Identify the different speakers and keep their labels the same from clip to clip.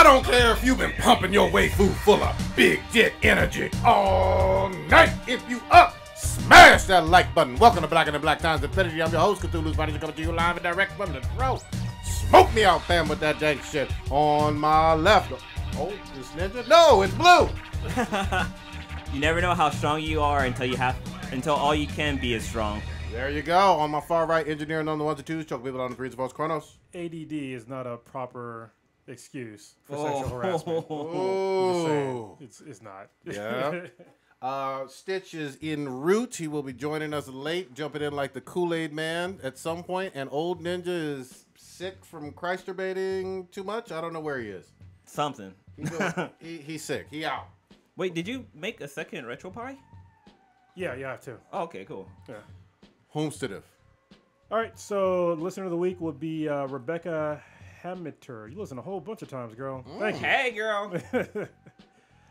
Speaker 1: don't care if you've been pumping your way food full of big jet energy all night. If you up, smash that like button. Welcome to Black and the Black Times Infinity. I'm your host, Cthulhu's Bodies, coming to you live and direct from the throat. Smoke me out, fam, with that dank shit. On my left. Oh, this ninja? No, it's blue.
Speaker 2: You never know how strong you are until all you can be is strong.
Speaker 1: There you go. On my far right, engineering on the ones and twos, choke people on the threes of us, Chronos.
Speaker 3: ADD is not a proper excuse for sexual harassment.
Speaker 1: Oh,
Speaker 3: it's not.
Speaker 1: Yeah. Stitch is en route. He will be joining us late, jumping in like the Kool-Aid man at some point. And Old Ninja is sick from Christerbating too much. I don't know where he is.
Speaker 2: Something.
Speaker 1: He's sick. He out.
Speaker 2: Wait, did you make a second retro pie?
Speaker 3: Yeah, you have to.
Speaker 2: Oh, okay, cool.
Speaker 3: Yeah.
Speaker 1: Homestead.
Speaker 3: All right, so listener of the week would be Rebecca Hameter. You listen a whole bunch of times, girl. Thank you.
Speaker 2: Hey, girl.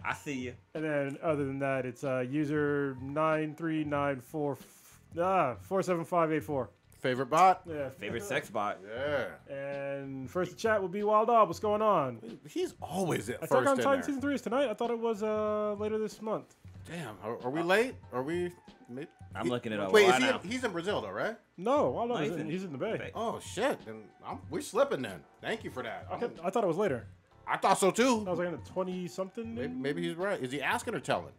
Speaker 2: I see you.
Speaker 3: And then other than that, it's user 939447584.
Speaker 1: Favorite bot?
Speaker 3: Yeah.
Speaker 2: Favorite sex bot.
Speaker 1: Yeah.
Speaker 3: And first to chat would be Wild Dog. What's going on?
Speaker 1: He's always at first
Speaker 3: Attack on
Speaker 1: in
Speaker 3: Titan
Speaker 1: there.
Speaker 3: season 3 is tonight. I thought it was later this month.
Speaker 1: Damn. Are we late? Are we?
Speaker 2: I'm looking it up.
Speaker 1: Wait,
Speaker 2: right now.
Speaker 1: he's in Brazil though, right?
Speaker 3: No, Wild Dog
Speaker 2: No,
Speaker 3: he's in the Bay.
Speaker 1: Oh shit! Then we're slipping then. Thank you for that.
Speaker 3: I thought it was later.
Speaker 1: I thought so too.
Speaker 3: I was like in the 20-something.
Speaker 1: Maybe he's right. Is he asking or telling?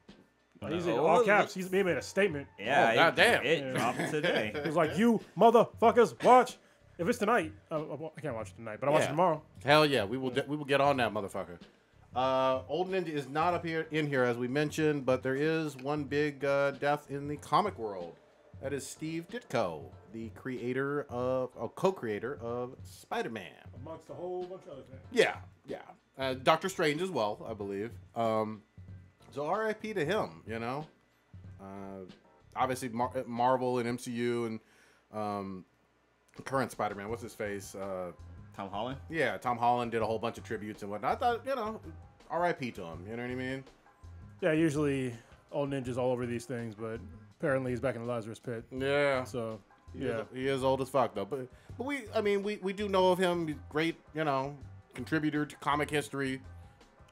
Speaker 3: He's in all caps. He made a statement.
Speaker 2: Yeah,
Speaker 1: Oh, goddamn.
Speaker 2: It dropped today.
Speaker 3: He was like, "You motherfuckers, watch. If it's tonight, I can't watch it tonight, but I'll watch it tomorrow."
Speaker 1: Hell yeah, we will get on that motherfucker. Old Ninja is not up here in here as we mentioned, but there is one big death in the comic world. That is Steve Ditko, the co-creator of Spider-Man.
Speaker 3: Amongst a whole bunch of other things.
Speaker 1: Yeah. Doctor Strange as well, I believe. So R.I.P. to him, you know. Obviously, Marvel and MCU and current Spider-Man, what's his face?
Speaker 2: Tom Holland?
Speaker 1: Yeah, Tom Holland did a whole bunch of tributes and whatnot. I thought, R.I.P. to him, you know what I mean?
Speaker 3: Yeah, usually Old Ninja's all over these things, but apparently he's back in the Lazarus Pit.
Speaker 1: Yeah.
Speaker 3: So,
Speaker 1: He is old as fuck, though. But we do know of him. He's great, contributor to comic history.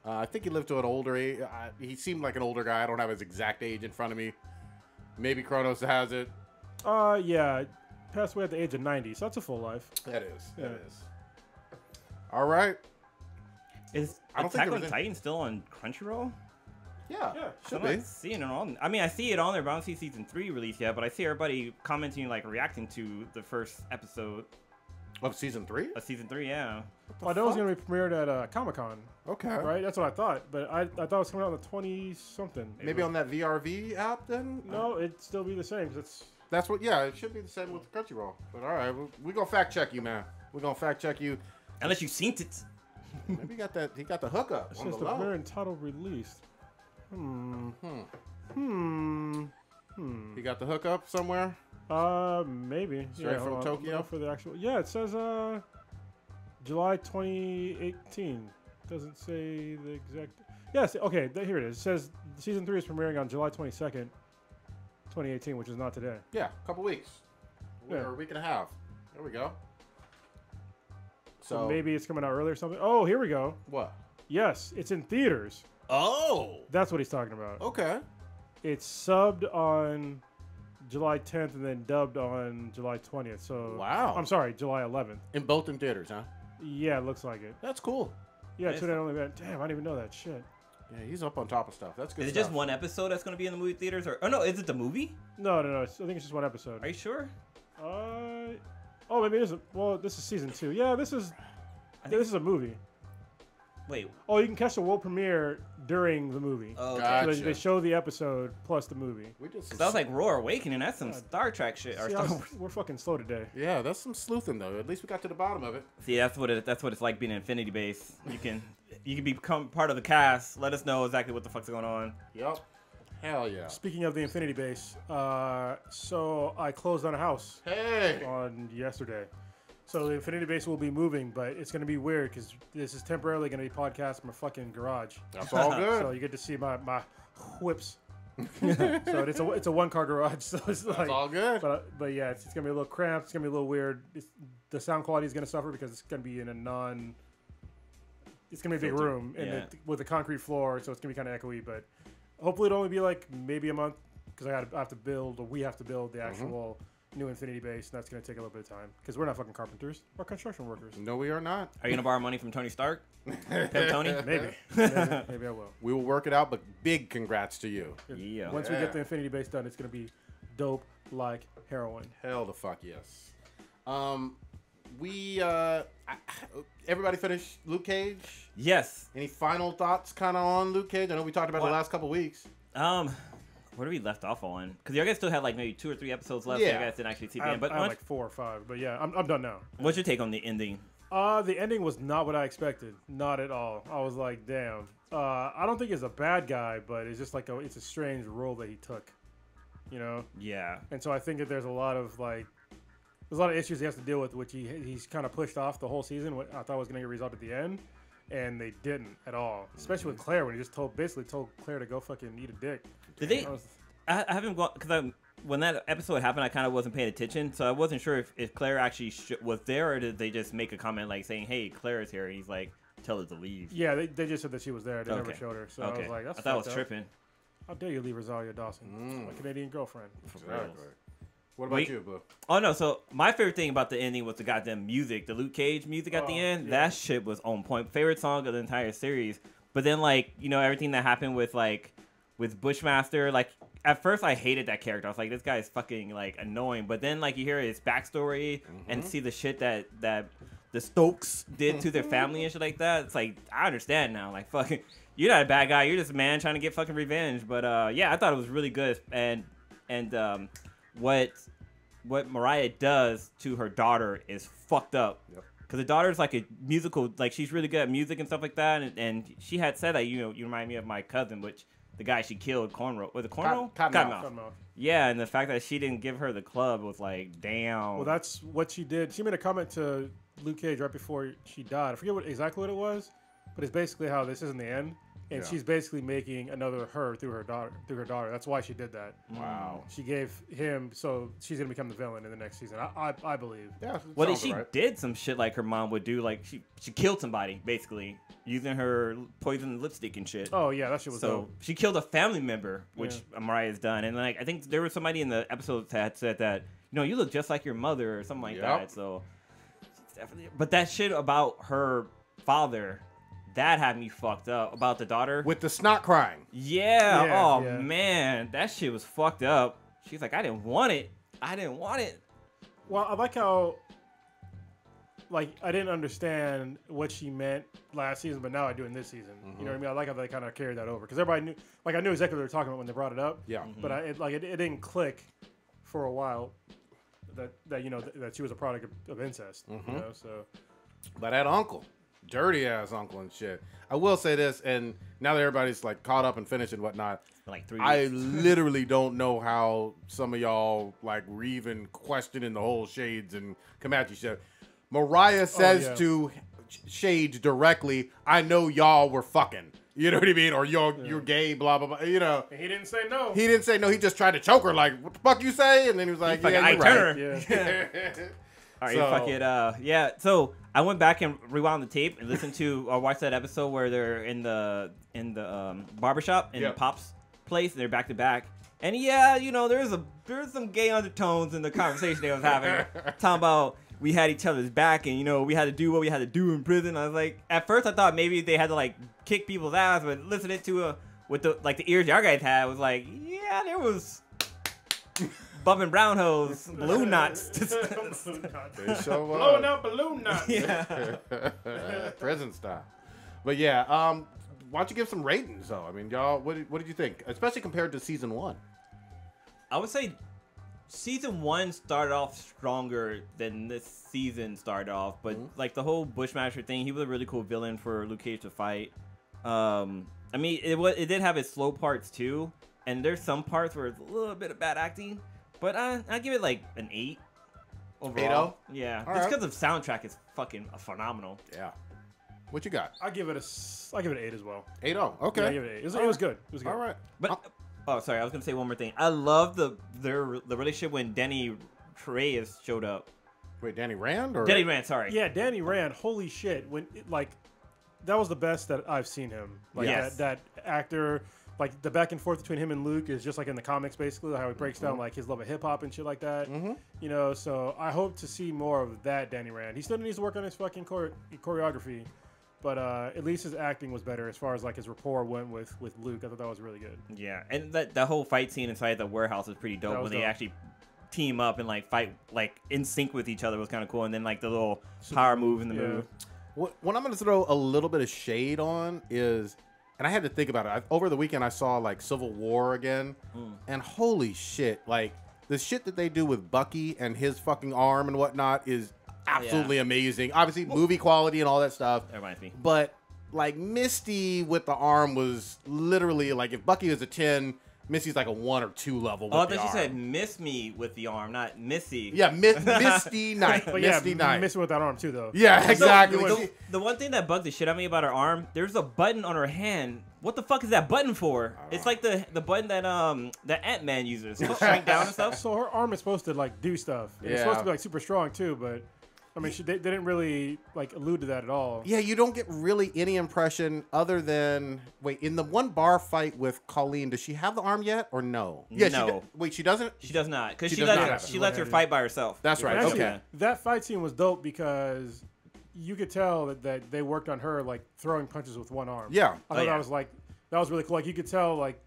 Speaker 1: I think he lived to an older age. He seemed like an older guy. I don't have his exact age in front of me. Maybe Kronos has it.
Speaker 3: Yeah. Passed away at the age of 90, so that's a full life.
Speaker 1: That is. All right.
Speaker 2: Is Attack on Titan still on Crunchyroll?
Speaker 1: Yeah, should
Speaker 2: I'm
Speaker 1: be.
Speaker 2: not seeing it on. I mean, I see it on there, but I don't see season 3 released yet. But I see everybody commenting, reacting to the first episode
Speaker 1: Of season 3?
Speaker 2: of season 3. Yeah.
Speaker 3: I know it was going to be premiered at Comic-Con.
Speaker 1: Okay.
Speaker 3: Right? That's what I thought. But I thought it was coming out on the 20-something.
Speaker 1: Maybe on that VRV app then?
Speaker 3: No, it'd still be the same. Cause
Speaker 1: That's what, it should be the same with Crunchyroll. But all right, we're going to fact check you, man. We're going to fact check you.
Speaker 2: Unless you've seen it.
Speaker 1: Maybe he got the hookup
Speaker 3: it
Speaker 1: on
Speaker 3: says
Speaker 1: the
Speaker 3: the
Speaker 1: low.
Speaker 3: premiere and title released.
Speaker 1: He got the hookup somewhere?
Speaker 3: Maybe.
Speaker 1: Straight from Tokyo?
Speaker 3: For the actual, it says July 2018. Doesn't say the exact. Yes, okay, here it is. It says season 3 is premiering on July 22nd, 2018, which is not today.
Speaker 1: Yeah, a couple weeks. Or a week and a half. There we go.
Speaker 3: So maybe it's coming out early or something. Oh, here we go.
Speaker 1: What?
Speaker 3: Yes, it's in theaters.
Speaker 1: Oh.
Speaker 3: That's what he's talking about.
Speaker 1: Okay.
Speaker 3: It's subbed on July 10th and then dubbed on July 20th. So
Speaker 1: wow.
Speaker 3: I'm sorry, July 11th.
Speaker 1: In theaters, huh?
Speaker 3: Yeah, it looks like it.
Speaker 1: That's cool.
Speaker 3: Yeah, it's only been. Damn, I didn't even know that shit.
Speaker 1: Yeah, he's up on top of stuff. That's good.
Speaker 2: Is it just one episode that's going to be in the movie theaters, or no? Is it the movie?
Speaker 3: No. I think it's just one episode.
Speaker 2: Are you sure?
Speaker 3: Oh, maybe it isn't. Well, this is season 2. Yeah, this is a movie.
Speaker 2: Wait.
Speaker 3: Oh, you can catch the world premiere during the movie.
Speaker 2: Oh, okay.
Speaker 1: Gotcha.
Speaker 3: So they show the episode plus the movie.
Speaker 2: That was like Roar Awakening. That's some Star Trek shit. Or Star Wars.
Speaker 3: We're fucking slow today.
Speaker 1: Yeah, that's some sleuthing though. At least we got to the bottom of it.
Speaker 2: See, that's what it's like being an Infinity base. You can become part of the cast. Let us know exactly what the fuck's going on.
Speaker 1: Yep. Hell yeah.
Speaker 3: Speaking of the Infinity base, so I closed on a house. On yesterday. So the Infinity Base will be moving, but it's going to be weird because this is temporarily going to be podcast from a fucking garage.
Speaker 1: That's all good.
Speaker 3: So you get to see my whips. So it's a one-car garage. So it's like,
Speaker 1: that's all good.
Speaker 3: But yeah, it's going to be a little cramped. It's going to be a little weird. The sound quality is going to suffer because it's going to be in a it's gonna be a big
Speaker 2: Filter.
Speaker 3: room and
Speaker 2: Yeah.
Speaker 3: with a concrete floor, so it's gonna be kind of echoey. But hopefully it'll only be like maybe a month because I have to build, or we have to build the actual new Infinity base, and that's gonna take a little bit of time because we're not fucking carpenters, we're construction workers.
Speaker 1: No, we are not.
Speaker 2: Are you gonna borrow money from Tony Stark? Pimp Tony?
Speaker 3: Maybe I will.
Speaker 1: We will work it out, but big congrats to you.
Speaker 2: Yeah.
Speaker 3: Once we get the Infinity base done, it's gonna be dope like heroin.
Speaker 1: Hell the fuck yes. Everybody finished Luke Cage?
Speaker 2: Yes.
Speaker 1: Any final thoughts kind of on Luke Cage? I know we talked about it the last couple weeks.
Speaker 2: Where do we left off on? Because you guys still had like maybe 2 or 3 episodes left.
Speaker 1: Yeah.
Speaker 2: So you guys didn't actually see the end. But
Speaker 3: I have like 4 or 5, but yeah, I'm done now.
Speaker 2: what's your take on the ending?
Speaker 3: The ending was not what I expected. Not at all. I was like, damn. I don't think he's a bad guy, but it's just like it's a strange role that he took, you know.
Speaker 2: Yeah.
Speaker 3: And so I think that there's a lot of issues he has to deal with, which he's kind of pushed off the whole season. What I thought was going to get resolved at the end, and they didn't at all. Especially with Claire, when he just basically told Claire to go fucking eat a dick.
Speaker 2: Did they? I haven't gone because when that episode happened, I kind of wasn't paying attention, so I wasn't sure if Claire actually was there, or did they just make a comment like saying, "Hey, Claire is here," and he's like, "Tell her to leave."
Speaker 3: Yeah, they just said that she was there. They never
Speaker 2: Okay.
Speaker 3: showed her. So
Speaker 2: Okay.
Speaker 3: I was like, that's
Speaker 2: I thought I was
Speaker 3: fucked up.
Speaker 2: tripping.
Speaker 3: How dare you leave Rosario Dawson, my Canadian girlfriend?
Speaker 1: Exactly. What about
Speaker 2: Wait.
Speaker 1: you, Boo?
Speaker 2: Oh no! So my favorite thing about the ending was the goddamn music, the Luke Cage music at the
Speaker 3: Oh,
Speaker 2: end.
Speaker 3: yeah.
Speaker 2: That shit was on point. Favorite song of the entire series. But then everything that happened with Bushmaster, at first I hated that character. I was like, this guy is fucking annoying. But then you hear his backstory and see the shit that the Stokes did to their family and shit like that. It's like I understand now. Like fucking, you're not a bad guy. You're just a man trying to get fucking revenge. But yeah, I thought it was really good. And what Mariah does to her daughter is fucked up.
Speaker 1: Yep.
Speaker 2: Because the daughter's like a musical, she's really good at music and stuff like that. And she had said that, you remind me of my cousin, which the guy she killed, Cornrow. Was it Cornrow?
Speaker 1: Cottonmouth.
Speaker 3: Cottonmouth.
Speaker 2: Yeah, and the fact that she didn't give her the club was like, damn.
Speaker 3: Well, that's what she did. She made a comment to Luke Cage right before she died. I forget exactly what it was, but it's basically how this isn't the end. And
Speaker 1: Yeah.
Speaker 3: she's basically making another her through her daughter. That's why she did that.
Speaker 1: Wow.
Speaker 3: She gave him, so she's gonna become the villain in the next season. I believe.
Speaker 1: Yeah.
Speaker 2: Well,
Speaker 1: sounds
Speaker 2: she
Speaker 1: right.
Speaker 2: did some shit like her mom would do. Like she killed somebody basically using her poison lipstick and shit.
Speaker 3: Oh yeah, that shit was
Speaker 2: So
Speaker 3: dope.
Speaker 2: she killed a family member, which Mariah's done, and I think there was somebody in the episode that had said that you look just like your mother or something like
Speaker 1: Yep.
Speaker 2: that. So she's definitely. But that shit about her father, that had me fucked up. About the daughter.
Speaker 1: With the snot crying.
Speaker 2: Yeah.
Speaker 3: Yeah,
Speaker 2: Oh
Speaker 3: yeah.
Speaker 2: man, that shit was fucked up. She's like, I didn't want it. I didn't want it.
Speaker 3: Well, I like how, I didn't understand what she meant last season, but now I do in this season. You know what I mean? I like how they kind of carried that over because everybody knew, I knew exactly what they were talking about when they brought it up.
Speaker 1: Yeah.
Speaker 3: But it didn't click for a while that she was a product of incest. You know, so
Speaker 1: But that uncle, dirty ass uncle and shit. I will say this, and now that everybody's caught up and finished and whatnot,
Speaker 2: Like 3
Speaker 1: I
Speaker 2: weeks.
Speaker 1: literally don't know how some of y'all were even questioning the whole Shades and Comanche shit. Mariah says
Speaker 3: yeah.
Speaker 1: to Shades directly, "I know y'all were fucking." You know what I mean? Or you're gay, blah blah blah. You know.
Speaker 3: and he didn't say no.
Speaker 1: He didn't say no. He just tried to choke her. Like, what the fuck you say? And then he was like,
Speaker 2: Fucking
Speaker 1: "Yeah, you're
Speaker 2: Ike
Speaker 1: right."
Speaker 2: Turner.
Speaker 3: Yeah.
Speaker 2: All right,
Speaker 1: So-
Speaker 2: fuck it. Yeah. So I went back and rewound the tape and listened to or watched that episode where they're in the barbershop in
Speaker 1: Yep.
Speaker 2: Pop's place. And they're back to back. And yeah, there's some gay undertones in the conversation they was having, talking about we had each other's back and we had to do what we had to do in prison. I was like, at first I thought maybe they had to kick people's ass, but listening to with the ears y'all guys had was like, yeah, there was bumping brown hose, balloon knots.
Speaker 1: They show up.
Speaker 3: Blowing out balloon knots.
Speaker 2: Yeah.
Speaker 1: Prison style. But yeah, why don't you give some ratings though? I mean, y'all, what did you think? Especially compared to season 1.
Speaker 2: I would say season 1 started off stronger than this season started off, but the whole Bushmaster thing, he was a really cool villain for Luke Cage to fight. I mean, it did have its slow parts too, and there's some parts where it's a little bit of bad acting, but I give it an 8 overall.
Speaker 1: 8-0?
Speaker 2: Yeah,
Speaker 1: All
Speaker 2: just
Speaker 1: right.
Speaker 2: because the soundtrack is fucking phenomenal.
Speaker 1: Yeah. What you got?
Speaker 3: I give it an 8 as well.
Speaker 1: 8-0. Okay.
Speaker 3: Yeah, I give it an 8. It was good. It was good.
Speaker 1: All right.
Speaker 2: But oh, sorry, I was gonna say one more thing. I love the relationship when Denny Reyes showed up.
Speaker 1: Wait, Danny Rand or
Speaker 2: Denny Rand, sorry.
Speaker 3: Yeah, Danny Rand. Holy shit! When that was the best that I've seen him. Like
Speaker 2: Yes.
Speaker 3: that actor, like the back and forth between him and Luke is just like in the comics, basically how he breaks down like his love of hip hop and shit like that. You know, so I hope to see more of that Danny Rand. He still needs to work on his fucking choreography, but at least his acting was better as far as like his rapport went with Luke. I thought that was really good.
Speaker 2: Yeah, and that whole fight scene inside the warehouse was pretty dope when they actually team up and like fight like in sync with each other was kind of cool. And then like the little power move in the move.
Speaker 1: What I'm going to throw a little bit of shade on is, and I had to think about it. Over the weekend, I saw like Civil War again, and holy shit, like the shit that they do with Bucky and his fucking arm and whatnot is absolutely amazing. Obviously, movie quality and all that stuff.
Speaker 2: That reminds me.
Speaker 1: But like Misty with the arm was literally like if Bucky was a 10, Misty's like a 1 or 2 level. With
Speaker 2: Oh, I
Speaker 1: the
Speaker 2: thought you
Speaker 1: arm.
Speaker 2: said miss me with the arm, not Missy.
Speaker 1: Yeah, Misty Knight.
Speaker 3: But
Speaker 1: Misty Knight.
Speaker 3: missing with that arm too, though.
Speaker 1: Yeah, exactly.
Speaker 2: The one thing that bugged the shit out of me about her arm, there's a button on her hand. What the fuck is that button for? It's like the button that that Ant-Man uses to shrink down and stuff.
Speaker 3: So her arm is supposed to like do stuff. It's supposed to be like super strong too, but I mean, they didn't really like allude to that at all.
Speaker 1: Yeah, you don't get really any impression other than in the one bar fight with Colleen, does she have the arm yet or no? Yeah,
Speaker 2: No.
Speaker 1: She doesn't.
Speaker 2: She does not, because
Speaker 1: She
Speaker 2: she
Speaker 1: does not have
Speaker 2: lets
Speaker 1: it.
Speaker 2: she lets her fight by herself.
Speaker 1: That's right.
Speaker 3: And actually,
Speaker 1: Okay.
Speaker 3: that fight scene was dope because you could tell that they worked on her like throwing punches with one arm.
Speaker 1: Yeah.
Speaker 3: I thought that was really cool. Like you could tell like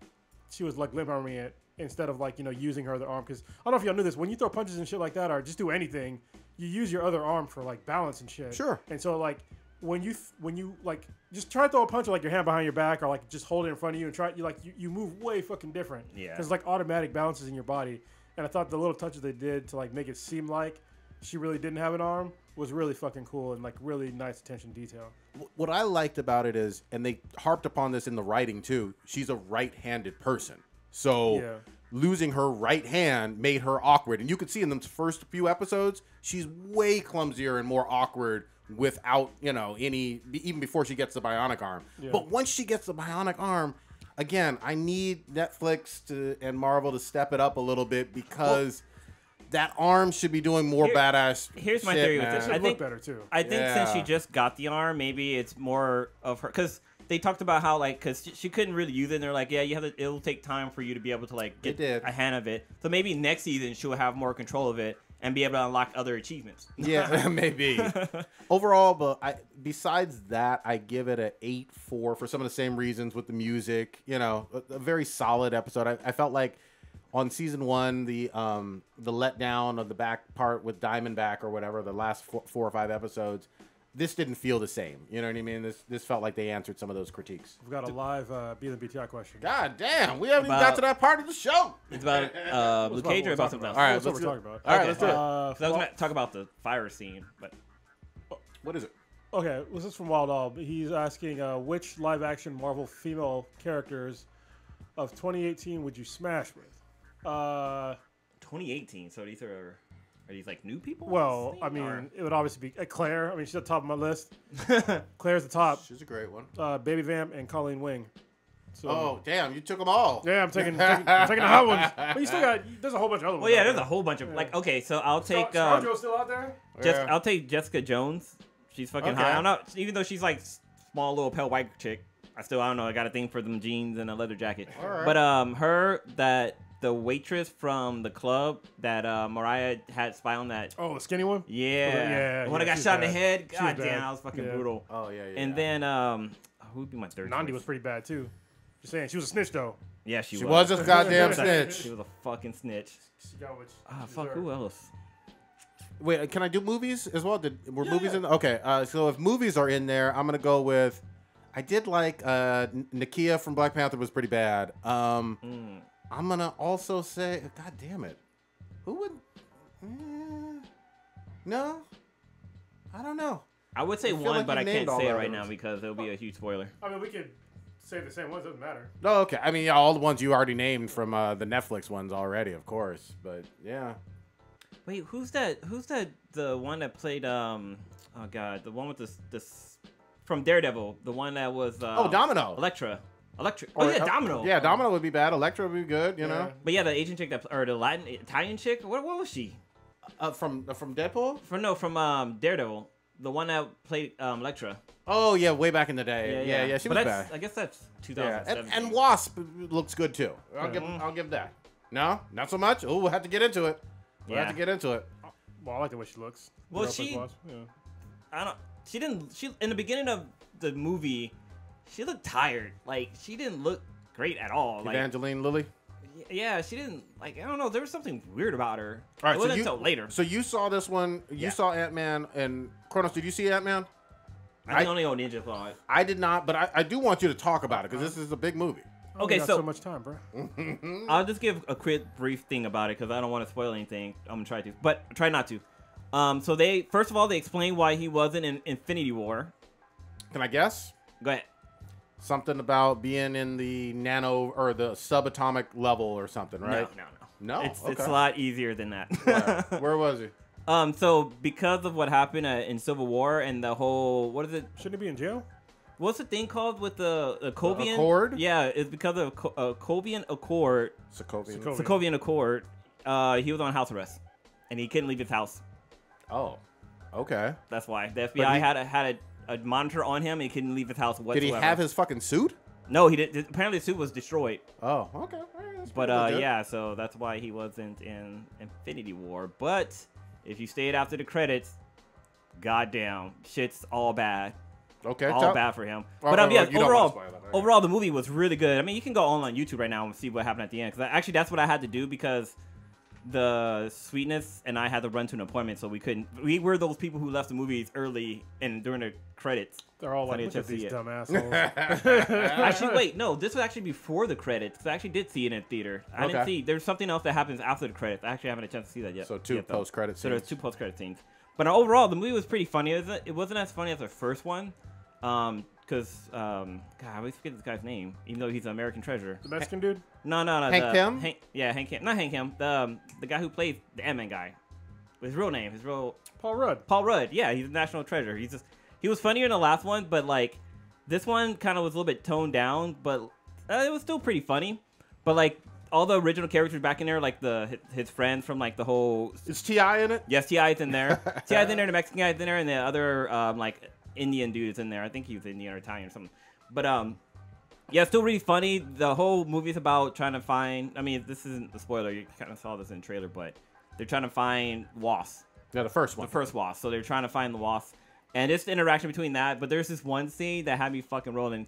Speaker 3: she was like limp arming it instead of like using her other arm. Because I don't know if y'all knew this, when you throw punches and shit like that or just do anything, you use your other arm for like balance and shit.
Speaker 1: Sure.
Speaker 3: And so like when you like just try to throw a punch with like your hand behind your back or like just hold it in front of you and try you move way fucking different.
Speaker 2: Yeah.
Speaker 3: Because like automatic balances in your body. And I thought the little touches they did to like make it seem like she really didn't have an arm was really fucking cool and like really nice attention to detail.
Speaker 1: What I liked about it is, and they harped upon this in the writing too, she's a right-handed person. So losing her right hand made her awkward. And you could see in those first few episodes, she's way clumsier and more awkward without, any, even before she gets the bionic arm.
Speaker 3: Yeah.
Speaker 1: But once she gets the bionic arm, again, I need Netflix and Marvel to step it up a little bit because that arm should be doing more badass
Speaker 2: Here's my
Speaker 1: shit,
Speaker 2: theory
Speaker 1: man.
Speaker 2: with this.
Speaker 3: It
Speaker 2: I
Speaker 3: looked
Speaker 2: think
Speaker 3: better too.
Speaker 2: I think since she
Speaker 1: Yeah.
Speaker 2: just got the arm, maybe it's more of her, because they talked about how like because she couldn't really use it. And they're like, yeah, you have to. It'll take time for you to be able to like get a hand of it. So maybe next season she'll have more control of it and be able to unlock other achievements.
Speaker 1: Yeah, maybe. Overall, but besides that, I give it an 8-4 for some of the same reasons with the music. A very solid episode. I felt like on season 1, the letdown of the back part with Diamondback or whatever, the last 4 or 5 episodes, this didn't feel the same. You know what I mean? This felt like they answered some of those critiques.
Speaker 3: We've got a live BTI question.
Speaker 1: God damn, we haven't even got to that part of the show.
Speaker 2: It's about Luke Cage or about something else?
Speaker 1: All right,
Speaker 3: That's what
Speaker 1: let's
Speaker 3: we're
Speaker 1: do
Speaker 3: talking about.
Speaker 1: All right, let's do it.
Speaker 2: 'Cause I was going to talk about the fire scene, but
Speaker 1: What is it?
Speaker 3: Okay, this is from Wild All. He's asking which live-action Marvel female characters of 2018 would you smash with?
Speaker 2: 2018. So these are these like new people?
Speaker 3: Well, I mean,
Speaker 2: Or-
Speaker 3: it would obviously be Claire. I mean, she's at the top of my list. Claire's the top.
Speaker 1: She's a great one.
Speaker 3: Baby Vamp and Colleen Wing. So,
Speaker 1: Oh, damn, you took them all.
Speaker 3: yeah, I'm taking the hot ones. But you still got. There's a whole bunch of other ones.
Speaker 2: Well, yeah,
Speaker 3: out
Speaker 2: there's a
Speaker 3: there.
Speaker 2: whole bunch of like. Okay, so I'll take.
Speaker 3: ScarJo's still out there.
Speaker 1: Yeah.
Speaker 2: I'll take Jessica Jones. She's fucking
Speaker 1: Okay.
Speaker 2: hot. I'm not, even though she's like small little pale white chick. I don't know. I got a thing for them jeans and a leather jacket.
Speaker 1: All right.
Speaker 2: But the waitress from the club that Mariah had spy on that.
Speaker 3: Oh, the skinny one.
Speaker 2: Yeah, the one that got
Speaker 3: she's
Speaker 2: shot in the
Speaker 3: bad.
Speaker 2: head.
Speaker 3: She was
Speaker 2: God
Speaker 3: bad.
Speaker 2: damn, that was fucking
Speaker 3: Yeah.
Speaker 2: brutal.
Speaker 1: Oh, yeah.
Speaker 2: And then who would be my third?
Speaker 3: Nandi
Speaker 2: choice?
Speaker 3: was pretty bad too. Just saying, she was a snitch though.
Speaker 2: Yeah, she
Speaker 1: She
Speaker 2: was.
Speaker 1: was a goddamn
Speaker 2: She
Speaker 1: snitch.
Speaker 2: was a fucking snitch.
Speaker 3: She got what she
Speaker 2: Fuck.
Speaker 3: deserved.
Speaker 2: Who else?
Speaker 1: Wait, can I do movies as well? Were movies in? Okay, so if movies are in there, I'm gonna go with. I did like Nakia from Black Panther was pretty bad. I'm gonna also say, God damn it, who would? No, I don't know.
Speaker 2: I would say
Speaker 1: I feel
Speaker 2: one,
Speaker 1: like
Speaker 2: but
Speaker 1: you
Speaker 2: I
Speaker 1: named
Speaker 2: can't
Speaker 1: all
Speaker 2: say it
Speaker 1: the
Speaker 2: right
Speaker 1: others.
Speaker 2: now because it'll be a huge spoiler.
Speaker 3: I mean, we could say the same ones. Doesn't matter.
Speaker 1: No, okay. I mean, yeah, all the ones you already named from the Netflix ones already, of course. But yeah,
Speaker 2: Wait, who's that? The one that played oh god, the one with this from Daredevil, the one that was
Speaker 1: Domino.
Speaker 2: Electra. Oh
Speaker 1: Or-
Speaker 2: yeah, Domino.
Speaker 1: Yeah, Domino would be bad. Electra would be good. You know,
Speaker 2: But yeah, the Asian chick or the Italian chick. What was she?
Speaker 1: from Deadpool.
Speaker 2: From Daredevil. The one that played Elektra.
Speaker 1: Oh yeah, way back in the day. Yeah. She was
Speaker 2: that's,
Speaker 1: bad.
Speaker 2: I guess that's
Speaker 1: Yeah,
Speaker 2: 2007.
Speaker 1: and Wasp looks good too. I'll give that. No, not so much. Oh, we'll have to get into it. We'll have to get into it.
Speaker 3: Well, I like the way she looks.
Speaker 2: Well,
Speaker 3: Yeah.
Speaker 2: I don't. She didn't. She in the beginning of the movie, she looked tired. Like she didn't look great at all. Like
Speaker 1: Evangeline Lilly.
Speaker 2: yeah, she didn't. Like I don't know. There was something weird about her.
Speaker 1: All right,
Speaker 2: it wasn't until later.
Speaker 1: So you saw this one. You saw Ant-Man and Kronos. Did you see Ant-Man?
Speaker 2: I think only old Ninja saw it.
Speaker 1: I did not, but I do want you to talk about it because this is a big movie.
Speaker 2: Okay,
Speaker 3: so much time, bro.
Speaker 2: I'll just give a quick brief thing about it because I don't want to spoil anything. I'm gonna try to, but try not to. So they first of all they explain why he wasn't in Infinity War.
Speaker 1: Can I guess?
Speaker 2: Go ahead.
Speaker 1: Something about being in the nano or the subatomic level or something, right? No.
Speaker 2: It's
Speaker 1: Okay.
Speaker 2: a lot easier than that.
Speaker 1: Where was he?
Speaker 2: So because of what happened in Civil War and the whole what is it?
Speaker 3: Shouldn't he be in jail?
Speaker 2: What's the thing called with the Sokovian
Speaker 1: Accord?
Speaker 2: Yeah, it's because of Sokovian Accord. Sokovian Accord. He was on house arrest, and he couldn't leave his house.
Speaker 1: Oh, okay.
Speaker 2: That's why the FBI had a monitor on him. And he couldn't leave his house whatsoever.
Speaker 1: Did he have his fucking suit?
Speaker 2: No, he did. Apparently, the suit was destroyed.
Speaker 1: Oh, okay.
Speaker 2: But yeah, so that's why he wasn't in Infinity War. But if you stayed after the credits, goddamn, shit's all bad.
Speaker 1: Okay,
Speaker 2: all bad for him. But yeah, overall, the movie was really good. I mean, you can go on YouTube right now and see what happened at the end. Because actually, that's what I had to do because the Sweetness and I had to run to an appointment, so we couldn't. We were those people who left the movies early and during the credits.
Speaker 3: They're all like, look at these dumb assholes.
Speaker 2: Actually, wait, no, this was actually before the credits. I actually did see it in theater. I didn't see. There's something else that happens after the credits. I actually haven't had a chance to see that yet.
Speaker 1: So two post-credit scenes.
Speaker 2: So there's 2 post-credit scenes. But overall, the movie was pretty funny. It wasn't as funny as the first one. Because, God, I always forget this guy's name, even though he's an American treasure.
Speaker 3: The Mexican dude?
Speaker 2: No.
Speaker 1: Hank Pym?
Speaker 2: Hank Pym. Not Hank Pym. The guy who plays the Ant-Man guy. His real name.
Speaker 3: Paul Rudd.
Speaker 2: Paul Rudd. Yeah, he's a national treasure. He was funnier in the last one, but, like, this one kind of was a little bit toned down, but it was still pretty funny. But, like, all the original characters back in there, like his friends from, like, the whole...
Speaker 1: Is T.I. in it?
Speaker 2: Yes, T.I.'s in there. T.I.'s in there, the Mexican guy's in there, and the other, like... Indian dude is in there. I think he was Indian or Italian or something. But yeah, it's still really funny. The whole movie's about trying to find. I mean, this isn't a spoiler. You kind of saw this in the trailer, but they're trying to find Wasp.
Speaker 1: Yeah, the first one.
Speaker 2: The first Wasp. So they're trying to find the Wasp, and it's the interaction between that. But there's this one scene that had me fucking rolling.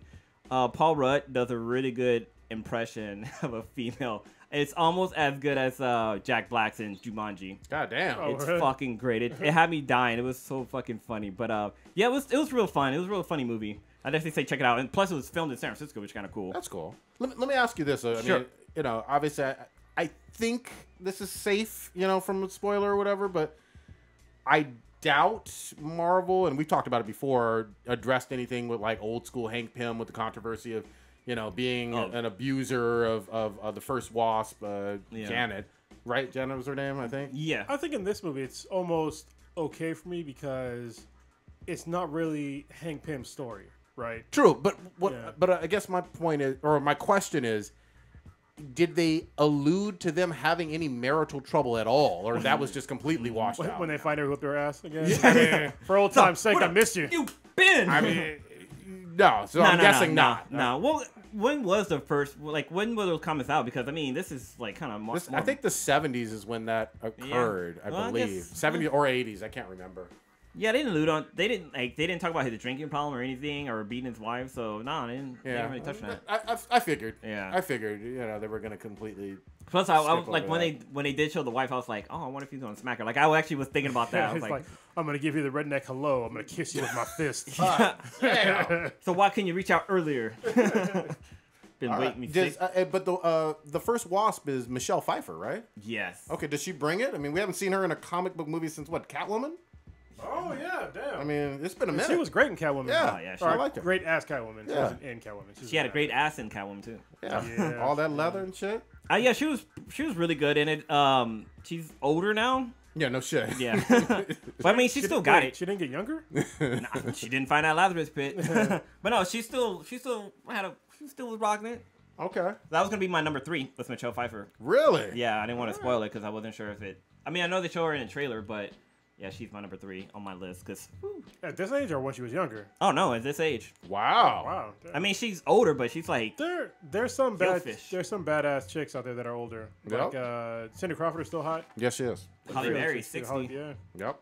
Speaker 2: Paul Rudd does a really good impression of a female. It's almost as good as Jack Black's in Jumanji.
Speaker 1: God damn.
Speaker 2: It's fucking great. It had me dying. It was so fucking funny. But yeah, it was real fun. It was a real funny movie. I definitely say check it out. And plus, it was filmed in San Francisco, which is kind of cool.
Speaker 1: That's cool. Let me ask you this. I mean, you know, obviously, I think this is safe, you know, from a spoiler or whatever, but I doubt Marvel, and we've talked about it before, addressed anything with like old school Hank Pym with the controversy of, you know, being an abuser of the first Wasp, Janet. Right? Janet was her name, I think?
Speaker 2: Yeah.
Speaker 3: I think in this movie, it's almost okay for me because it's not really Hank Pym's story, right?
Speaker 1: True, but I guess my point is, or my question is, did they allude to them having any marital trouble at all, or that was just completely washed out?
Speaker 3: When they find her whip their ass again? I mean, for old time's sake, I missed you.
Speaker 2: You been?
Speaker 1: I mean, no. So I'm guessing not.
Speaker 2: No. Well, when was the first? Like, when were those comments out? Because I mean, this is like kind of more.
Speaker 1: I think the 70s is when that occurred. I believe 70s or 80s. I can't remember.
Speaker 2: Yeah, they didn't allude on. They didn't talk about his drinking problem or anything or beating his wife. So no, they didn't really touch that.
Speaker 1: I figured.
Speaker 2: Yeah.
Speaker 1: I figured. You know, they were gonna completely.
Speaker 2: Plus, I was like when they did show the wife, I was like, oh, I wonder if he's gonna smack her. Like I actually was thinking about that. I was like,
Speaker 3: I'm gonna give you the redneck hello. I'm gonna kiss you with my fist.
Speaker 2: So why couldn't you reach out earlier? Been waiting me.
Speaker 1: But the first Wasp is Michelle Pfeiffer, right?
Speaker 2: Yes.
Speaker 1: Okay, does she bring it? I mean, we haven't seen her in a comic book movie since what, Catwoman?
Speaker 3: Oh yeah, damn.
Speaker 1: I mean, it's been a minute.
Speaker 3: She was great in Catwoman.
Speaker 1: Yeah,
Speaker 3: I
Speaker 1: liked her.
Speaker 3: Great ass Catwoman. She wasn't in Catwoman.
Speaker 2: She had a great ass in Catwoman too.
Speaker 1: Yeah. All that leather and shit.
Speaker 2: Yeah, she was really good in it. She's older now.
Speaker 1: Yeah, no shit.
Speaker 2: Yeah, but I mean, she still got it.
Speaker 3: She didn't get younger.
Speaker 2: Nah, she didn't find that Lazarus pit. But no, she still was rocking it.
Speaker 1: Okay.
Speaker 2: That was gonna be my number 3 with Michelle Pfeiffer.
Speaker 1: Really?
Speaker 2: Yeah, I didn't want to spoil it because I wasn't sure if it. I mean, I know they show her in a trailer, but Yeah, she's my number 3 on my list.
Speaker 3: At this age or when she was younger?
Speaker 2: Oh no, at this age.
Speaker 1: Wow.
Speaker 3: Wow. Damn.
Speaker 2: I mean, she's older, but she's like
Speaker 3: There's some
Speaker 2: Gilfish.
Speaker 3: there's some badass chicks out there that are older.
Speaker 1: Yep.
Speaker 3: Like Cindy Crawford is still hot.
Speaker 1: Yes, she is.
Speaker 2: Holly Berry,
Speaker 3: She's
Speaker 2: 60.
Speaker 3: Yeah.
Speaker 1: Yep.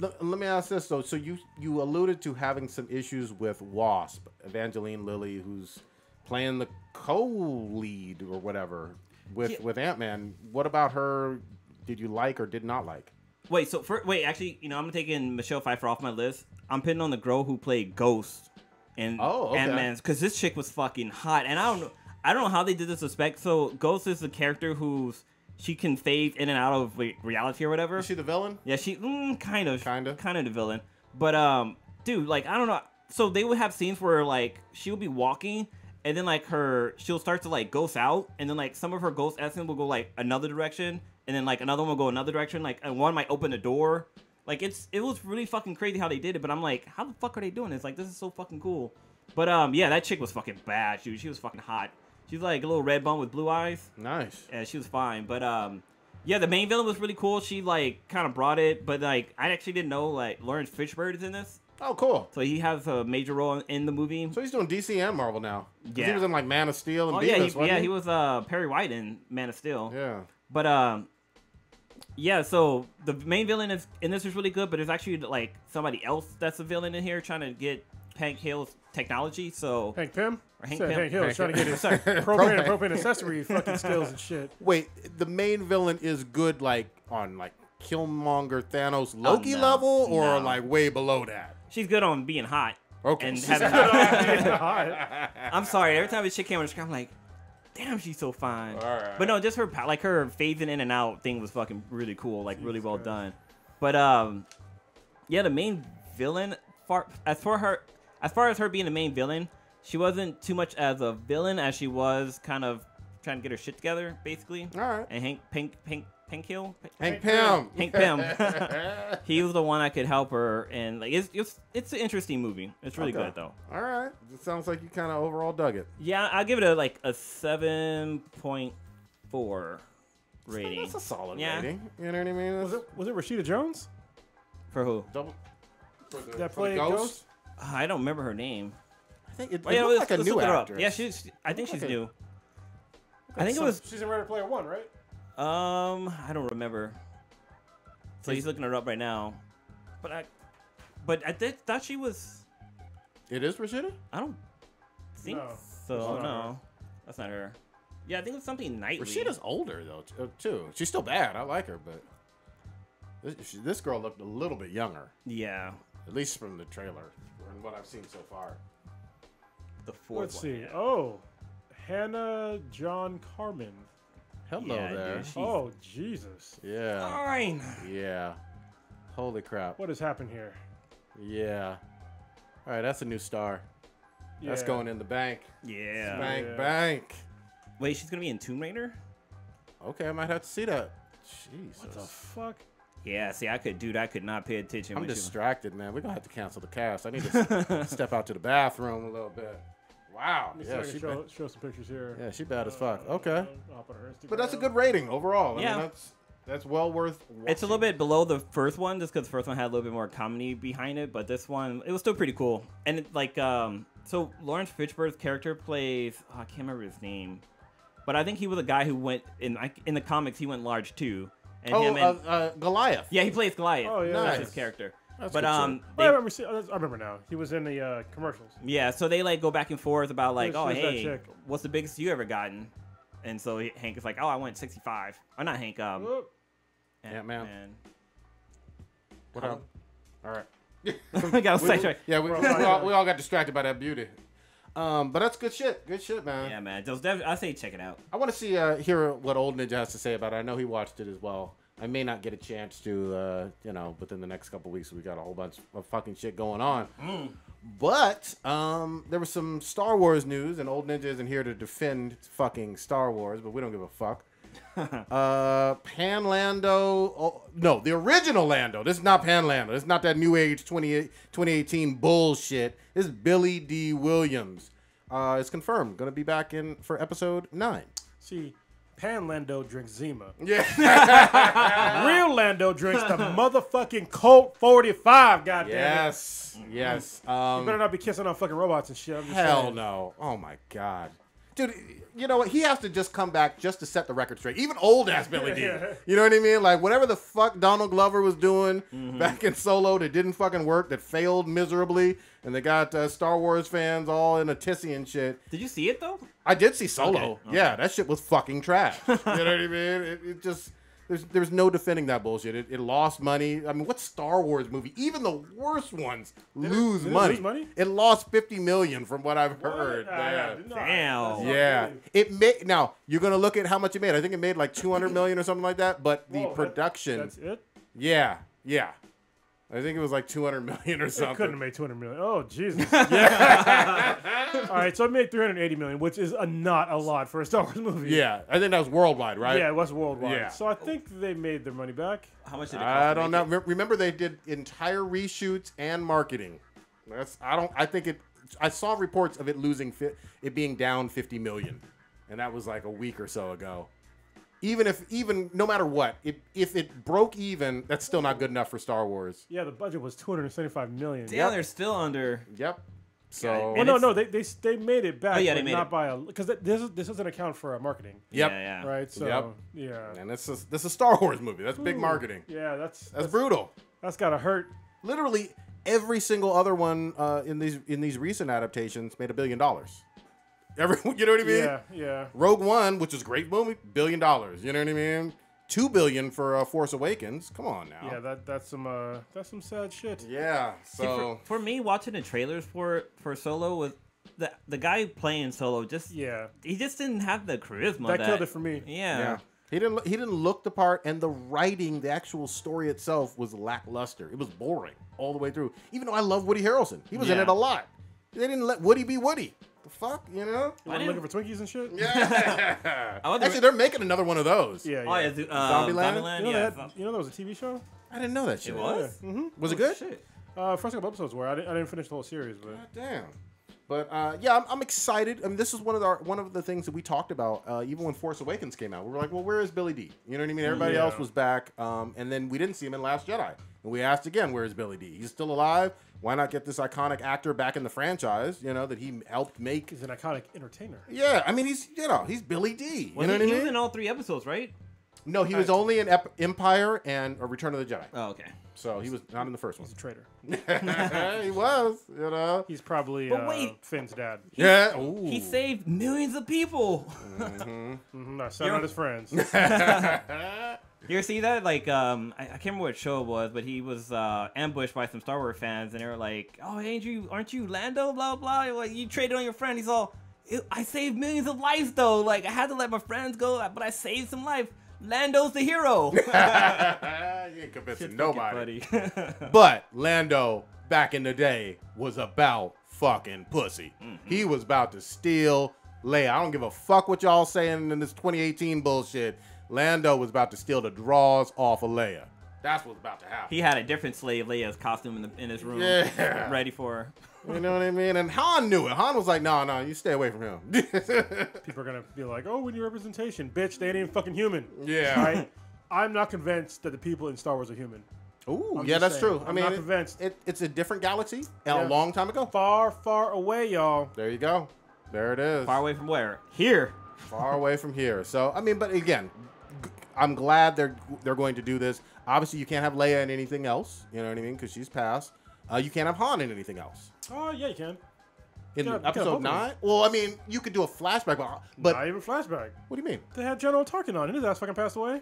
Speaker 1: Let me ask this though. So you alluded to having some issues with Wasp, Evangeline Lilly, who's playing the co-lead or whatever with Ant-Man. What about her? Did you like or did not like?
Speaker 2: Wait, actually, I'm gonna take in Michelle Pfeiffer off my list. I'm putting on the girl who played Ghost in Ant-Man's, because this chick was fucking hot, and I don't know how they did this respect. So Ghost is the character she can fade in and out of reality or whatever.
Speaker 1: Is she the villain?
Speaker 2: Yeah, she kind of the villain. But dude, like, I don't know. So they would have scenes where like she would be walking, and then like she'll start to like ghost out, and then like some of her ghost essence will go like another direction, and then like another one will go another direction. Like, and one might open the door. Like, it was really fucking crazy how they did it. But I'm like, how the fuck are they doing this? Like, this is so fucking cool. But yeah, that chick was fucking bad. She was fucking hot. She's like a little red bone with blue eyes.
Speaker 1: Nice.
Speaker 2: Yeah, she was fine. But yeah, the main villain was really cool. She like kind of brought it. But like, I actually didn't know like Lawrence Fishburne is in this.
Speaker 1: Oh, cool.
Speaker 2: So he has a major role in the movie.
Speaker 1: So he's doing DC and Marvel now.
Speaker 2: Yeah.
Speaker 1: He was in like Man of Steel and
Speaker 2: yeah,
Speaker 1: Beavis, wasn't he?
Speaker 2: he was Perry White in Man of Steel.
Speaker 1: Yeah.
Speaker 2: But yeah, so the main villain in this is really good, but there's actually like somebody else that's a villain in here trying to get Hank Hill's technology. So
Speaker 3: Hank Pym?
Speaker 2: Or Hank
Speaker 3: Said
Speaker 2: Pym.
Speaker 3: Hank Hill is trying to get his
Speaker 2: Sorry.
Speaker 3: propane accessory fucking skills and shit.
Speaker 1: Wait, the main villain is good like on like Killmonger Thanos Loki
Speaker 2: no.
Speaker 1: level or
Speaker 2: No.
Speaker 1: like way below that?
Speaker 2: She's good on being hot.
Speaker 1: Okay.
Speaker 2: And
Speaker 1: She's
Speaker 2: having
Speaker 3: Hot.
Speaker 2: I'm sorry, every time this chick came on the screen, I'm like, damn, she's so fine.
Speaker 1: Alright.
Speaker 2: But no, just her phasing in and out thing was fucking really cool, like really well done. But yeah, the main villain, as far as her being the main villain, she wasn't too much as a villain as she was kind of trying to get her shit together, basically.
Speaker 1: All right.
Speaker 2: And Hank Pym.
Speaker 1: Hank Pym.
Speaker 2: Hank Pym. He was the one that could help her, and like it's an interesting movie. It's really good though.
Speaker 1: All right. It sounds like you kind of overall dug it.
Speaker 2: Yeah, I'll give it a 7.4 rating.
Speaker 1: That's a solid
Speaker 2: Yeah.
Speaker 1: rating. You know what I mean?
Speaker 3: Was it Rashida Jones?
Speaker 2: For who?
Speaker 1: Double.
Speaker 3: That
Speaker 1: for the
Speaker 3: played
Speaker 1: Ghost?
Speaker 2: I don't remember her name.
Speaker 1: I think it,
Speaker 2: Oh, yeah,
Speaker 1: looked like a
Speaker 2: let's
Speaker 1: new
Speaker 2: look her up.
Speaker 1: actress.
Speaker 2: Yeah, I think she's new. I think it was.
Speaker 3: She's in Ready Player One, right?
Speaker 2: I don't remember. So he's looking her up right now, but I thought she was.
Speaker 1: It is Rashida?
Speaker 2: I don't think
Speaker 3: No,
Speaker 2: so.
Speaker 3: that's not
Speaker 2: No, that's not her. Yeah, I think it was something Nightly.
Speaker 1: Rashida's older though, too. She's still bad. I like her, but this girl looked a little bit younger,
Speaker 2: Yeah,
Speaker 1: at least from the trailer and what I've seen so far.
Speaker 2: the fourth
Speaker 3: Let's
Speaker 2: one.
Speaker 3: see.
Speaker 2: Yeah.
Speaker 3: Oh, Hannah John Carmen.
Speaker 1: Hello
Speaker 2: Yeah,
Speaker 1: there.
Speaker 2: dude, she's
Speaker 3: Oh, Jesus.
Speaker 1: Yeah.
Speaker 2: fine.
Speaker 1: Yeah. Holy crap.
Speaker 3: What has happened here?
Speaker 1: Yeah. All right, that's a new star. That's
Speaker 3: Yeah.
Speaker 1: going in the bank.
Speaker 2: Yeah.
Speaker 1: Bank,
Speaker 3: Yeah.
Speaker 1: bank.
Speaker 2: Wait, she's gonna be in Tomb Raider?
Speaker 1: Okay, I might have to see that. Jesus.
Speaker 3: What the fuck?
Speaker 2: Yeah. See, I could not pay attention.
Speaker 1: I'm
Speaker 2: when she-
Speaker 1: distracted, man. We're going to have to cancel the cast. I need to step out to the bathroom a little bit. Wow.
Speaker 3: Let me see
Speaker 1: Yeah,
Speaker 3: if I can show some pictures here.
Speaker 1: yeah, she bad as fuck. Okay.
Speaker 3: I'll put her Instagram.
Speaker 1: But that's a good rating overall. I
Speaker 2: Yeah.
Speaker 1: mean, that's well worth watching.
Speaker 2: It's a little bit below the first one, just because the first one had a little bit more comedy behind it. But this one, it was still pretty cool. And it, like, so Lawrence Fishburne's character plays, I can't remember his name, but I think he was a guy who went in the comics. He went large too. And
Speaker 1: Goliath.
Speaker 2: yeah, he plays Goliath.
Speaker 3: Oh, yeah.
Speaker 2: That's
Speaker 1: Nice.
Speaker 2: his character.
Speaker 1: That's
Speaker 2: But
Speaker 1: good shit.
Speaker 3: Oh, I remember now. He was in the commercials.
Speaker 2: yeah, so they like go back and forth about like,
Speaker 3: Who's
Speaker 2: oh
Speaker 3: that
Speaker 2: hey,
Speaker 3: chick?
Speaker 2: what's the biggest you ever gotten? And so Hank is like, oh, I went 65. Or not Hank.
Speaker 3: Whoop.
Speaker 1: Ant-Man.
Speaker 2: and
Speaker 1: What up? All right.
Speaker 2: I got sidetracked.
Speaker 1: Yeah, we all got distracted by that beauty. But that's good shit. Good shit, man.
Speaker 2: Yeah, man. I say check it out.
Speaker 1: I want to see hear what Old Ninja has to say about it. I know he watched it as well. I may not get a chance to, within the next couple weeks. We got a whole bunch of fucking shit going on. But there was some Star Wars news, and Old Ninja isn't here to defend fucking Star Wars, but we don't give a fuck. Pan Lando, no, the original Lando. This is not Pan Lando. This is not that new age 2018 bullshit. This is Billy D. Williams. It's confirmed. Going to be back in for episode 9.
Speaker 3: See, Pan Lando drinks Zima.
Speaker 1: Yeah.
Speaker 3: Real Lando drinks the motherfucking Colt 45. Goddamn.
Speaker 1: Yes. Yes.
Speaker 3: You better not be kissing on fucking robots and shit. I'm just
Speaker 1: Hell
Speaker 3: saying.
Speaker 1: no. Oh my god. Dude, you know what? He has to just come back just to set the record straight. Even old ass Billy D. You know what I mean? Like whatever the fuck Donald Glover was doing back in Solo that didn't fucking work, that failed miserably, and they got Star Wars fans all in a tizzy and shit.
Speaker 2: Did you see it though?
Speaker 1: I did see Solo.
Speaker 2: Okay.
Speaker 1: Yeah, that shit was fucking trash. You know what I mean? It just there's no defending that bullshit. It lost money. I mean, what Star Wars movie? Even the worst ones lose
Speaker 3: Did it
Speaker 1: money.
Speaker 3: lose money?
Speaker 1: It lost $50 million from what I've heard. Man.
Speaker 2: Damn.
Speaker 1: Yeah, it made. Now you're gonna look at how much it made. I think it made like 200 million or something like that. But the production,
Speaker 3: That's it?
Speaker 1: yeah. I think it was like 200 million or something.
Speaker 3: It couldn't have made 200 million. Oh, Jesus. Yeah. All right, so it made 380 million, which is not a lot for a Star Wars movie.
Speaker 1: Yeah, I think that was worldwide, right?
Speaker 3: Yeah, it was worldwide.
Speaker 1: Yeah.
Speaker 3: So I think they made their money back.
Speaker 2: How much did it cost?
Speaker 1: I
Speaker 2: to
Speaker 1: don't
Speaker 2: make
Speaker 1: know.
Speaker 2: it?
Speaker 1: Remember, they did entire reshoots and marketing. I think it. I saw reports of it losing it being down 50 million, and that was like a week or so ago. Even no matter what, if it broke even, that's still not good enough for Star Wars.
Speaker 3: Yeah, the budget was 275 million.
Speaker 2: Damn, they're still under.
Speaker 1: Yep. So.
Speaker 2: And
Speaker 3: Well, no,
Speaker 2: it's-
Speaker 3: they made it back.
Speaker 2: Oh, yeah,
Speaker 3: but
Speaker 2: they made
Speaker 3: not
Speaker 2: it.
Speaker 3: by a because this doesn't account for marketing,
Speaker 1: Yep.
Speaker 2: Yeah.
Speaker 3: right? So
Speaker 1: Yep.
Speaker 3: yeah,
Speaker 1: And this is a Star Wars movie. That's big
Speaker 3: Ooh.
Speaker 1: marketing.
Speaker 3: Yeah,
Speaker 1: That's brutal.
Speaker 3: that's gotta hurt.
Speaker 1: Literally every single other one in these recent adaptations made $1 billion. You know what I mean?
Speaker 3: Yeah.
Speaker 1: Rogue One, which is a great movie, $1 billion. You know what I mean? $2 billion for Force Awakens. Come on now.
Speaker 3: Yeah, that's some sad shit.
Speaker 1: Yeah.
Speaker 2: See,
Speaker 1: So
Speaker 2: for me, watching the trailers for Solo was the guy playing Solo just he just didn't have the charisma
Speaker 3: That killed it for me.
Speaker 2: Yeah.
Speaker 1: He didn't look the part, and the writing, the actual story itself was lackluster. It was boring all the way through. Even though I love Woody Harrelson, he was in
Speaker 2: Yeah.
Speaker 1: it a lot. They didn't let Woody be Woody. The fuck, you know?
Speaker 3: You want looking for Twinkies and shit?
Speaker 1: Yeah.
Speaker 2: I wasn't
Speaker 1: Actually, they're making another one of those.
Speaker 3: Yeah.
Speaker 2: Oh, yeah,
Speaker 1: Zombieland?
Speaker 2: Zombieland,
Speaker 3: You know,
Speaker 2: yeah.
Speaker 3: that, you know there was a TV show?
Speaker 1: I didn't know that shit.
Speaker 2: It was?
Speaker 3: Mm-hmm.
Speaker 1: Was it good?
Speaker 2: Shit.
Speaker 3: First couple episodes were. I didn't finish the whole series, but
Speaker 1: God damn. But yeah, I'm excited. I mean, this is one of the things that we talked about even when Force Awakens came out. We were like, well, where is Billy D? You know what I mean? Everybody
Speaker 3: Yeah.
Speaker 1: else was back, and then we didn't see him in Last Jedi. And we asked again, where is Billy D? He's still alive. Why not get this iconic actor back in the franchise? You know that he helped make.
Speaker 3: he's an iconic entertainer.
Speaker 1: Yeah, I mean he's Billy D. You
Speaker 2: Well,
Speaker 1: know what I
Speaker 2: he
Speaker 1: mean?
Speaker 2: was in all 3 episodes, right?
Speaker 1: No, he was only in Empire and a Return of the Jedi.
Speaker 2: Oh, okay.
Speaker 1: So he was not in the first one.
Speaker 3: He's a traitor.
Speaker 1: He was, you know.
Speaker 3: He's probably
Speaker 2: But wait.
Speaker 3: Finn's dad.
Speaker 1: Yeah. Ooh.
Speaker 2: He saved millions of people.
Speaker 3: No, seven of his friends.
Speaker 2: You ever see that? Like, I can't remember what show it was, but he was ambushed by some Star Wars fans, and they were like, "Oh, aren't you Lando? Blah blah. Like, you traded on your friend." He's all, "I saved millions of lives, though. Like, I had to let my friends go, but I saved some life. Lando's the hero."
Speaker 1: You ain't convincing nobody.
Speaker 2: Buddy.
Speaker 1: But Lando, back in the day, was about fucking pussy. He was about to steal Leia. I don't give a fuck what y'all saying in this 2018 bullshit. Lando was about to steal the draws off of Leia. That's what's about to happen.
Speaker 2: He had a different slave Leia's costume in his room,
Speaker 1: Yeah.
Speaker 2: ready for her.
Speaker 1: You know what I mean? And Han knew it. Han was like, no, you stay away from him.
Speaker 3: People are gonna be like, "Oh, we need representation, bitch. They ain't even fucking human."
Speaker 1: Yeah.
Speaker 3: Right? I'm not convinced that the people in Star Wars are human.
Speaker 1: Ooh,
Speaker 3: I'm
Speaker 1: yeah,
Speaker 3: just
Speaker 1: that's
Speaker 3: saying.
Speaker 1: true.
Speaker 3: I'm not convinced.
Speaker 1: It's a different galaxy and
Speaker 3: Yeah.
Speaker 1: a long time ago.
Speaker 3: Far, far away, y'all.
Speaker 1: There you go. There it is.
Speaker 2: Far away from where? Here.
Speaker 1: Far away from here. So, I mean, but again, I'm glad they're going to do this. Obviously, you can't have Leia in anything else. You know what I mean? Because she's passed. You can't have Han in anything else.
Speaker 3: Oh, yeah, you can.
Speaker 1: In
Speaker 3: You can have
Speaker 1: episode
Speaker 3: both of
Speaker 1: 9? Well, I mean, you could do a flashback, but
Speaker 3: Not even flashback.
Speaker 1: what do you mean?
Speaker 3: They had General Tarkin on. His ass fucking passed away.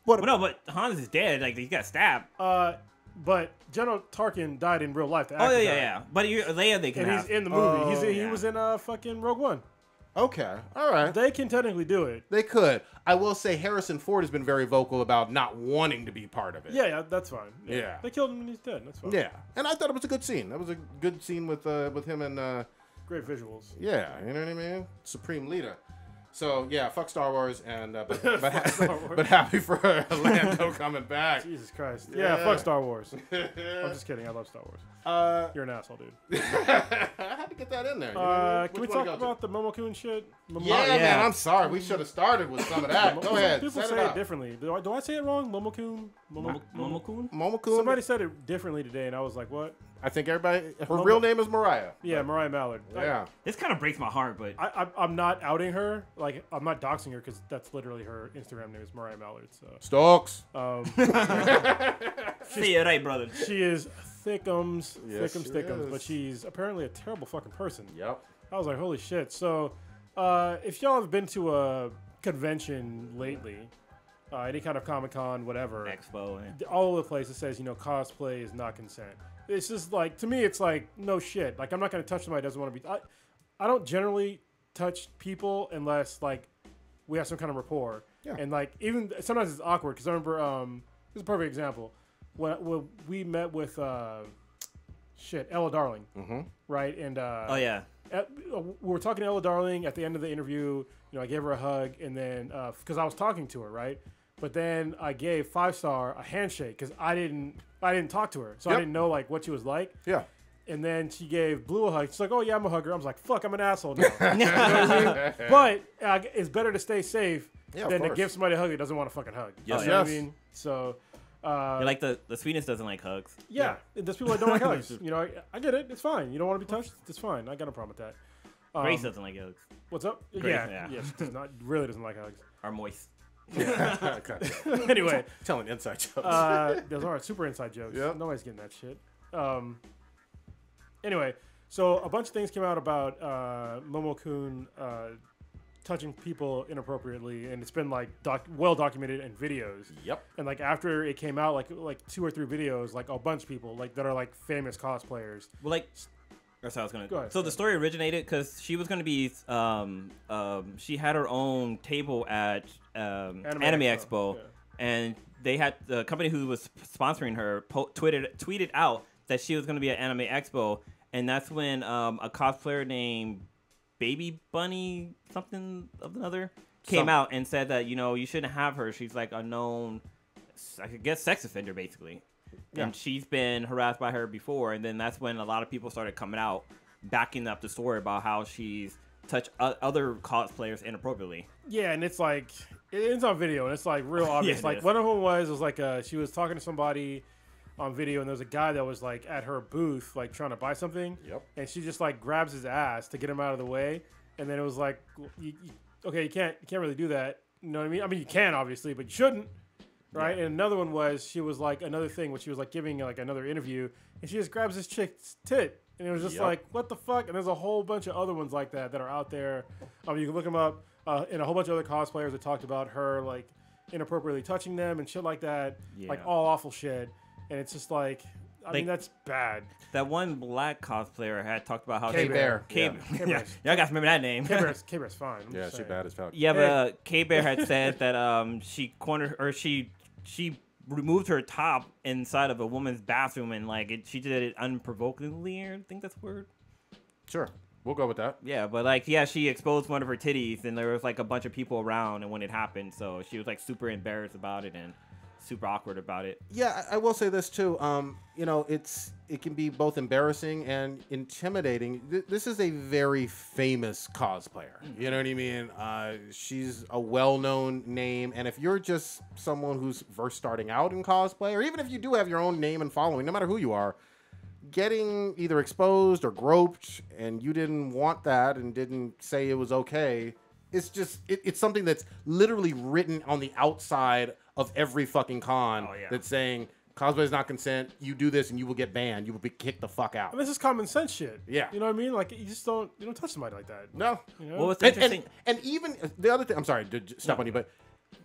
Speaker 1: What?
Speaker 2: Well, no, but Han is dead. Like, he got stabbed.
Speaker 3: But General Tarkin died in real life. The
Speaker 2: Oh,
Speaker 3: actor
Speaker 2: yeah,
Speaker 3: died.
Speaker 2: yeah. But Leia, they can
Speaker 3: And
Speaker 2: have.
Speaker 3: he's in the movie.
Speaker 1: Oh,
Speaker 3: He
Speaker 2: yeah.
Speaker 3: was in fucking Rogue One.
Speaker 1: Okay. All right.
Speaker 3: They can technically do it.
Speaker 1: They could. I will say Harrison Ford has been very vocal about not wanting to be part of it.
Speaker 3: Yeah, that's fine.
Speaker 1: Yeah.
Speaker 3: They killed him and he's dead. That's fine.
Speaker 1: Yeah. And I thought it was a good scene. That was a good scene with him and
Speaker 3: Great visuals.
Speaker 1: yeah, you know what I mean? Supreme leader. So yeah, fuck Star Wars and but
Speaker 3: Star Wars.
Speaker 1: but happy for Lando coming back.
Speaker 3: Jesus Christ.
Speaker 1: Yeah.
Speaker 3: Yeah, fuck Star Wars. I'm just kidding. I love Star Wars. You're an asshole, dude.
Speaker 1: I had to get that in there.
Speaker 3: Can we talk about the Momokun shit?
Speaker 1: Yeah, man. I'm sorry. We should have started with some of that. Go ahead.
Speaker 3: People say it differently. Do I say it wrong? Momokun?
Speaker 2: Momokun?
Speaker 1: Momokun?
Speaker 3: Somebody said it differently today, and I was like, what?
Speaker 1: I think everybody. Her real name is Mariah.
Speaker 3: Yeah, Mariah Mallard.
Speaker 1: Yeah.
Speaker 2: This kind of breaks my heart, but
Speaker 3: I'm not outing her. Like, I'm not doxing her because that's literally her Instagram name is Mariah Mallard. So
Speaker 1: Stokes.
Speaker 2: say it right, brother.
Speaker 3: She is thickums,
Speaker 1: Yes, she
Speaker 3: thickums,
Speaker 1: is.
Speaker 3: but she's apparently a terrible fucking person.
Speaker 1: Yep.
Speaker 3: I was like, holy shit. So, if y'all have been to a convention lately, any kind of Comic-Con, whatever,
Speaker 2: Expo.
Speaker 3: all over the place it says, cosplay is not consent. It's just like, to me, it's like, no shit. Like, I'm not going to touch somebody who doesn't want to be. I don't generally touch people unless, like, we have some kind of rapport.
Speaker 1: Yeah.
Speaker 3: And, like, even sometimes it's awkward because I remember, this is a perfect example. When we met with, Ella Darling, right? And,
Speaker 2: Oh, yeah.
Speaker 3: we were talking to Ella Darling at the end of the interview. I gave her a hug, and then because I was talking to her, right? But then I gave 5-Star a handshake because I didn't talk to her, so I didn't know like what she was like.
Speaker 1: Yeah.
Speaker 3: And then she gave Blue a hug. She's like, "Oh yeah, I'm a hugger." I was like, "Fuck, I'm an asshole now." You know what I mean? But it's better to stay safe than to give somebody a hug that doesn't want to fucking hug.
Speaker 2: Yes.
Speaker 3: You know what I mean? So.
Speaker 2: You're like the sweetness doesn't like hugs.
Speaker 3: Yeah, there's people that don't like hugs. I get it. It's fine. You don't want to be touched. It's fine. I got no problem with that.
Speaker 2: Grace doesn't like hugs.
Speaker 3: What's up?
Speaker 2: Grace,
Speaker 3: Yeah, she does not. Really doesn't like hugs.
Speaker 2: Are moist.
Speaker 1: Okay.
Speaker 3: Anyway,
Speaker 1: Telling inside jokes.
Speaker 3: those are super inside jokes.
Speaker 1: Yep.
Speaker 3: Nobody's getting that shit. Anyway, so a bunch of things came out about Momokun touching people inappropriately, and it's been like well documented in videos.
Speaker 1: Yep.
Speaker 3: And like after it came out, like 2 or 3 videos, like a bunch of people like that are like famous cosplayers.
Speaker 2: Well, like. That's how I was gonna.
Speaker 3: Go ahead.
Speaker 2: So the story originated because she was gonna be. She had her own table at Anime Expo,
Speaker 3: yeah.
Speaker 2: and they had the company who was sponsoring her tweeted out that she was gonna be at Anime Expo, and that's when a cosplayer named Baby Bunny something of another came out and said that you shouldn't have her. She's like a known, I guess, sex offender basically.
Speaker 3: Yeah.
Speaker 2: And she's been harassed by her before, and then that's when a lot of people started coming out, backing up the story about how she's touched other cosplayers inappropriately.
Speaker 3: Yeah, and it's like it's on video, and it's like real obvious.
Speaker 2: Yeah,
Speaker 3: like one of them was like she was talking to somebody on video, and there was a guy that was like at her booth, like trying to buy something.
Speaker 1: Yep.
Speaker 3: And she just like grabs his ass to get him out of the way, and then it was like, okay, you can't really do that. You know what I mean? I mean, you can obviously, but you shouldn't. Right, yeah. And another one was she was like another thing when she was like giving like another interview, and she just grabs this chick's tit, and it was just like, what the fuck? And there's a whole bunch of other ones like that are out there. You can look them up, and a whole bunch of other cosplayers that talked about her like inappropriately touching them and shit like that, like all awful shit. And it's just like, I mean, that's bad.
Speaker 2: That one black cosplayer had talked about how
Speaker 1: K-Bear.
Speaker 2: Yeah, y'all guys remember that name.
Speaker 3: K-Bear's fine.
Speaker 1: Yeah, she's bad as fuck.
Speaker 2: Yeah, but K-Bear had said that she cornered or she removed her top inside of a woman's bathroom and like she did it unprovokingly. I think that's the word.
Speaker 1: Sure, we'll go with that.
Speaker 2: Yeah, but she exposed one of her titties, and there was like a bunch of people around, and when it happened, so she was like super embarrassed about it and super awkward about it.
Speaker 1: Yeah, I will say this too. It can be both embarrassing and intimidating. This is a very famous cosplayer. You know what I mean? She's a well-known name, and if you're just someone who's first starting out in cosplay, or even if you do have your own name and following, no matter who you are, getting either exposed or groped, and you didn't want that and didn't say it was okay, it's just it's something that's literally written on the outside of every fucking con that's saying cosplay is not consent. You do this and you will get banned. You will be kicked the fuck out.
Speaker 3: And this is common sense shit.
Speaker 1: Yeah.
Speaker 3: You know what I mean? Like you don't touch somebody like that.
Speaker 1: No.
Speaker 3: You know?
Speaker 2: Well, what's interesting?
Speaker 1: And even the other thing, I'm sorry to stop on you, but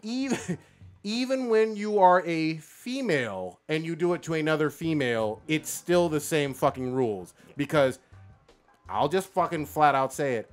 Speaker 1: even when you are a female and you do it to another female, it's still the same fucking rules. Because I'll just fucking flat out say it.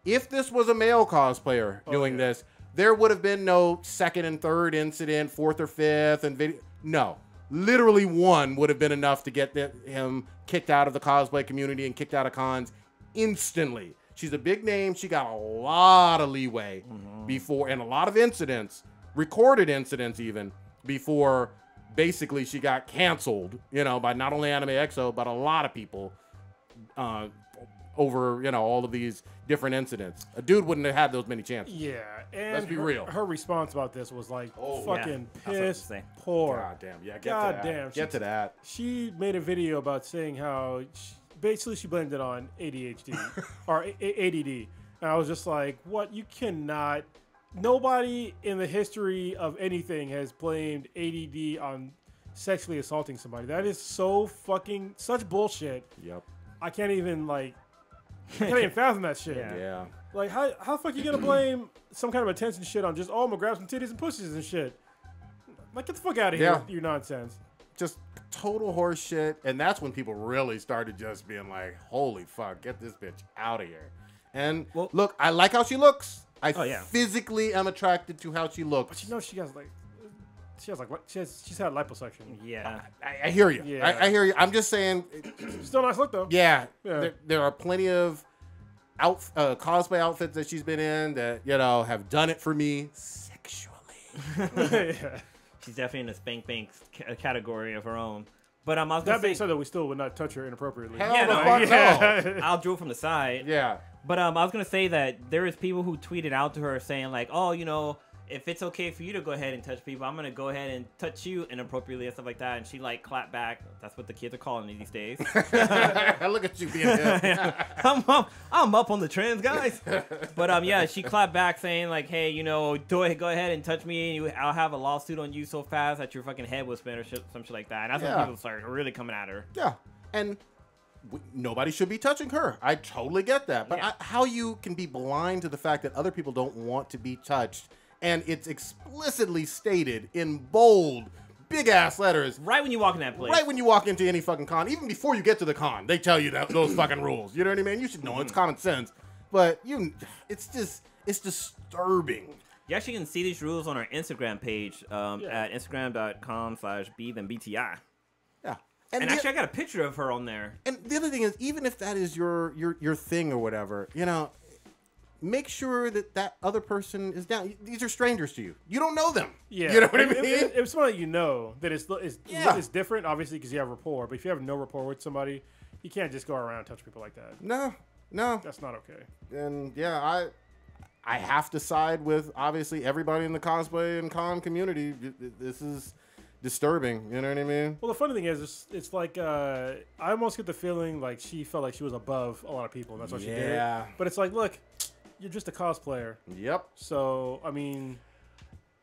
Speaker 1: If this was a male cosplayer doing this, there would have been no second and third incident, fourth or fifth, and video. No. Literally one would have been enough to get him kicked out of the cosplay community and kicked out of cons instantly. She's a big name. She got a lot of leeway before, and a lot of incidents, recorded incidents even, before basically she got canceled, by not only Anime Exo, but a lot of people over, all of these different incidents. A dude wouldn't have had those many chances.
Speaker 3: Yeah, and
Speaker 1: let's be real.
Speaker 3: Her response about this was like fucking
Speaker 2: yeah.
Speaker 3: piss poor.
Speaker 1: God damn. Yeah, get to that.
Speaker 3: She made a video about saying how basically she blamed it on ADHD or ADD. And I was just like, what? You cannot. Nobody in the history of anything has blamed ADD on sexually assaulting somebody. That is so fucking such bullshit.
Speaker 1: Yep.
Speaker 3: I can't even fathom that shit.
Speaker 1: Yeah.
Speaker 3: Like, how the fuck you gonna blame some kind of attention shit on just, I'm gonna grab some titties and pussies and shit? Like, get the fuck out of here with your nonsense.
Speaker 1: Just total horse shit. And that's when people really started just being like, holy fuck, get this bitch out of here. And look, I like how she looks. I physically am attracted to how she looks.
Speaker 3: But she's had liposuction.
Speaker 2: Yeah.
Speaker 1: I hear you.
Speaker 3: Yeah.
Speaker 1: I hear you. I'm just saying.
Speaker 3: Still a nice look, though.
Speaker 1: Yeah. There are plenty of cosplay outfits that she's been in that, have done it for me sexually.
Speaker 2: She's definitely in the spank bank category of her own. But I was
Speaker 3: that being said, though, we still would not touch her inappropriately.
Speaker 1: No.
Speaker 2: I'll draw from the side.
Speaker 1: Yeah.
Speaker 2: But I was gonna say that there is people who tweeted out to her saying like, oh, if it's okay for you to go ahead and touch people, I'm gonna go ahead and touch you inappropriately and stuff like that. And she clapped back. That's what the kids are calling it these days.
Speaker 1: Look at you being hip.
Speaker 2: I'm up on the trends, guys. But she clapped back saying like, hey, go ahead and touch me, and I'll have a lawsuit on you so fast that your fucking head will spin or some shit like that. And that's when people start really coming at her.
Speaker 1: Yeah, and nobody should be touching her. I totally get that. But how you can be blind to the fact that other people don't want to be touched, and it's explicitly stated in bold, big-ass letters.
Speaker 2: Right when you walk in that place.
Speaker 1: Right when you walk into any fucking con. Even before you get to the con, they tell you those fucking rules. You know what I mean? You should know. It's common sense. But it's disturbing.
Speaker 2: You actually can see these rules on our Instagram page at instagram.com/BTHENBTI.
Speaker 1: Yeah.
Speaker 2: And actually, I got a picture of her on there.
Speaker 1: And the other thing is, even if that is your thing or whatever, make sure that other person is down. These are strangers to you. You don't know them.
Speaker 3: Yeah.
Speaker 1: You know what I mean?
Speaker 3: If somebody that is different, obviously, because you have rapport. But if you have no rapport with somebody, you can't just go around and touch people like that.
Speaker 1: No.
Speaker 3: That's not okay.
Speaker 1: And I have to side with, obviously, everybody in the cosplay and con community. This is disturbing. You know what I mean?
Speaker 3: Well, the funny thing is, it's like I almost get the feeling like she felt like she was above a lot of people. And that's why she did it. But it's like, look, you're just a cosplayer.
Speaker 1: Yep.
Speaker 3: So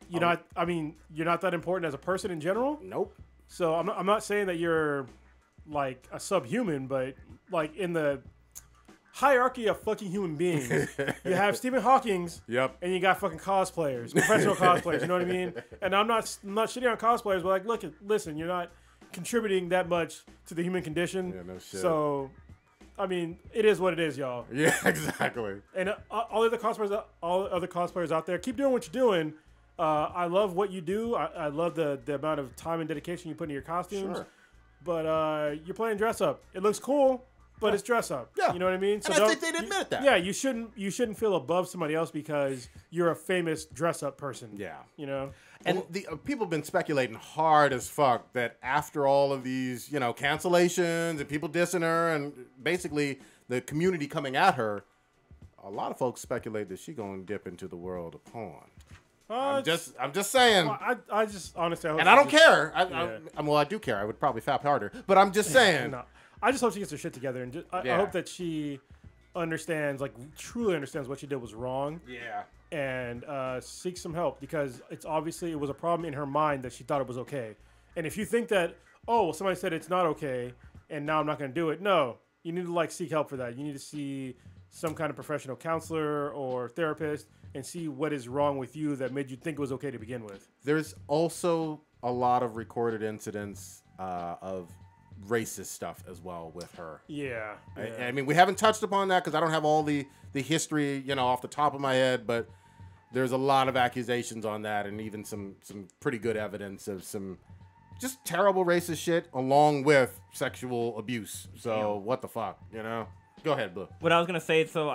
Speaker 3: you're not that important as a person in general.
Speaker 1: Nope.
Speaker 3: So I'm not saying that you're like a subhuman, but like in the hierarchy of fucking human beings, you have Stephen Hawking's.
Speaker 1: Yep.
Speaker 3: And you got fucking cosplayers, professional cosplayers. You know what I mean? And I'm not shitting on cosplayers, but like, listen, you're not contributing that much to the human condition.
Speaker 1: Yeah, no shit.
Speaker 3: So, it is what it is, y'all.
Speaker 1: Yeah, exactly.
Speaker 3: And all other cosplayers out there, keep doing what you're doing. I love what you do. I love the amount of time and dedication you put into your costumes.
Speaker 1: Sure.
Speaker 3: But you're playing dress up. It looks cool, but it's dress up.
Speaker 1: Yeah.
Speaker 3: You know what I mean?
Speaker 1: So and I think they'd admit that.
Speaker 3: Yeah, you shouldn't feel above somebody else because you're a famous dress up person.
Speaker 1: Yeah.
Speaker 3: And
Speaker 1: the people have been speculating hard as fuck that after all of these, cancellations and people dissing her and basically the community coming at her, a lot of folks speculate that she's going to dip into the world of porn. I'm just saying.
Speaker 3: I just honestly,
Speaker 1: and I don't care. I do care. I would probably fap harder, but I'm just saying.
Speaker 3: No. I just hope she gets her shit together, and I hope that she truly understands what she did was wrong.
Speaker 1: Yeah.
Speaker 3: And seeks some help because it was a problem in her mind that she thought it was okay. And if you think that, somebody said it's not okay, and now I'm not going to do it, no, you need to seek help for that. You need to see some kind of professional counselor or therapist and see what is wrong with you that made you think it was okay to begin with.
Speaker 1: There's also a lot of recorded incidents of racist stuff as well with her.
Speaker 3: Yeah.
Speaker 1: I mean, we haven't touched upon that because I don't have all the history, off the top of my head, but there's a lot of accusations on that and even some pretty good evidence of some just terrible racist shit along with sexual abuse. So what the fuck, Go ahead, Blue.
Speaker 2: What I was gonna say, so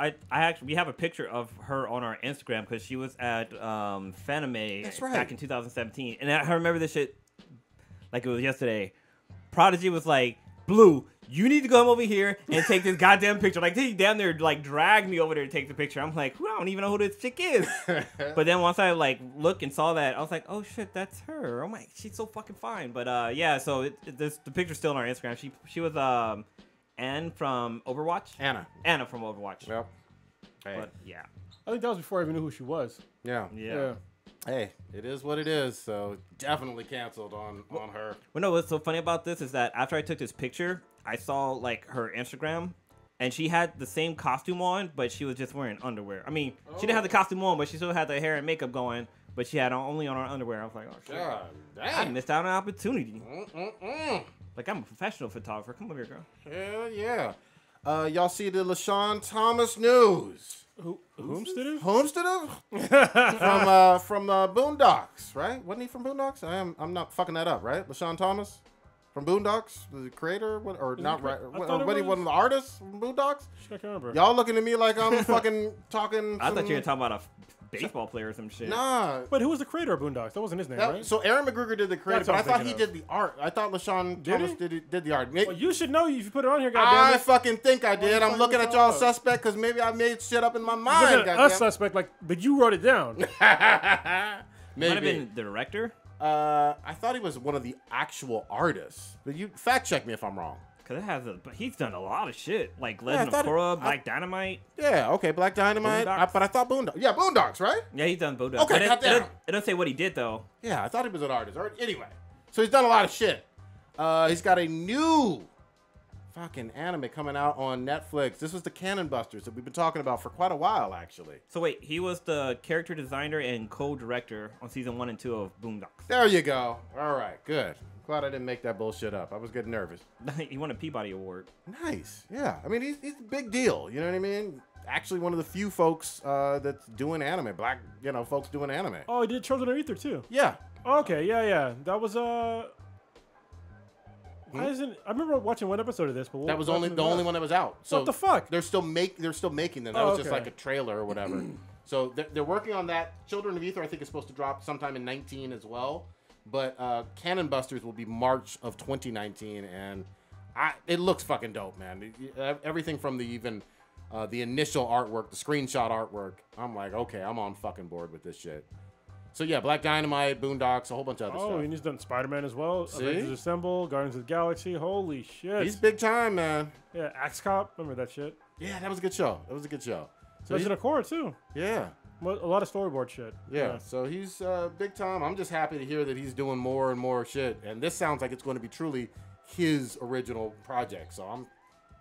Speaker 2: we have a picture of her on our Instagram because she was at Fanime back in 2017, and I remember this shit. like it was yesterday. Prodigy was like, Blue, you need to come over here and take this goddamn picture. Like, he damn near, like, dragged me over there to take the picture. I'm like, I don't even know who this chick is. But then once I, like, looked and saw that, I was like, oh, shit, that's her. Oh, my, she's so fucking fine. But, yeah, so the picture's still on our Instagram. She was, Anne from Overwatch. Anna from Overwatch.
Speaker 1: Yep. Hey.
Speaker 2: But, yeah.
Speaker 3: I think that was before I even knew who she was.
Speaker 1: Yeah. Hey, it is what it is. So definitely canceled on her.
Speaker 2: Well, no, what's so funny about this is that after I took this picture, I saw like her Instagram, and she had the same costume on, but she was just wearing underwear. I mean, she didn't have the costume on, but she still had the hair and makeup going, but she had only on her underwear. I was like, oh shit,
Speaker 1: God
Speaker 2: I
Speaker 1: damn.
Speaker 2: missed out on an opportunity.
Speaker 1: Mm-mm-mm.
Speaker 2: Like, I'm a professional photographer. Come over here, girl.
Speaker 1: Hell yeah. Y'all see the LaShawn Thomas news?
Speaker 3: Homesteader?
Speaker 1: Homesteader? from Boondocks, right? Wasn't he from Boondocks? I'm not fucking that up, right? LaShawn Thomas from Boondocks, the creator, or not right? What he one of the artists from Boondocks?
Speaker 3: I can't remember.
Speaker 1: Y'all looking at me like I'm fucking talking.
Speaker 2: I thought you were talking about a baseball player or some shit.
Speaker 1: Nah.
Speaker 3: But who was the creator of Boondocks? That wasn't his name, right?
Speaker 1: So Aaron McGruger did the creative, but I
Speaker 3: That's what I'm
Speaker 1: thought he
Speaker 3: thinking
Speaker 1: did the art. I thought LaShawn Thomas did the art.
Speaker 3: Well, you should know if you put it on here,
Speaker 1: I
Speaker 3: goddammit.
Speaker 1: fucking think I did.
Speaker 3: you
Speaker 1: I'm looking at y'all
Speaker 3: fucking up?
Speaker 1: suspect because maybe I made shit up in my
Speaker 3: Look
Speaker 1: mind.
Speaker 3: at us suspect, like, but you wrote it down.
Speaker 1: Maybe.
Speaker 2: Might have been the director.
Speaker 1: I thought he was one of the actual artists. But you fact check me if I'm wrong.
Speaker 2: Cause but he's done a lot of shit, like Legend
Speaker 1: I
Speaker 2: of
Speaker 1: thought
Speaker 2: Korra, Black Dynamite.
Speaker 1: Yeah, okay, Black Dynamite.
Speaker 2: Boondocks?
Speaker 1: But I thought Boondocks. Yeah, Boondocks, right?
Speaker 2: Yeah, he's done Boondocks.
Speaker 1: Okay,
Speaker 2: But
Speaker 1: goddamn.
Speaker 2: it doesn't say what he did though.
Speaker 1: Yeah, I thought he was an artist. Anyway, so he's done a lot of shit. He's got a new fucking anime coming out on Netflix. This was the Cannon Busters that we've been talking about for quite a while, actually.
Speaker 2: So wait, he was the character designer and co-director on season 1 and 2 of Boondocks.
Speaker 1: There you go. All right, good. Glad I didn't make that bullshit up. I was getting nervous.
Speaker 2: He won a Peabody Award.
Speaker 1: Nice. Yeah. I mean, he's a big deal. You know what I mean? Actually, one of the few folks that's doing anime. Black, folks doing anime.
Speaker 3: Oh, he did Children of Ether, too.
Speaker 1: Yeah.
Speaker 3: Okay, yeah. That was, Why isn't... I remember watching one episode of this, but...
Speaker 1: That was the only one that was out. So
Speaker 3: what the fuck?
Speaker 1: They're still making them. That was just like a trailer or whatever. So they're working on that. Children of Ether, I think, is supposed to drop sometime in 19 as well. But Cannon Busters will be March of 2019, and it looks fucking dope, man. Everything from the initial artwork, the screenshot artwork, I'm like, okay, I'm on fucking board with this shit. So yeah, Black Dynamite, Boondocks, a whole bunch of other stuff.
Speaker 3: Oh, and he's done Spider-Man as well.
Speaker 1: See?
Speaker 3: Avengers Assemble, Guardians of the Galaxy. Holy shit.
Speaker 1: He's big time, man.
Speaker 3: Yeah, Axe Cop. Remember that shit?
Speaker 1: Yeah, that was a good show. So
Speaker 3: Legend of Korra, too.
Speaker 1: Yeah.
Speaker 3: A lot of storyboard shit.
Speaker 1: Yeah, so he's big time. I'm just happy to hear that he's doing more and more shit. And this sounds like it's going to be truly his original project. So I'm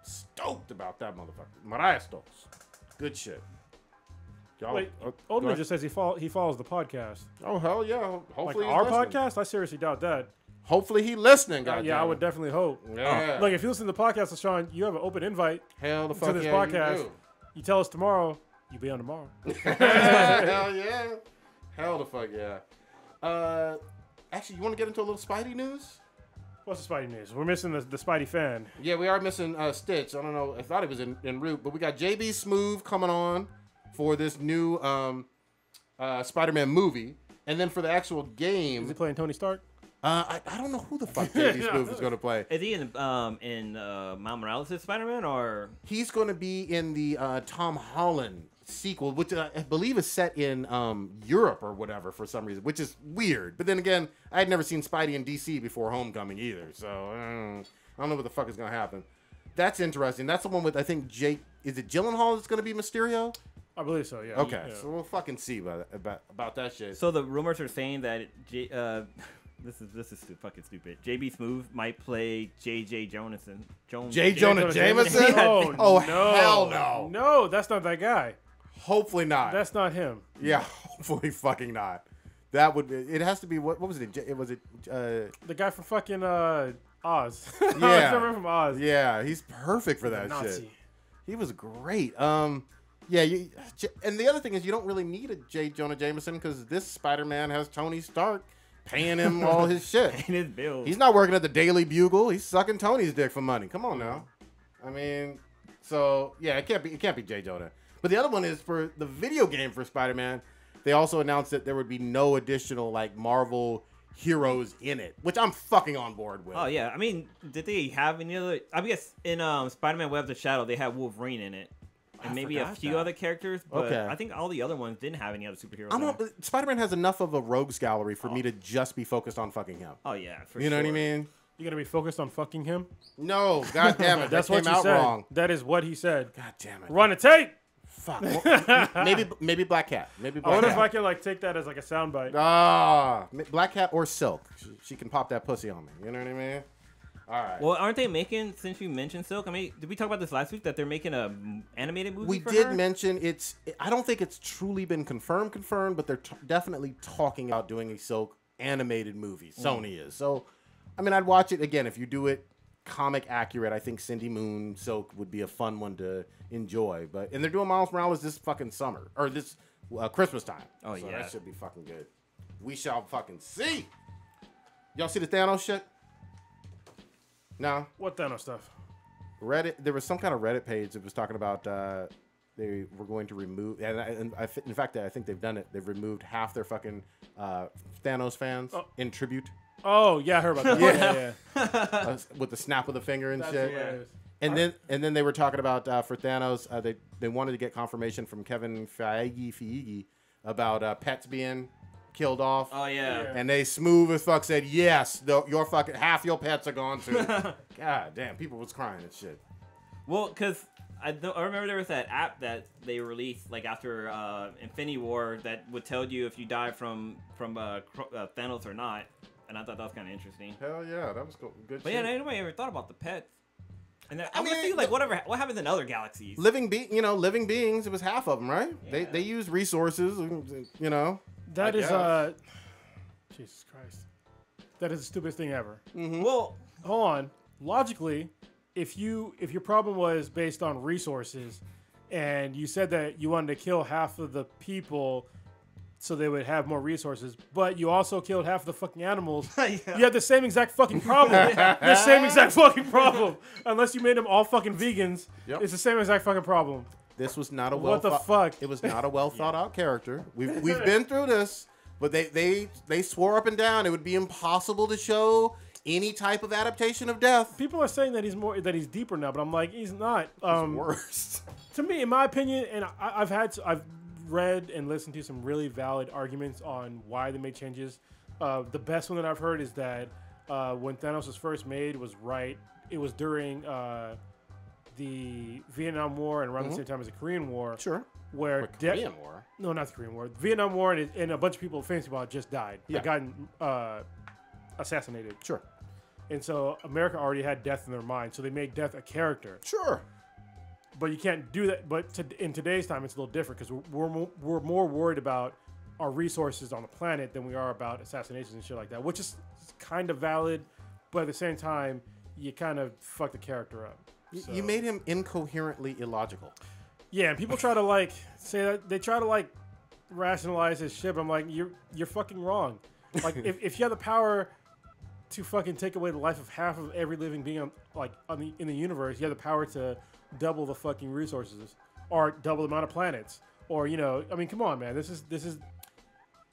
Speaker 1: stoked about that motherfucker. Mariah Stokes. Good shit. Y'all,
Speaker 3: Wait, Oldman just says he follows the podcast.
Speaker 1: Oh, hell yeah. Hopefully
Speaker 3: Like our
Speaker 1: listening.
Speaker 3: podcast? I seriously doubt that.
Speaker 1: Hopefully he listening, goddamn.
Speaker 3: Yeah, I would definitely hope.
Speaker 1: Yeah.
Speaker 3: Like, if you listen to the podcast, Sean, you have an open invite
Speaker 1: Hell the
Speaker 3: to
Speaker 1: fuck
Speaker 3: this
Speaker 1: yeah,
Speaker 3: podcast.
Speaker 1: you
Speaker 3: You tell us tomorrow, you'll be on tomorrow.
Speaker 1: do. Hell yeah. Hell the fuck yeah. Actually, you want to get into a little Spidey news?
Speaker 3: What's the Spidey news? We're missing the Spidey fan.
Speaker 1: Yeah, we are missing Stitch. I don't know. I thought he was en route, but we got JB Smoove coming on for this new Spider-Man movie, and then for the actual game,
Speaker 3: Is he playing Tony Stark?
Speaker 1: I don't know who the fuck JB Smoove is going to play.
Speaker 2: Is he in Miles Morales' Spider-Man, or
Speaker 1: He's going to be in the Tom Holland sequel, which I believe is set in Europe or whatever for some reason, which is weird. But then again, I had never seen Spidey in DC before Homecoming either, so I don't know what the fuck is going to happen. That's interesting. That's the one with, I think, Jake. Is it Gyllenhaal that's going to be Mysterio?
Speaker 3: I believe so, yeah.
Speaker 1: Okay,
Speaker 3: Yeah.
Speaker 1: so we'll fucking see about that shit.
Speaker 2: so the rumors are saying that this is fucking stupid. JB Smoove might play J. Jonah Jameson.
Speaker 1: Oh,
Speaker 3: no.
Speaker 1: hell no.
Speaker 3: No, that's not that guy.
Speaker 1: Hopefully not.
Speaker 3: That's not him.
Speaker 1: Yeah, hopefully fucking not. That would be. It has to be. What was it? It was it.
Speaker 3: The guy from fucking Oz.
Speaker 1: Yeah.
Speaker 3: I remember from Oz.
Speaker 1: Yeah, he's perfect for that
Speaker 3: Nazi.
Speaker 1: shit. He was great. Yeah. And the other thing is, you don't really need a J. Jonah Jameson because this Spider-Man has Tony Stark paying him all his shit.
Speaker 2: Paying his bills.
Speaker 1: He's not working at the Daily Bugle. He's sucking Tony's dick for money. Come on now. I mean, so yeah, it can't be J. Jonah. But the other one is for the video game for Spider-Man. They also announced that there would be no additional like Marvel heroes in it, which I'm fucking on board with.
Speaker 2: Oh yeah, I mean, did they have any other? I guess in Spider-Man: Web of the Shadow, they had Wolverine in it, and
Speaker 1: I
Speaker 2: maybe a
Speaker 1: forgot
Speaker 2: few
Speaker 1: that.
Speaker 2: other characters. But
Speaker 1: Okay.
Speaker 2: I think all the other ones didn't have any other superheroes. in it.
Speaker 1: Spider-Man has enough of a rogues gallery for me to just be focused on fucking him.
Speaker 2: Oh yeah, for
Speaker 1: You know
Speaker 2: sure.
Speaker 1: what I mean?
Speaker 3: You gonna be focused on fucking him?
Speaker 1: No, god damn it,
Speaker 3: That's
Speaker 1: that
Speaker 3: what
Speaker 1: came
Speaker 3: you
Speaker 1: out
Speaker 3: said.
Speaker 1: wrong.
Speaker 3: That is what he said.
Speaker 1: God damn it.
Speaker 3: Run a tape.
Speaker 1: Fuck. Well, maybe Black Cat. Maybe
Speaker 3: I
Speaker 1: Black
Speaker 3: wonder
Speaker 1: Cat.
Speaker 3: if I can like take that as like a soundbite.
Speaker 1: Black Cat or Silk. She can pop that pussy on me. You know what I mean? All right.
Speaker 2: Well, aren't they making? Since you mentioned Silk, I mean, did we talk about this last week that they're making a animated movie?
Speaker 1: We
Speaker 2: for
Speaker 1: did
Speaker 2: her?
Speaker 1: mention I don't think it's truly been confirmed, but they're definitely talking about doing a Silk animated movie. Sony is. So, I mean, I'd watch it again if you do it comic accurate. I think Cindy Moon Silk would be a fun one to enjoy. And they're doing Miles Morales this fucking summer or this Christmas time.
Speaker 2: Oh,
Speaker 1: so
Speaker 2: yeah.
Speaker 1: that should be fucking good. We shall fucking see. Y'all see the Thanos shit? No.
Speaker 3: What Thanos stuff?
Speaker 1: Reddit. There was some kind of Reddit page that was talking about they were going to remove, in fact, I think they've done it. They've removed half their fucking Thanos fans in tribute.
Speaker 3: Oh yeah, I heard about that. Yeah.
Speaker 1: With the snap of the finger and
Speaker 3: That's
Speaker 1: shit.
Speaker 3: hilarious.
Speaker 1: And then they were talking about for Thanos, they wanted to get confirmation from Kevin Feige about pets being killed off.
Speaker 2: Oh yeah.
Speaker 1: And they smooth as fuck said yes. Your fucking half your pets are gone too. God damn, people was crying and shit.
Speaker 2: Well, because I remember there was that app that they released like after Infinity War that would tell you if you died from Thanos or not, and I thought that was kind of interesting.
Speaker 1: Hell yeah, that was cool. Good.
Speaker 2: But
Speaker 1: shit.
Speaker 2: yeah, nobody ever thought about the pets. And I
Speaker 1: mean,
Speaker 2: want to see like what happens in other galaxies.
Speaker 1: Living beings. It was half of them, right?
Speaker 2: Yeah.
Speaker 1: They use resources. You know.
Speaker 3: That
Speaker 1: I
Speaker 3: is
Speaker 1: guess.
Speaker 3: Jesus Christ. That is the stupidest thing ever.
Speaker 2: Well,
Speaker 3: Hold on. Logically, if your problem was based on resources, and you said that you wanted to kill half of the people so they would have more resources, but you also killed half of the fucking animals, you have the same exact fucking problem. The same exact fucking problem. Unless you made them all fucking vegans,
Speaker 1: Yep.
Speaker 3: it's the same exact fucking problem.
Speaker 1: This was not a
Speaker 3: What the fuck?
Speaker 1: It was not a well thought out character. We've been through this, but they swore up and down it would be impossible to show any type of adaptation of death.
Speaker 3: People are saying that he's deeper now, but I'm like, he's not.
Speaker 1: Worse.
Speaker 3: To me, in my opinion, and I've read and listened to some really valid arguments on why they made changes. The best one that I've heard is that when Thanos was first made was right. It was during the Vietnam War and around the same time as the Korean War.
Speaker 1: Sure.
Speaker 3: Where
Speaker 1: Korean War.
Speaker 3: No, not the Korean War. Vietnam War and a bunch of people famous people just died.
Speaker 1: Yeah.
Speaker 3: They gotten assassinated.
Speaker 1: Sure.
Speaker 3: And so America already had death in their mind, so they made death a character.
Speaker 1: Sure.
Speaker 3: But you can't do that. But in today's time, it's a little different because we're more worried about our resources on the planet than we are about assassinations and shit like that, which is kind of valid. But at the same time, you kind of fuck the character up. So.
Speaker 1: You made him incoherently illogical.
Speaker 3: Yeah, and people try to like say that they try to like rationalize his shit. But I'm like, you're fucking wrong. Like if you have the power to fucking take away the life of half of every living being in the universe, you have the power to double the fucking resources or double the amount of planets. Or, I mean, come on, man. This is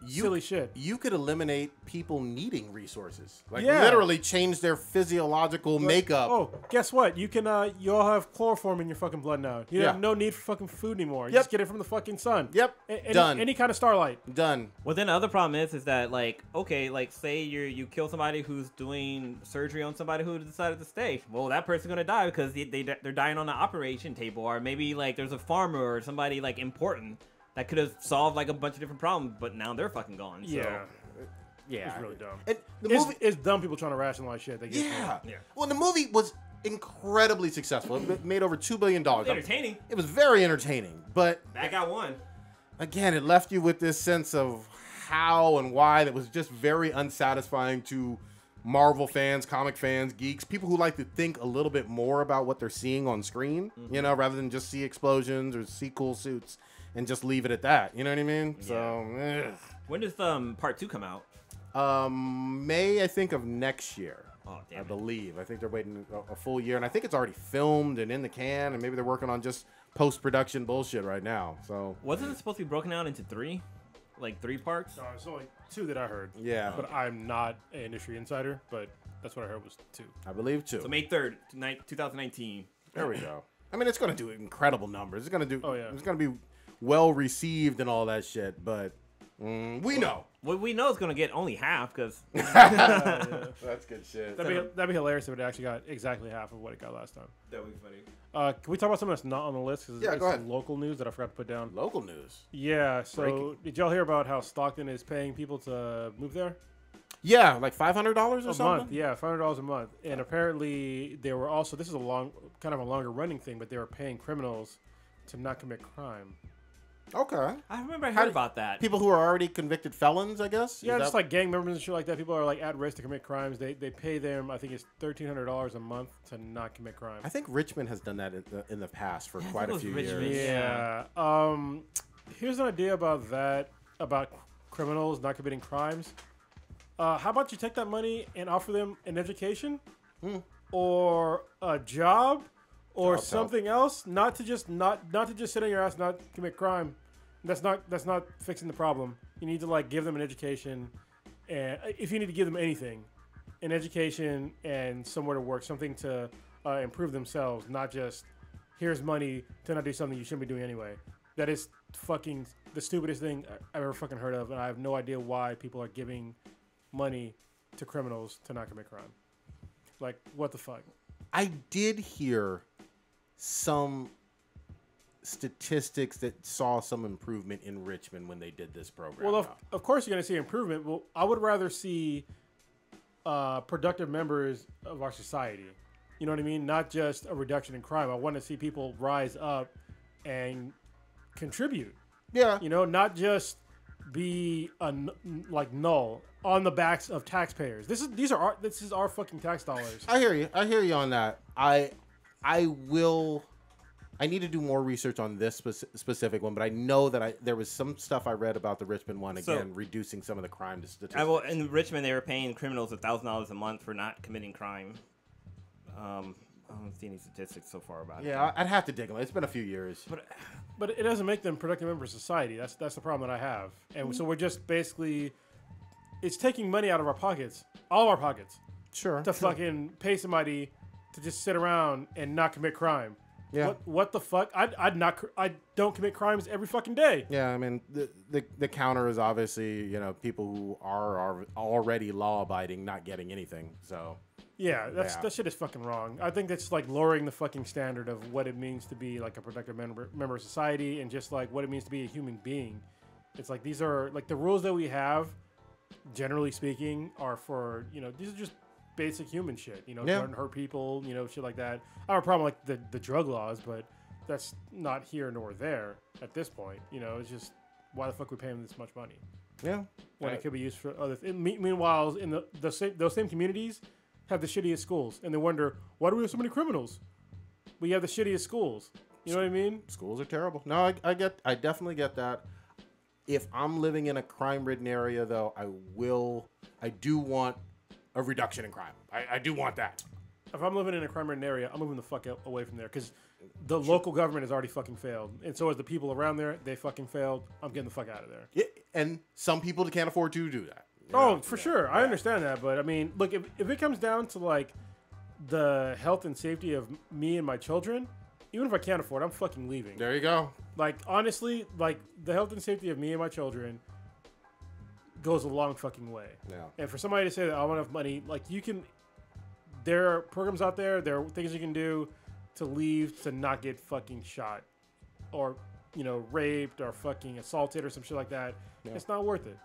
Speaker 3: silly shit.
Speaker 1: You could eliminate people needing resources. Like
Speaker 3: Yeah.
Speaker 1: literally change their physiological makeup.
Speaker 3: Oh, guess what? You can you all have chloroform in your fucking blood now. You have no need for fucking food anymore. You
Speaker 1: Yep.
Speaker 3: just get it from the fucking sun.
Speaker 1: Yep. Done.
Speaker 3: Any kind of starlight.
Speaker 1: Done.
Speaker 2: well, then the other problem is that like okay, like say you kill somebody who's doing surgery on somebody who decided to stay. Well, that person's gonna die because they're dying on the operation table, or maybe like there's a farmer or somebody like important that could have solved like a bunch of different problems, but now they're fucking gone. So.
Speaker 3: Yeah.
Speaker 1: Yeah.
Speaker 3: It's really dumb.
Speaker 1: And the movie.
Speaker 3: It's dumb people trying to rationalize shit. They get
Speaker 1: Yeah.
Speaker 2: Yeah.
Speaker 1: Well, the movie was incredibly successful. It made over $2 billion.
Speaker 2: It's entertaining.
Speaker 1: It was very entertaining, but
Speaker 2: That got one.
Speaker 1: again, it left you with this sense of how and why that was just very unsatisfying to Marvel fans, comic fans, geeks, people who like to think a little bit more about what they're seeing on screen, rather than just see explosions or see cool suits and just leave it at that. You know what I mean?
Speaker 2: Yeah.
Speaker 1: So,
Speaker 2: When does part 2 come out?
Speaker 1: May, I think, of next year.
Speaker 2: Oh,
Speaker 1: I
Speaker 2: damn it.
Speaker 1: believe. I think they're waiting a full year, and I think it's already filmed and in the can, and maybe they're working on just post-production bullshit right now. So
Speaker 2: Wasn't it supposed to be broken out into 3? like 3 parks.
Speaker 3: No, it's only 2 that I heard.
Speaker 1: Yeah.
Speaker 3: But I'm not an industry insider, but that's what I heard was 2.
Speaker 1: I believe 2.
Speaker 2: So May 3rd, 2019.
Speaker 1: There we go. I mean, it's going to do incredible numbers. It's going to do.
Speaker 3: Oh, yeah.
Speaker 1: It's going to be well received and all that shit. But we know.
Speaker 2: Well, we know it's gonna get only half because
Speaker 1: That's good shit.
Speaker 3: That'd be hilarious if it actually got exactly half of what it got last time.
Speaker 2: that would be funny.
Speaker 3: Can we talk about something that's not on the list? Cause
Speaker 1: Yeah,
Speaker 3: it's
Speaker 1: go ahead.
Speaker 3: local news that I forgot to put down.
Speaker 1: Local news.
Speaker 3: Yeah, so
Speaker 1: Breaking.
Speaker 3: did y'all hear about how Stockton is paying people to move there?
Speaker 1: Yeah, like $500 or
Speaker 3: A
Speaker 1: something.
Speaker 3: month, yeah, $500 a month. And apparently they were also, this is kind of a longer running thing, but they were paying criminals to not commit crime.
Speaker 1: Okay.
Speaker 2: I remember I heard about that.
Speaker 1: People who are already convicted felons, I guess.
Speaker 3: Yeah,
Speaker 1: Is
Speaker 3: just
Speaker 1: that-
Speaker 3: like gang members and shit like that. People are like at risk to commit crimes. They pay them, I think it's $1,300 a month to not commit crime.
Speaker 1: I think Richmond has done that in the past for
Speaker 2: Yeah, I
Speaker 1: quite
Speaker 2: think
Speaker 1: a
Speaker 2: it was
Speaker 1: few
Speaker 2: Richmond.
Speaker 1: years.
Speaker 3: Yeah. Here's an idea about that, about criminals not committing crimes. How about you take that money and offer them an education or a job or
Speaker 1: Jobs
Speaker 3: something else? Not to just sit on your ass, and not commit crime. That's not fixing the problem. You need to like give them an education, and if you need to give them anything, an education and somewhere to work, something to improve themselves, not just here's money to not do something you shouldn't be doing anyway. That is fucking the stupidest thing I've ever fucking heard of, and I have no idea why people are giving money to criminals to not commit crime. Like, what the fuck?
Speaker 1: I did hear some statistics that saw some improvement in Richmond when they did this program.
Speaker 3: Well, of course you're going to see improvement. Well, I would rather see productive members of our society. You know what I mean? Not just a reduction in crime. I want to see people rise up and contribute.
Speaker 1: yeah.
Speaker 3: You know, not just be like null on the backs of taxpayers. This is our fucking tax dollars.
Speaker 1: I hear you on that. I need to do more research on this specific one, but I know that there was some stuff I read about the Richmond one, again, reducing some of the crime statistics.
Speaker 2: In Richmond, they were paying criminals $1,000 a month for not committing crime. I don't see any statistics so far about it.
Speaker 1: Yeah, I'd have to dig them. It's been a few years.
Speaker 3: But it doesn't make them productive members of society. That's the problem that I have. And so we're just basically, it's taking money out of our pockets, all of our pockets,
Speaker 1: Sure.
Speaker 3: to fucking pay somebody to just sit around and not commit crime.
Speaker 1: Yeah.
Speaker 3: What the fuck? I don't commit crimes every fucking day.
Speaker 1: Yeah, I mean, the counter is obviously, people who are already law-abiding not getting anything, so...
Speaker 3: Yeah, that shit is fucking wrong. I think that's like lowering the fucking standard of what it means to be like a productive member of society and just like what it means to be a human being. It's like these are like the rules that we have, generally speaking, are for, these are just basic human shit. Don't hurt people, shit like that. I have a problem like the drug laws, but that's not here nor there at this point. It's just why the fuck are we paying them this much money?
Speaker 1: Yeah.
Speaker 3: When it could be used for other things. Meanwhile, in those same communities have the shittiest schools, and they wonder, why do we have so many criminals? We have the shittiest schools. You know what I mean?
Speaker 1: Schools are terrible. No, I definitely get that. If I'm living in a crime-ridden area, though, I do want a reduction in crime. I do want that.
Speaker 3: If I'm living in a crime-ridden area, I'm moving the fuck away from there, because the local government has already fucking failed, and so has the people around there. They fucking failed. I'm getting the fuck out of there.
Speaker 1: Yeah, and some people can't afford to do that.
Speaker 3: For sure. I understand that. But, I mean, look, if it comes down to, like, the health and safety of me and my children, even if I can't afford it, I'm fucking leaving.
Speaker 1: There you go.
Speaker 3: Like, honestly, like, the health and safety of me and my children goes a long fucking way.
Speaker 1: Yeah.
Speaker 3: And for somebody to say that I want enough money, like, there are programs out there, there are things you can do to leave to not get fucking shot or, raped or fucking assaulted or some shit like that. Yeah. It's not worth it,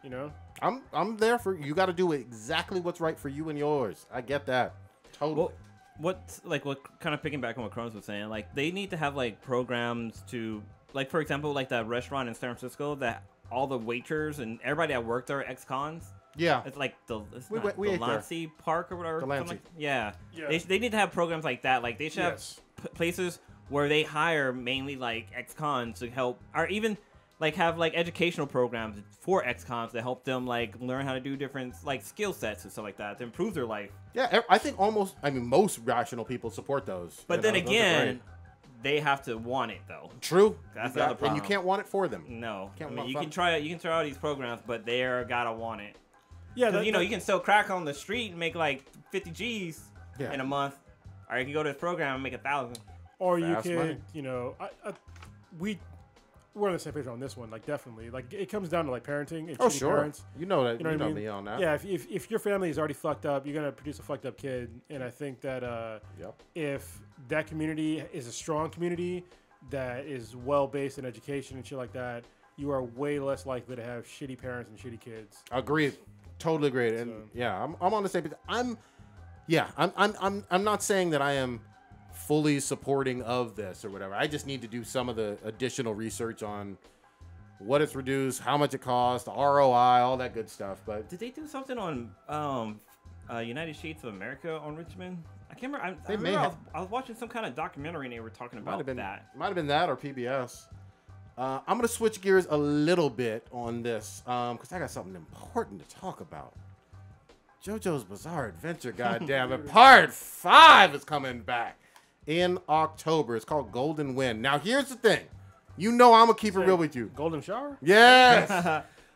Speaker 1: I'm there for you. Got to do exactly what's right for you and yours. I get that. Totally.
Speaker 2: Well, what kind of picking back on what Crohn's was saying, like they need to have like programs to, like for example, like that restaurant in San Francisco that all the waiters and everybody that worked there are ex-cons.
Speaker 1: Yeah.
Speaker 2: It's like the
Speaker 1: we
Speaker 2: Lancey Park or whatever.
Speaker 1: Delancey.
Speaker 2: Yeah. They need to have programs like that. Like they should have places where they hire mainly like ex-cons to help, or even like have like educational programs for ex-cons to help them like learn how to do different like skill sets and stuff like that to improve their life.
Speaker 1: Yeah, I think most rational people support those.
Speaker 2: But then again, they have to want it though.
Speaker 1: True.
Speaker 2: That's the other problem.
Speaker 1: And you can't want it for them.
Speaker 2: No,
Speaker 1: Can't
Speaker 2: I mean,
Speaker 1: want
Speaker 2: you
Speaker 1: fun.
Speaker 2: can try all these programs, but they're gotta want it.
Speaker 3: Yeah,
Speaker 2: You know, you can sell crack on the street and make like 50 G's
Speaker 1: Yeah.
Speaker 2: in a month, or you can go to this program and make 1,000.
Speaker 3: or you
Speaker 1: Fast
Speaker 3: could,
Speaker 1: money.
Speaker 3: you know, we're on the same page on this one. Like, definitely, like it comes down to like parenting and
Speaker 1: Oh,
Speaker 3: shitty
Speaker 1: sure.
Speaker 3: parents.
Speaker 1: You know that.
Speaker 3: You know what I mean?
Speaker 1: me on that.
Speaker 3: Yeah, if your family is already fucked up, you're gonna produce a fucked up kid. And I think that
Speaker 1: Yep.
Speaker 3: if that community is a strong community that is well based in education and shit like that, you are way less likely to have shitty parents and shitty kids.
Speaker 1: Agreed. Totally agreed. And
Speaker 3: So-
Speaker 1: yeah, I'm on the same page. I'm not saying that I am fully supporting of this or whatever. I just need to do some of the additional research on what it's reduced, how much it costs, the ROI, all that good stuff. But
Speaker 2: Did they do something on United States of America on Richmond? I can't remember.
Speaker 1: They
Speaker 2: I
Speaker 1: may
Speaker 2: remember
Speaker 1: have.
Speaker 2: I was watching some kind of documentary and they were talking
Speaker 1: might have
Speaker 2: about
Speaker 1: been
Speaker 2: that.
Speaker 1: might have been that or PBS. I'm gonna switch gears a little bit on this because I got something important to talk about. JoJo's Bizarre Adventure, goddamn it! Part 5 is coming back in October. It's called Golden Wind. Now here's the thing. You know I'm gonna keep it real with you.
Speaker 3: Golden shower?
Speaker 1: Yes.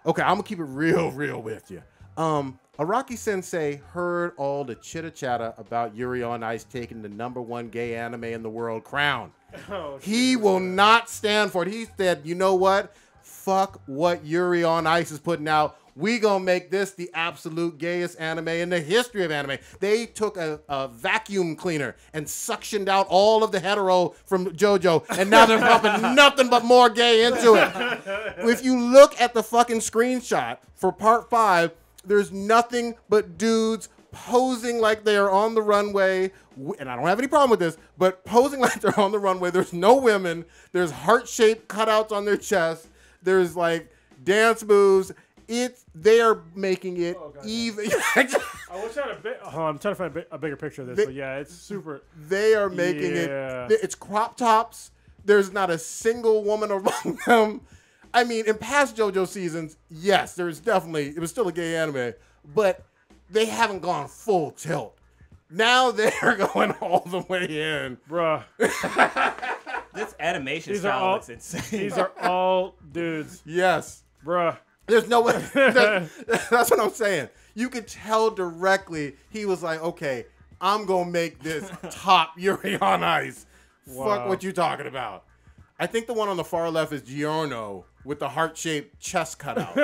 Speaker 1: Okay, I'm gonna keep it real with you. Araki Sensei heard all the chitter chatter about Yuri on Ice taking the #1 gay anime in the world crown.
Speaker 3: Oh,
Speaker 1: He will not stand for it. He said, you know what? Fuck what Yuri on Ice is putting out. We gonna make this the absolute gayest anime in the history of anime. They took a vacuum cleaner and suctioned out all of the hetero from JoJo, and now they're pumping nothing but more gay into it. If you look at the fucking screenshot for part 5, there's nothing but dudes posing like they are on the runway, and I don't have any problem with this, but posing like they're on the runway. There's no women. There's heart-shaped cutouts on their chest. There's like dance moves. They are making it even.
Speaker 3: I was trying to. I'm trying to find a bigger picture of this, but yeah, it's super.
Speaker 1: They are making it. It's crop tops. There's not a single woman among them. I mean, in past JoJo seasons, yes, it was still a gay anime, but they haven't gone full tilt. Now they're going all the way in.
Speaker 3: Bruh.
Speaker 2: This animation
Speaker 3: These
Speaker 2: style
Speaker 3: are all-
Speaker 2: looks insane.
Speaker 3: These are all dudes.
Speaker 1: Yes.
Speaker 3: Bruh.
Speaker 1: There's no way. That's what I'm saying. You could tell directly he was like, okay, I'm going to make this top Yuri on Ice.
Speaker 3: Wow.
Speaker 1: Fuck what you talking about. I think the one on the far left is Giorno with the heart-shaped chest cutout.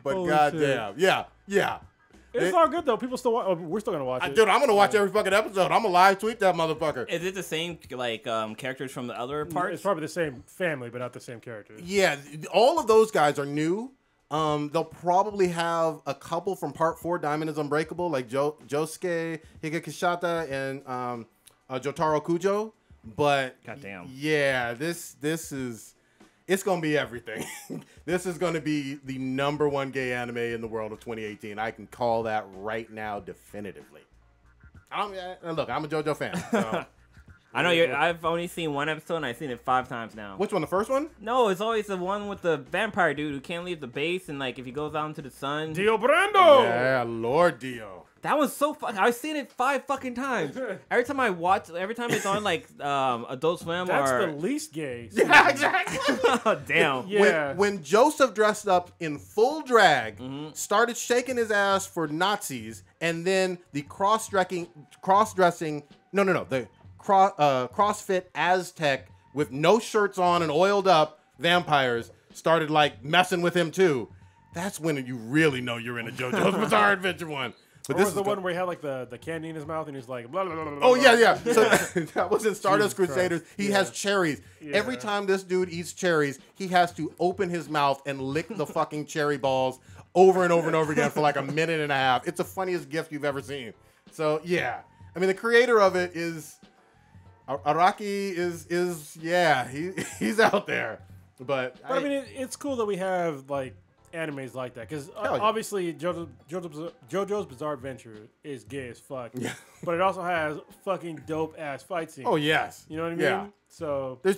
Speaker 1: But
Speaker 3: Holy
Speaker 1: goddamn. Yeah.
Speaker 3: It's all good though. People still watch. We're still gonna watch it.
Speaker 1: Dude, I'm going to watch every fucking episode. I'm going to live tweet that motherfucker.
Speaker 2: Is it the same like characters from the other
Speaker 3: It's
Speaker 2: parts?
Speaker 3: probably the same family, but not the same characters.
Speaker 1: Yeah, all of those guys are new. They'll probably have a couple from Part 4, Diamond is Unbreakable, like Josuke Higakishita and Jotaro Kujo. But
Speaker 2: Goddamn.
Speaker 1: Yeah, this is it's gonna be everything. This is gonna be the #1 gay anime in the world of 2018. I can call that right now definitively. Look, I'm a JoJo fan. So.
Speaker 2: I know I've only seen one episode and I've seen it 5 times now.
Speaker 1: Which one? The first one?
Speaker 2: No, it's always the one with the vampire dude who can't leave the base and like if he goes out into the sun.
Speaker 3: Dio Brando.
Speaker 1: Yeah, Lord Dio.
Speaker 2: That was so fun. I've seen it 5 fucking times. Every time it's on like Adult Swim
Speaker 3: That's
Speaker 2: or
Speaker 3: the least gay.
Speaker 1: Yeah, exactly.
Speaker 2: oh, damn.
Speaker 3: Yeah.
Speaker 1: When Joseph dressed up in full drag, started shaking his ass for Nazis, and then the cross-dressing, the CrossFit Aztec with no shirts on and oiled up vampires started like messing with him too. That's when you really know you're in a JoJo's Bizarre Adventure one. But
Speaker 3: Or was the one where he had like the candy in his mouth and he's like blah blah blah blah.
Speaker 1: Oh
Speaker 3: blah.
Speaker 1: yeah. So that was in Stardust
Speaker 3: Jesus
Speaker 1: Crusaders.
Speaker 3: Christ.
Speaker 1: He
Speaker 3: Yeah.
Speaker 1: has cherries.
Speaker 3: Yeah.
Speaker 1: Every time this dude eats cherries, he has to open his mouth and lick the fucking cherry balls over and over and over again for like a minute and a half. It's the funniest gift you've ever seen. So yeah, I mean the creator of it is Araki he's out there. But
Speaker 3: I mean, it's cool that we have like animes like that because
Speaker 1: Hell yeah.
Speaker 3: obviously JoJo's Bizarre Adventure is gay as fuck.
Speaker 1: Yeah.
Speaker 3: But it also has fucking dope ass fight scenes.
Speaker 1: oh yes,
Speaker 3: You know what I mean?
Speaker 1: Yeah.
Speaker 3: So
Speaker 1: There's,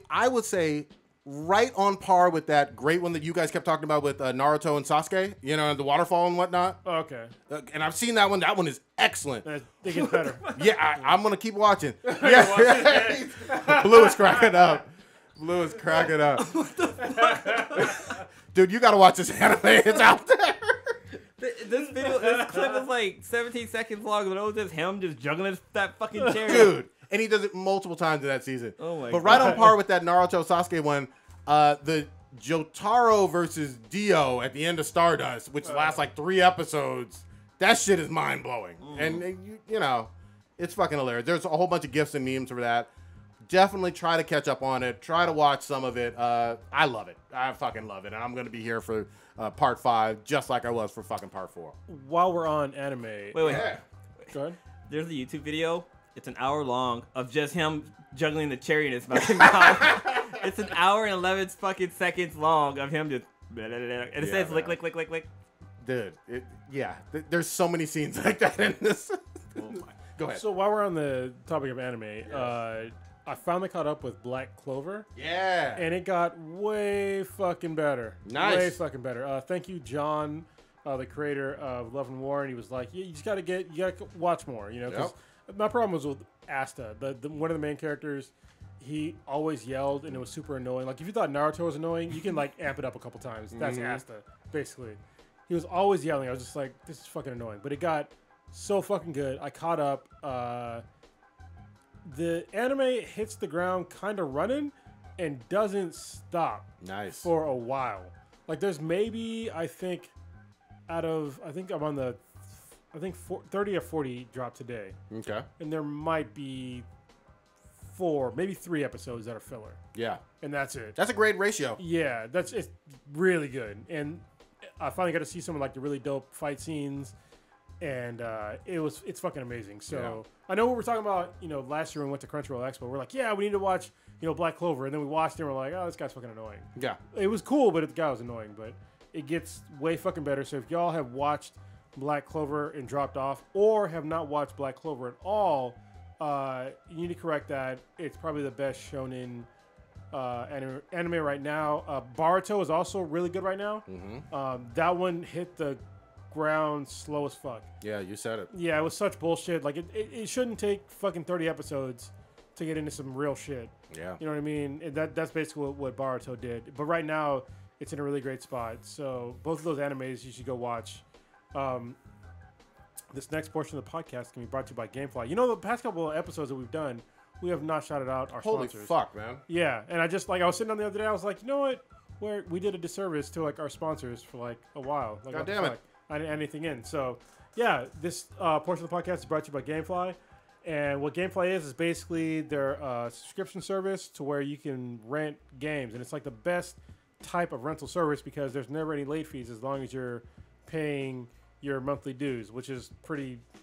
Speaker 1: I would say right on par with that great one that you guys kept talking about with Naruto and Sasuke, you know, the waterfall and whatnot.
Speaker 3: Oh, okay.
Speaker 1: And I've seen that one. That one is excellent.
Speaker 3: I think it's better.
Speaker 1: Yeah, I'm going to keep watching. Yeah. Blue is cracking up. Blue is cracking up. What the fuck? Dude, you got to watch this anime. It's out there.
Speaker 2: This clip is like 17 seconds long, but it was just him just juggling that fucking chair.
Speaker 1: Dude. And he does it multiple times in that season.
Speaker 2: Oh my
Speaker 1: But
Speaker 2: God.
Speaker 1: right on par with that Naruto Sasuke one, the Jotaro versus Dio at the end of Stardust, which lasts like 3 episodes. That shit is mind blowing. And you know, it's fucking hilarious. There's a whole bunch of gifs and memes for that. Definitely try to catch up on it. Try to watch some of it. I love it. I fucking love it. And I'm gonna be here for part 5, just like I was for fucking part 4.
Speaker 3: While we're on anime,
Speaker 2: Wait.
Speaker 3: go ahead.
Speaker 2: There's a YouTube video. It's an hour long of just him juggling the cherry in his fucking mouth. It's an hour and 11 fucking seconds long of him just and it says lick, lick, lick, lick, lick.
Speaker 1: Dude, there's so many scenes like that in this. Go ahead.
Speaker 3: So while we're on the topic of anime, I finally caught up with Black Clover.
Speaker 1: Yeah.
Speaker 3: And it got way fucking better.
Speaker 1: Nice.
Speaker 3: Way fucking better. Thank you, John, the creator of Love and War. And he was like, yeah, you just got to watch more, you know, because my problem was with Asta, one of the main characters. He always yelled, and it was super annoying. Like, if you thought Naruto was annoying, you can, like, amp it up a couple times. That's Asta, basically. He was always yelling. I was just like, this is fucking annoying. But it got so fucking good. I caught up. The anime hits the ground kind of running and doesn't stop.
Speaker 1: Nice.
Speaker 3: For a while. Like, there's maybe, I think I'm on the 30 or 40 drop today. Okay. And there might be 4, maybe 3 episodes that are filler.
Speaker 1: Yeah.
Speaker 3: And that's it.
Speaker 1: That's a great ratio.
Speaker 3: Yeah, it's really good. And I finally got to see some of like the really dope fight scenes, and it's fucking amazing. So I know what we're talking about. You know, last year when we went to Crunchyroll Expo, we're like, yeah, we need to watch Black Clover, and then we watched it, and we're like, oh, this guy's fucking annoying. Yeah. It was cool, but the guy was annoying. But it gets way fucking better. So if y'all have watched Black Clover and dropped off, or have not watched Black Clover at all, you need to correct that. It's probably the best shonen anime right now. Boruto is also really good right now. That one hit the ground slow as fuck.
Speaker 1: Yeah, you said it.
Speaker 3: Yeah, it was such bullshit. Like, it shouldn't take fucking 30 episodes to get into some real shit. Yeah. You know what I mean? That's basically what Boruto did. But right now, it's in a really great spot. So both of those animes you should go watch. This next portion of the podcast can be brought to you by Gamefly. You know, the past couple of episodes that we've done, we have not shouted out our sponsors.
Speaker 1: Holy fuck, man.
Speaker 3: Yeah, and I was sitting down the other day, I was like, you know what? We did a disservice to like our sponsors for like a while. Like,
Speaker 1: God damn it.
Speaker 3: I didn't add anything in. So, yeah, this portion of the podcast is brought to you by Gamefly. And what Gamefly is basically their subscription service to where you can rent games. And it's like the best type of rental service because there's never any late fees as long as you're paying your monthly dues, which is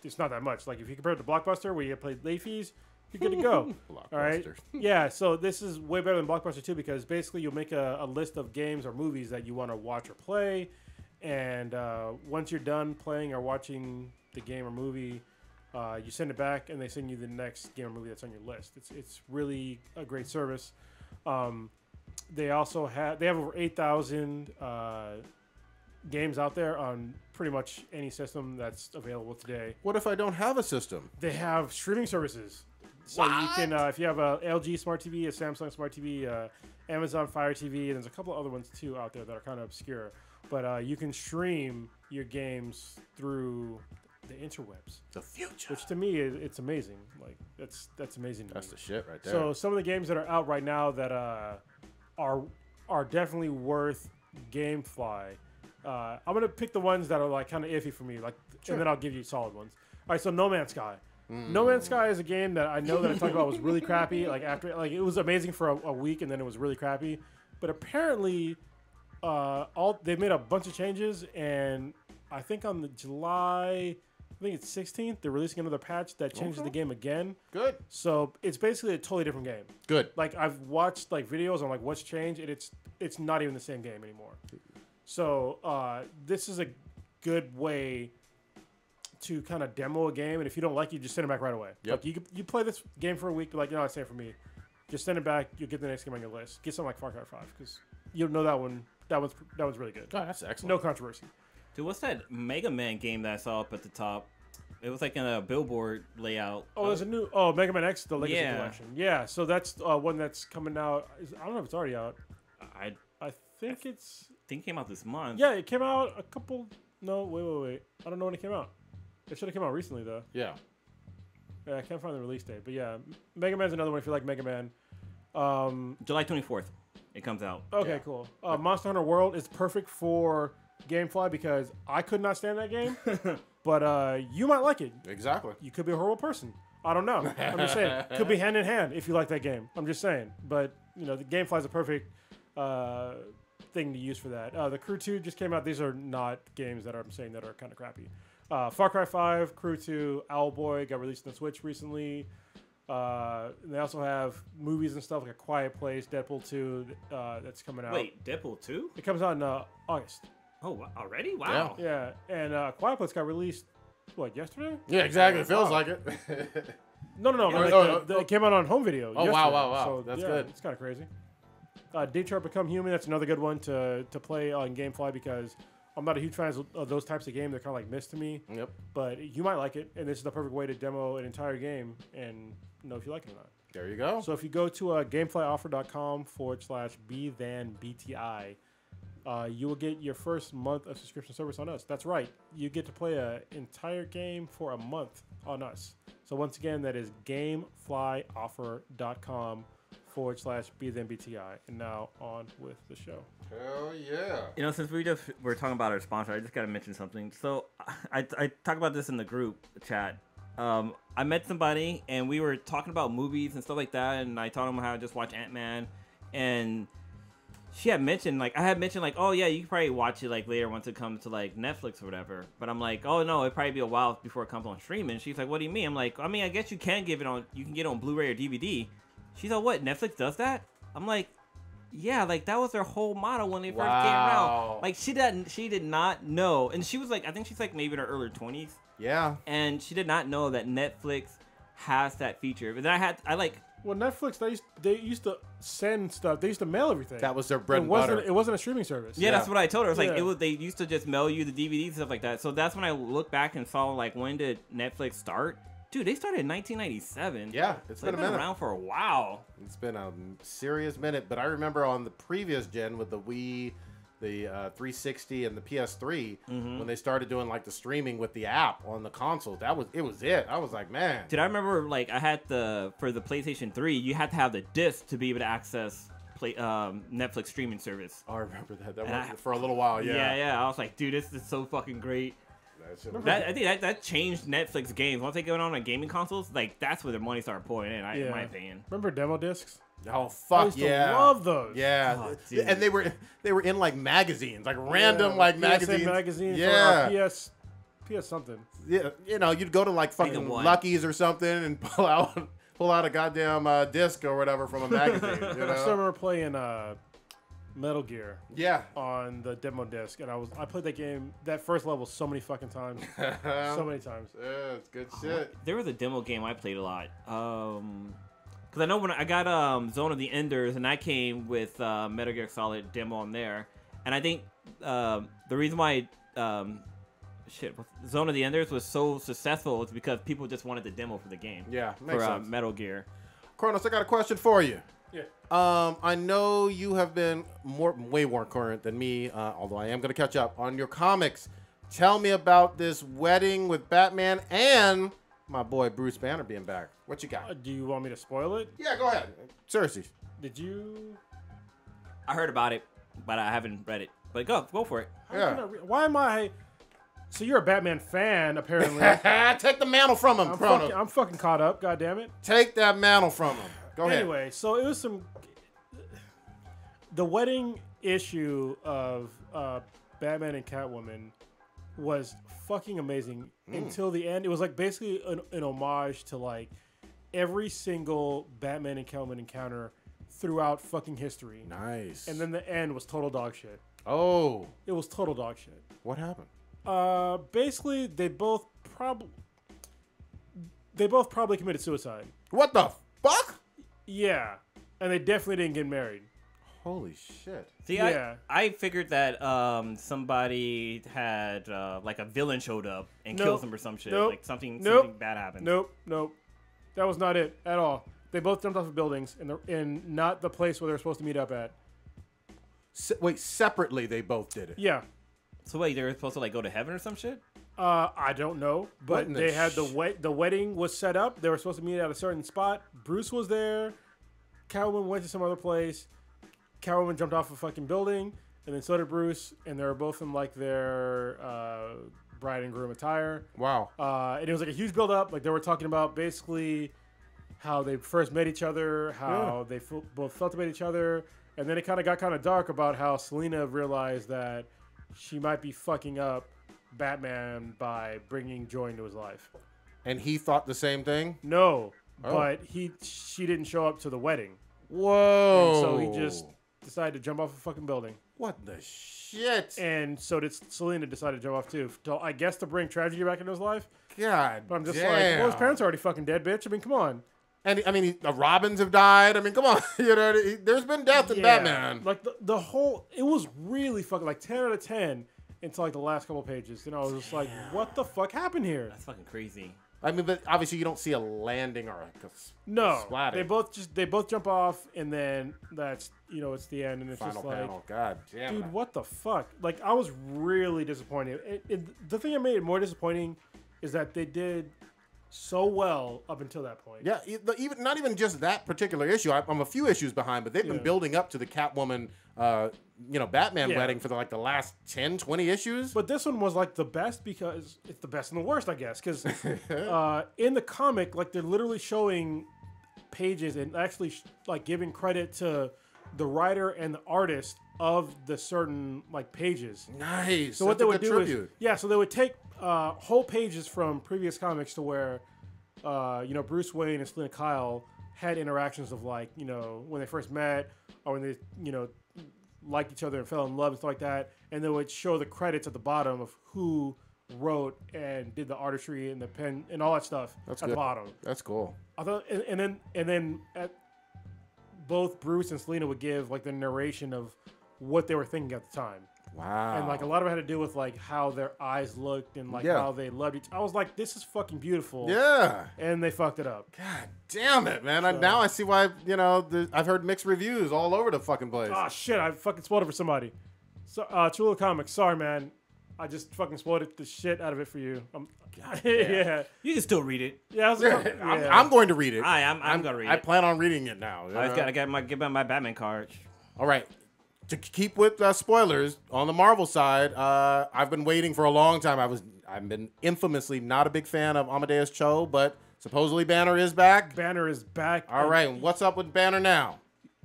Speaker 3: it's not that much. Like if you compare it to Blockbuster where you pay late fees, you're good to go. All right. Yeah. So this is way better than Blockbuster too, because basically you'll make a list of games or movies that you want to watch or play. And once you're done playing or watching the game or movie, you send it back and they send you the next game or movie that's on your list. It's really a great service. They have over 8,000 games out there on pretty much any system that's available today.
Speaker 1: What if I don't have a system?
Speaker 3: They have streaming services. So you can, if you have a LG Smart TV, a Samsung Smart TV, Amazon Fire TV, and there's a couple of other ones too out there that are kind of obscure. But you can stream your games through the interwebs.
Speaker 1: The future.
Speaker 3: Which to me, it's amazing. Like that's amazing.
Speaker 1: That's the shit right there.
Speaker 3: So some of the games that are out right now that are definitely worth GameFly. I'm gonna pick the ones that are like kind of iffy for me, like, and then I'll give you solid ones. All right, so No Man's Sky. No Man's Sky is a game that I know that I talked about was really crappy. Like it was amazing for a week, and then it was really crappy. But apparently, they made a bunch of changes, and I think on the July, I think it's 16th, they're releasing another patch that changes the game again. Good. So it's basically a totally different game. Good. Like I've watched like videos on like what's changed, and it's not even the same game anymore. So this is a good way to kind of demo a game, and if you don't like it, you just send it back right away. Yep. Like you play this game for a week, like, no, it's not for me. just send it back. You'll get the next game on your list. Get something like Far Cry 5 because you'll know that one. That one's really good.
Speaker 1: Oh, that's excellent.
Speaker 3: No controversy.
Speaker 2: Dude, what's that Mega Man game that I saw up at the top? It was like in a billboard layout.
Speaker 3: Oh, there's a new Mega Man X, the Legacy Collection. Yeah, so that's one that's coming out. I don't know if it's already out.
Speaker 2: I
Speaker 3: think
Speaker 2: it came out this month.
Speaker 3: Yeah, it came out a couple. No, wait. I don't know when it came out. It should have come out recently though.
Speaker 1: Yeah.
Speaker 3: Yeah, I can't find the release date, but yeah, Mega Man's another one if you like Mega Man.
Speaker 2: July 24th, it comes out.
Speaker 3: Okay,
Speaker 1: Yeah.
Speaker 3: cool. Monster Hunter World is perfect for GameFly because I could not stand that game, but you might like it.
Speaker 1: Exactly.
Speaker 3: You could be a horrible person. I don't know. I'm just saying. Could be hand in hand if you like that game. I'm just saying. But, the GameFly is a perfect thing to use for that. The Crew 2 just came out. These are not games that I'm saying that are kind of crappy. Far Cry 5, Crew 2, Owlboy got released on the Switch recently. And they also have movies and stuff like A Quiet Place, Deadpool 2 that's coming out.
Speaker 2: Wait, Deadpool 2?
Speaker 3: It comes out in August.
Speaker 2: Oh, already? Wow.
Speaker 3: Yeah, and Quiet Place got released, yesterday?
Speaker 1: Yeah, exactly. It feels
Speaker 3: Wow.
Speaker 1: like it.
Speaker 3: No. It came out on home video.
Speaker 1: Oh,
Speaker 3: yesterday.
Speaker 1: wow.
Speaker 3: So,
Speaker 1: That's
Speaker 3: yeah,
Speaker 1: good.
Speaker 3: It's kind of crazy. Detroit Become Human, that's another good one to play on GameFly because I'm not a huge fan of those types of games. They're kind of like Myst to me.
Speaker 1: Yep.
Speaker 3: But you might like it, and this is the perfect way to demo an entire game and know if you like it or not.
Speaker 1: There you go.
Speaker 3: So if you go to gameflyoffer.com/B-than-BTI, you will get your first month of subscription service on us. That's right. You get to play an entire game for a month on us. So once again, that is gameflyoffer.com/B-than-BTI. And now on with the show.
Speaker 1: Hell yeah.
Speaker 2: Since we're talking about our sponsor, I just got to mention something. So I talk about this in the group chat. I met somebody and we were talking about movies and stuff like that, and I told him how I just watched Ant-Man, and I had mentioned oh yeah, you can probably watch it later once it comes to Netflix or whatever. But I'm like, oh no, it'd probably be a while before it comes on streaming. She's like, what do you mean? I'm like, I guess you can get it on Blu-ray or DVD. She's like, what, Netflix does that? I'm like, yeah, that was their whole motto when they first came around. She did not know, and she was I think she's maybe in her early 20s.
Speaker 1: Yeah.
Speaker 2: And she did not know that Netflix has that feature. But then
Speaker 3: Well, Netflix, they used to send stuff. They used to mail everything.
Speaker 1: That was their bread and butter.
Speaker 3: It wasn't a streaming service.
Speaker 2: Yeah, that's what I told her. It was
Speaker 3: Yeah.
Speaker 2: they used to just mail you the DVDs and stuff like that. So that's when I looked back and saw when did Netflix start? Dude, they started in 1997.
Speaker 1: Yeah, it's been a minute.
Speaker 2: Around for a while.
Speaker 1: It's been a serious minute, but I remember on the previous gen with the Wii, the 360 and the PS3, when they started doing the streaming with the app on the console, it was it. I was like, man.
Speaker 2: Dude, I remember I had for the PlayStation 3, you had to have the disc to be able to access Netflix streaming service.
Speaker 1: I remember that. That worked for a little while. Yeah.
Speaker 2: Yeah. I was like, dude, this is so fucking great. I think that changed Netflix games. Once they go on gaming consoles, that's where their money started pouring in, in my opinion.
Speaker 3: Remember demo discs?
Speaker 1: Oh fuck,
Speaker 3: I used to love those.
Speaker 1: Yeah,
Speaker 2: Oh,
Speaker 1: and they were in magazines, random
Speaker 3: PSA
Speaker 1: magazines.
Speaker 3: Yeah, for PS something.
Speaker 1: Yeah, you'd go to fucking Lucky's or something and pull out a goddamn disc or whatever from a magazine.
Speaker 3: I still remember playing Metal Gear.
Speaker 1: Yeah.
Speaker 3: On the demo disc, and I played that game, that first level, so many fucking times. So many times.
Speaker 1: Yeah, it's good shit.
Speaker 2: There was a demo game I played a lot. Because I know when I got Zone of the Enders, and that came with Metal Gear Solid demo on there. And I think the reason why Zone of the Enders was so successful is because people just wanted the demo for the game.
Speaker 1: Yeah, makes sense.
Speaker 2: Metal Gear.
Speaker 1: Kronos, I got a question for you.
Speaker 3: Yeah.
Speaker 1: I know you have been way more current than me, although I am going to catch up on your comics. Tell me about this wedding with Batman and my boy Bruce Banner being back. What you got?
Speaker 3: Do you want me to spoil it?
Speaker 1: Yeah, go ahead. Seriously.
Speaker 3: Did you?
Speaker 2: I heard about it, but I haven't read it. But go for it.
Speaker 1: Yeah.
Speaker 3: Why am I? So you're a Batman fan, apparently.
Speaker 1: Take the mantle from him, Kronos.
Speaker 3: I'm fucking caught up. God damn it.
Speaker 1: Take that mantle from him. Go ahead.
Speaker 3: Anyway, so it was the wedding issue of Batman and Catwoman was fucking amazing until the end. It was basically an homage to every single Batman and Catwoman encounter throughout fucking history.
Speaker 1: Nice.
Speaker 3: And then the end was total dog shit.
Speaker 1: Oh.
Speaker 3: It was total dog shit.
Speaker 1: What happened?
Speaker 3: Basically they both probably committed suicide.
Speaker 1: What the fuck?
Speaker 3: Yeah. and they definitely didn't get married.
Speaker 1: Holy shit.
Speaker 2: See,
Speaker 3: Yeah.
Speaker 2: I figured that somebody had like a villain showed up and kills him or some shit.
Speaker 3: Nope.
Speaker 2: Like something bad happened.
Speaker 3: Nope. That was not it at all. They both jumped off of buildings in not the place where they were supposed to meet up at.
Speaker 1: Wait, separately they both did it.
Speaker 3: Yeah.
Speaker 2: So wait, they were supposed to like go to heaven or some shit?
Speaker 3: I don't know, but they had
Speaker 1: the
Speaker 3: the wedding was set up. They were supposed to meet at a certain spot. Bruce was there. Catwoman went to some other place. Catwoman jumped off a fucking building, and then so did Bruce, and they were both in like their bride and groom attire.
Speaker 1: Wow.
Speaker 3: And it was like a huge build up. Like they were talking about basically how they first met each other, how they both felt about each other, and then it kind of got kind of dark about how Selina realized that she might be fucking up Batman by bringing joy into his life.
Speaker 1: And he thought the same thing?
Speaker 3: No, but she didn't show up to the wedding.
Speaker 1: Whoa.
Speaker 3: And so he just decided to jump off a fucking building.
Speaker 1: What the shit?
Speaker 3: And so did Selina decided to jump off too. I guess to bring tragedy back into his life.
Speaker 1: God
Speaker 3: But I'm just
Speaker 1: damn.
Speaker 3: like, well, his parents are already fucking dead, bitch. I mean, come on.
Speaker 1: And I mean, the Robins have died. I mean, come on. You know, there's been death in Batman.
Speaker 3: Like the whole, it was really fucking like 10 out of 10 until like the last couple pages. And I was just like, what the fuck happened here?
Speaker 2: That's fucking crazy.
Speaker 1: I mean, but obviously you don't see a landing or a
Speaker 3: No,
Speaker 1: splatting.
Speaker 3: they both jump off, and then that's it's the end, and it's
Speaker 1: Final
Speaker 3: just like,
Speaker 1: panel. God damn
Speaker 3: dude,
Speaker 1: it.
Speaker 3: what the fuck? Like I was really disappointed. The thing that made it more disappointing is that they did so well up until that point.
Speaker 1: Yeah, even not even just that particular issue. I'm a few issues behind, but they've been building up to the Catwoman, Batman wedding for the last 10, 20 issues.
Speaker 3: But this one was like the best because it's the best and the worst, I guess. Because in the comic, like they're literally showing pages and actually like giving credit to the writer and the artist of the certain like pages.
Speaker 1: Nice.
Speaker 3: So what they would do is, so they would take whole pages from previous comics to where, Bruce Wayne and Selina Kyle had interactions of like, when they first met or when they, liked each other and fell in love and stuff like that. And they would show the credits at the bottom of who wrote and did the artistry and the pen and all that stuff the bottom.
Speaker 1: That's cool.
Speaker 3: I thought, and then at both Bruce and Selina would give like the narration of what they were thinking at the time.
Speaker 1: Wow.
Speaker 3: And like a lot of it had to do with like how their eyes looked and like how they loved each. I was like, this is fucking beautiful.
Speaker 1: Yeah.
Speaker 3: And they fucked it up.
Speaker 1: God damn it, man! Now I see why I've heard mixed reviews all over the fucking place.
Speaker 3: Oh shit! I fucking spoiled it for somebody. So Chula Comics, sorry man, I just fucking spoiled the shit out of it for you. Yeah.
Speaker 2: You can still read it.
Speaker 3: Yeah,
Speaker 1: I'm going to read it.
Speaker 2: I'm gonna read it.
Speaker 1: I plan on reading it now.
Speaker 2: I gotta get my Batman card.
Speaker 1: All right. To keep with spoilers on the Marvel side, I've been waiting for a long time. I've been infamously not a big fan of Amadeus Cho, but supposedly Banner is back.
Speaker 3: Banner is back.
Speaker 1: All right, what's up with Banner now?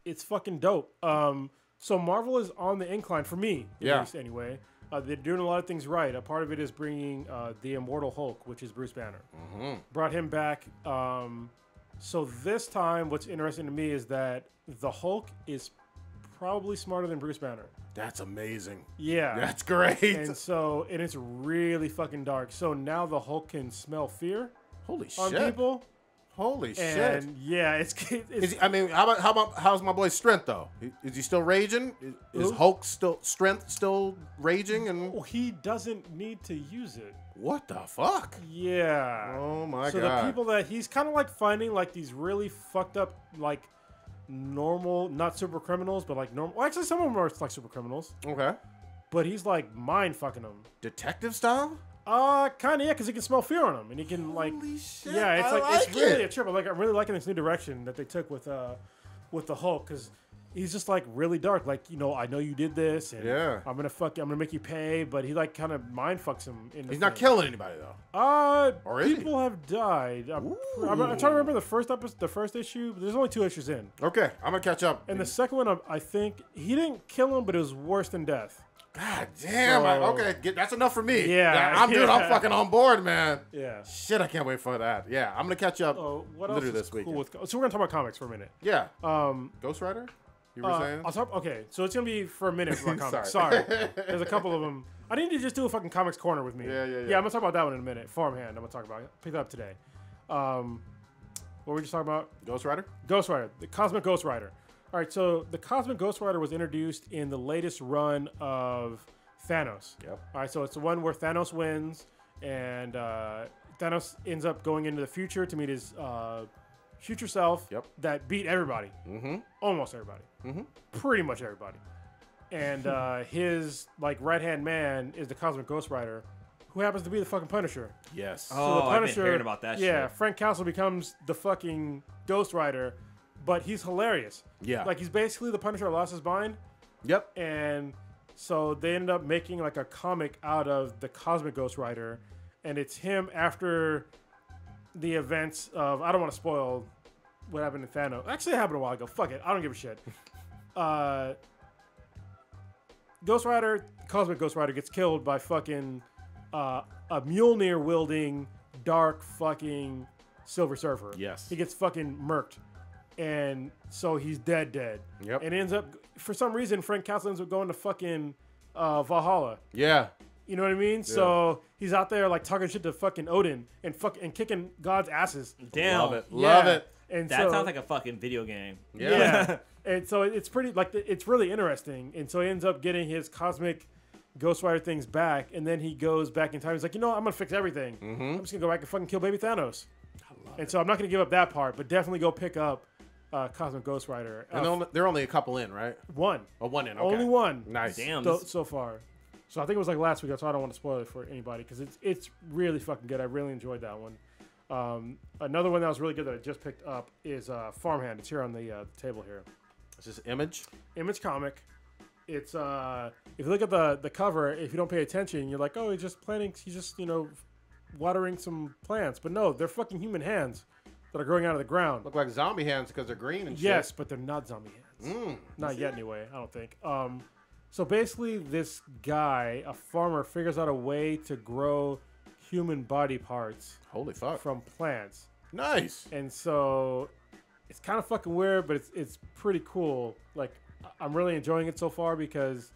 Speaker 3: It's fucking dope. So Marvel is on the incline for me, at least anyway. They're doing a lot of things right. A part of it is bringing the Immortal Hulk, which is Bruce Banner.
Speaker 1: Mm-hmm.
Speaker 3: Brought him back. So this time, what's interesting to me is that the Hulk is probably smarter than Bruce Banner.
Speaker 1: That's amazing.
Speaker 3: Yeah.
Speaker 1: That's great.
Speaker 3: And it's really fucking dark. So now the Hulk can smell fear
Speaker 1: Holy
Speaker 3: on
Speaker 1: shit.
Speaker 3: people.
Speaker 1: Holy shit.
Speaker 3: And yeah,
Speaker 1: how's my boy's strength though? Is he still raging? Is Hulk strength still raging? And
Speaker 3: he doesn't need to use it.
Speaker 1: What the fuck?
Speaker 3: Yeah.
Speaker 1: Oh my god.
Speaker 3: So the people that he's kind of like finding like these really fucked up like normal, not super criminals, but like normal. Well, actually, some of them are like super criminals.
Speaker 1: Okay.
Speaker 3: But he's like mind fucking them.
Speaker 1: Detective style?
Speaker 3: Kind of, yeah, because he can smell fear on them, and he can like.
Speaker 1: Holy shit!
Speaker 3: Yeah, it's
Speaker 1: like
Speaker 3: it's really a trip. I'm really liking this new direction that they took with the Hulk, because he's just like really dark. Like, I know you did this, and I'm gonna make you pay. But he like kind of mind fucks him.
Speaker 1: He's not killing anybody though. Or is
Speaker 3: people have died. I'm trying to remember the first issue. But there's only 2 issues in.
Speaker 1: Okay, I'm gonna catch up.
Speaker 3: And the second one, I think he didn't kill him, but it was worse than death.
Speaker 1: God damn! Okay, that's enough for me.
Speaker 3: Yeah,
Speaker 1: I'm I'm fucking on board, man.
Speaker 3: Yeah.
Speaker 1: Shit, I can't wait for that. Yeah, I'm gonna catch up.
Speaker 3: What else is
Speaker 1: this week?
Speaker 3: Cool so we're gonna talk about comics for a minute.
Speaker 1: Yeah. Ghost Rider. You were saying?
Speaker 3: Okay, so it's gonna be for a minute for my comics. Sorry. There's a couple of them. I need to just do a fucking comics corner with me.
Speaker 1: Yeah.
Speaker 3: Yeah, I'm gonna talk about that one in a minute. Farmhand. I'm gonna talk about it. Pick that up today. What were we just talking about?
Speaker 1: Ghost Rider.
Speaker 3: Ghost Rider, the Cosmic Ghost Rider. All right, so the Cosmic Ghost Rider was introduced in the latest run of Thanos.
Speaker 1: Yep.
Speaker 3: All right, so it's the one where Thanos wins, and Thanos ends up going into the future to meet his future self.
Speaker 1: Yep.
Speaker 3: That beat everybody.
Speaker 1: Mm-hmm.
Speaker 3: Almost everybody.
Speaker 1: Mm-hmm.
Speaker 3: Pretty much everybody. And his like right-hand man is the Cosmic Ghost Rider, who happens to be the fucking Punisher.
Speaker 1: Yes.
Speaker 2: Oh,
Speaker 3: the
Speaker 2: I've been hearing about that
Speaker 3: Yeah,
Speaker 2: shit.
Speaker 3: Frank Castle becomes the fucking Ghost Rider, but he's hilarious.
Speaker 1: Yeah.
Speaker 3: Like, he's basically the Punisher that lost his mind.
Speaker 1: Yep.
Speaker 3: And so they ended up making, like, a comic out of the Cosmic Ghost Rider. And it's him after the events of... I don't want to spoil what happened in Thanos. Actually, it happened a while ago. Fuck it. I don't give a shit. Ghost Rider, Cosmic Ghost Rider, gets killed by fucking a Mjolnir-wielding, dark fucking Silver Surfer.
Speaker 1: Yes.
Speaker 3: He gets fucking murked. And so he's dead.
Speaker 1: Yep.
Speaker 3: And ends up, for some reason, Frank Castle ends up going to fucking Valhalla.
Speaker 1: Yeah.
Speaker 3: You know what I mean?
Speaker 1: Yeah.
Speaker 3: So he's out there like talking shit to fucking Odin and kicking God's asses.
Speaker 2: Damn.
Speaker 1: Love it.
Speaker 3: Yeah.
Speaker 1: Love it.
Speaker 3: And
Speaker 2: That sounds like a fucking video game.
Speaker 3: yeah. And so it's pretty like it's really interesting. And so he ends up getting his cosmic Ghost Rider things back, and then he goes back in time. He's like, you know, I'm gonna fix everything. I'm just gonna go back and fucking kill baby Thanos. And so I'm not gonna give up that part, but definitely go pick up Cosmic Ghost Rider.
Speaker 1: And they're only a couple in, right?
Speaker 3: One.
Speaker 1: Oh, one in. Okay.
Speaker 3: Only one.
Speaker 1: Nice.
Speaker 2: Damn.
Speaker 3: So far. So I think it was like last week, so I don't want to spoil it for anybody because it's really fucking good. I really enjoyed that one. Another one that was really good that I just picked up is Farmhand. It's here on the table here.
Speaker 1: Is this Image?
Speaker 3: Image comic. It's if you look at the cover, if you don't pay attention, you're like, oh, he's just watering some plants. But no, they're fucking human hands that are growing out of the ground.
Speaker 1: Look like zombie hands because they're green and shit.
Speaker 3: Yes, but they're not zombie hands. Not yet, anyway. I don't think. So basically, this guy, a farmer, figures out a way to grow human body parts
Speaker 1: Holy fuck.
Speaker 3: from plants,
Speaker 1: Nice.
Speaker 3: and so it's kind of fucking weird, but it's pretty cool. Like, I'm really enjoying it so far because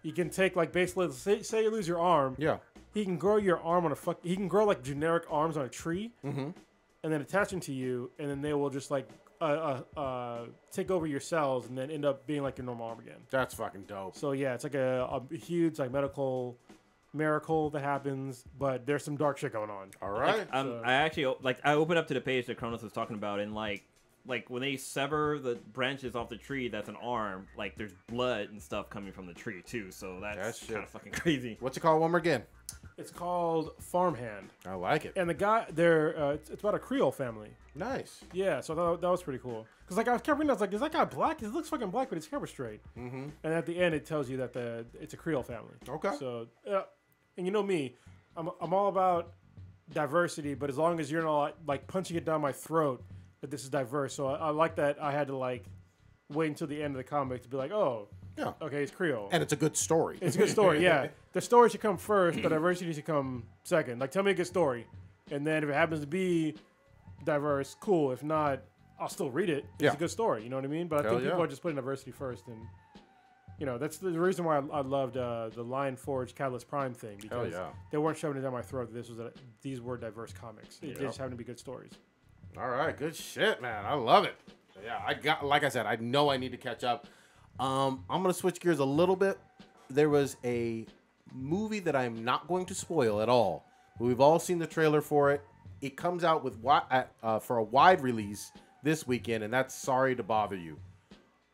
Speaker 3: you can take like basically say you lose your arm,
Speaker 1: Yeah.
Speaker 3: he can grow your arm on he can grow like generic arms on a tree, and then attach them to you, and then they will just like take over your cells and then end up being like your normal arm again.
Speaker 1: That's fucking dope.
Speaker 3: So yeah, it's like a huge like medical miracle that happens, but there's some dark shit going on.
Speaker 1: All right.
Speaker 2: I actually I opened up to the page that Kronos was talking about, and like when they sever the branches off the tree, that's an arm. Like there's blood and stuff coming from the tree too. So that's kind of fucking crazy.
Speaker 1: What's it called one more again?
Speaker 3: It's called Farmhand,
Speaker 1: I like it.
Speaker 3: and the guy it's about a Creole family.
Speaker 1: Nice.
Speaker 3: Yeah, so that was pretty cool. Because like I was reading, I was like, is that guy black? He looks fucking black, but his hair was straight. And at the end, it tells you that it's a Creole family.
Speaker 1: Okay.
Speaker 3: So and you know me, I'm all about diversity, but as long as you're not like punching it down my throat that this is diverse. So I like that I had to like wait until the end of the comic to be like, oh,
Speaker 1: Yeah.
Speaker 3: okay, it's Creole.
Speaker 1: And it's a good story.
Speaker 3: It's a good story, yeah. The story should come first, but diversity should come second. Like, tell me a good story. And then if it happens to be diverse, cool. If not, I'll still read it. It's
Speaker 1: Yeah.
Speaker 3: a good story, you know what I mean? But I think people are just putting diversity first. And, you know, that's the reason why I loved the Lion Forge Catalyst Prime thing. Because they weren't shoving it down my throat that these were diverse comics. They just happened to be good stories.
Speaker 1: All right. Good shit, man. I love it. Yeah, like I said, I know I need to catch up. I'm going to switch gears a little bit. There was a movie that I'm not going to spoil at all. We've all seen the trailer for it. It comes out with for a wide release this weekend, and that's Sorry to Bother You.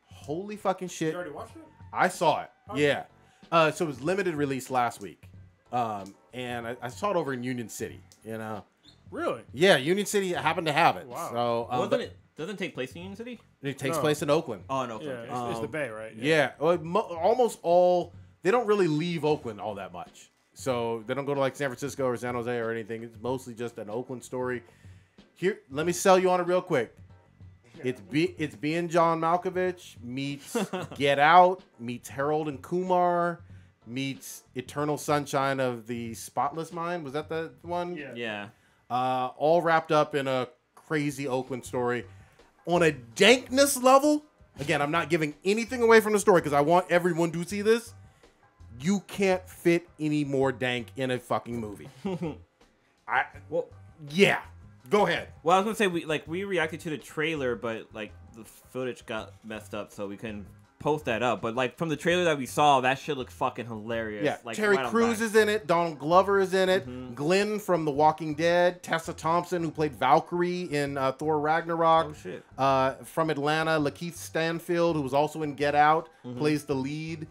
Speaker 1: Holy fucking shit.
Speaker 3: You already watched it?
Speaker 1: I saw it. Okay. Yeah. So it was limited release last week. And I saw it over in Union City, you know.
Speaker 3: Really?
Speaker 1: Yeah, Union City happened to have it.
Speaker 3: Wow.
Speaker 1: So
Speaker 2: Doesn't it take place in Union City?
Speaker 1: It takes place in Oakland.
Speaker 2: Oh, no.
Speaker 3: Yeah,
Speaker 2: Okay.
Speaker 3: it's the Bay, right?
Speaker 1: Yeah. Well, almost all, they don't really leave Oakland all that much. So they don't go to like San Francisco or San Jose or anything. It's mostly just an Oakland story. Here, let me sell you on it real quick. It's being John Malkovich meets Get Out, meets Harold and Kumar, meets Eternal Sunshine of the Spotless Mind. Was that the one?
Speaker 2: Yeah.
Speaker 1: All wrapped up in a crazy Oakland story. On a dankness level, again, I'm not giving anything away from the story because I want everyone to see this. You can't fit any more dank in a fucking movie. Yeah. Go ahead.
Speaker 2: Well, I was gonna say we reacted to the trailer, but like the footage got messed up, so we couldn't post that up. But like from the trailer that we saw, that shit looked fucking hilarious.
Speaker 1: Yeah,
Speaker 2: like,
Speaker 1: Terry
Speaker 2: right on
Speaker 1: Crews
Speaker 2: back.
Speaker 1: is in it. Donald Glover is in it. Glenn from The Walking Dead. Tessa Thompson, who played Valkyrie in Thor Ragnarok.
Speaker 2: Oh shit.
Speaker 1: From Atlanta, Lakeith Stanfield, who was also in Get Out, plays the lead.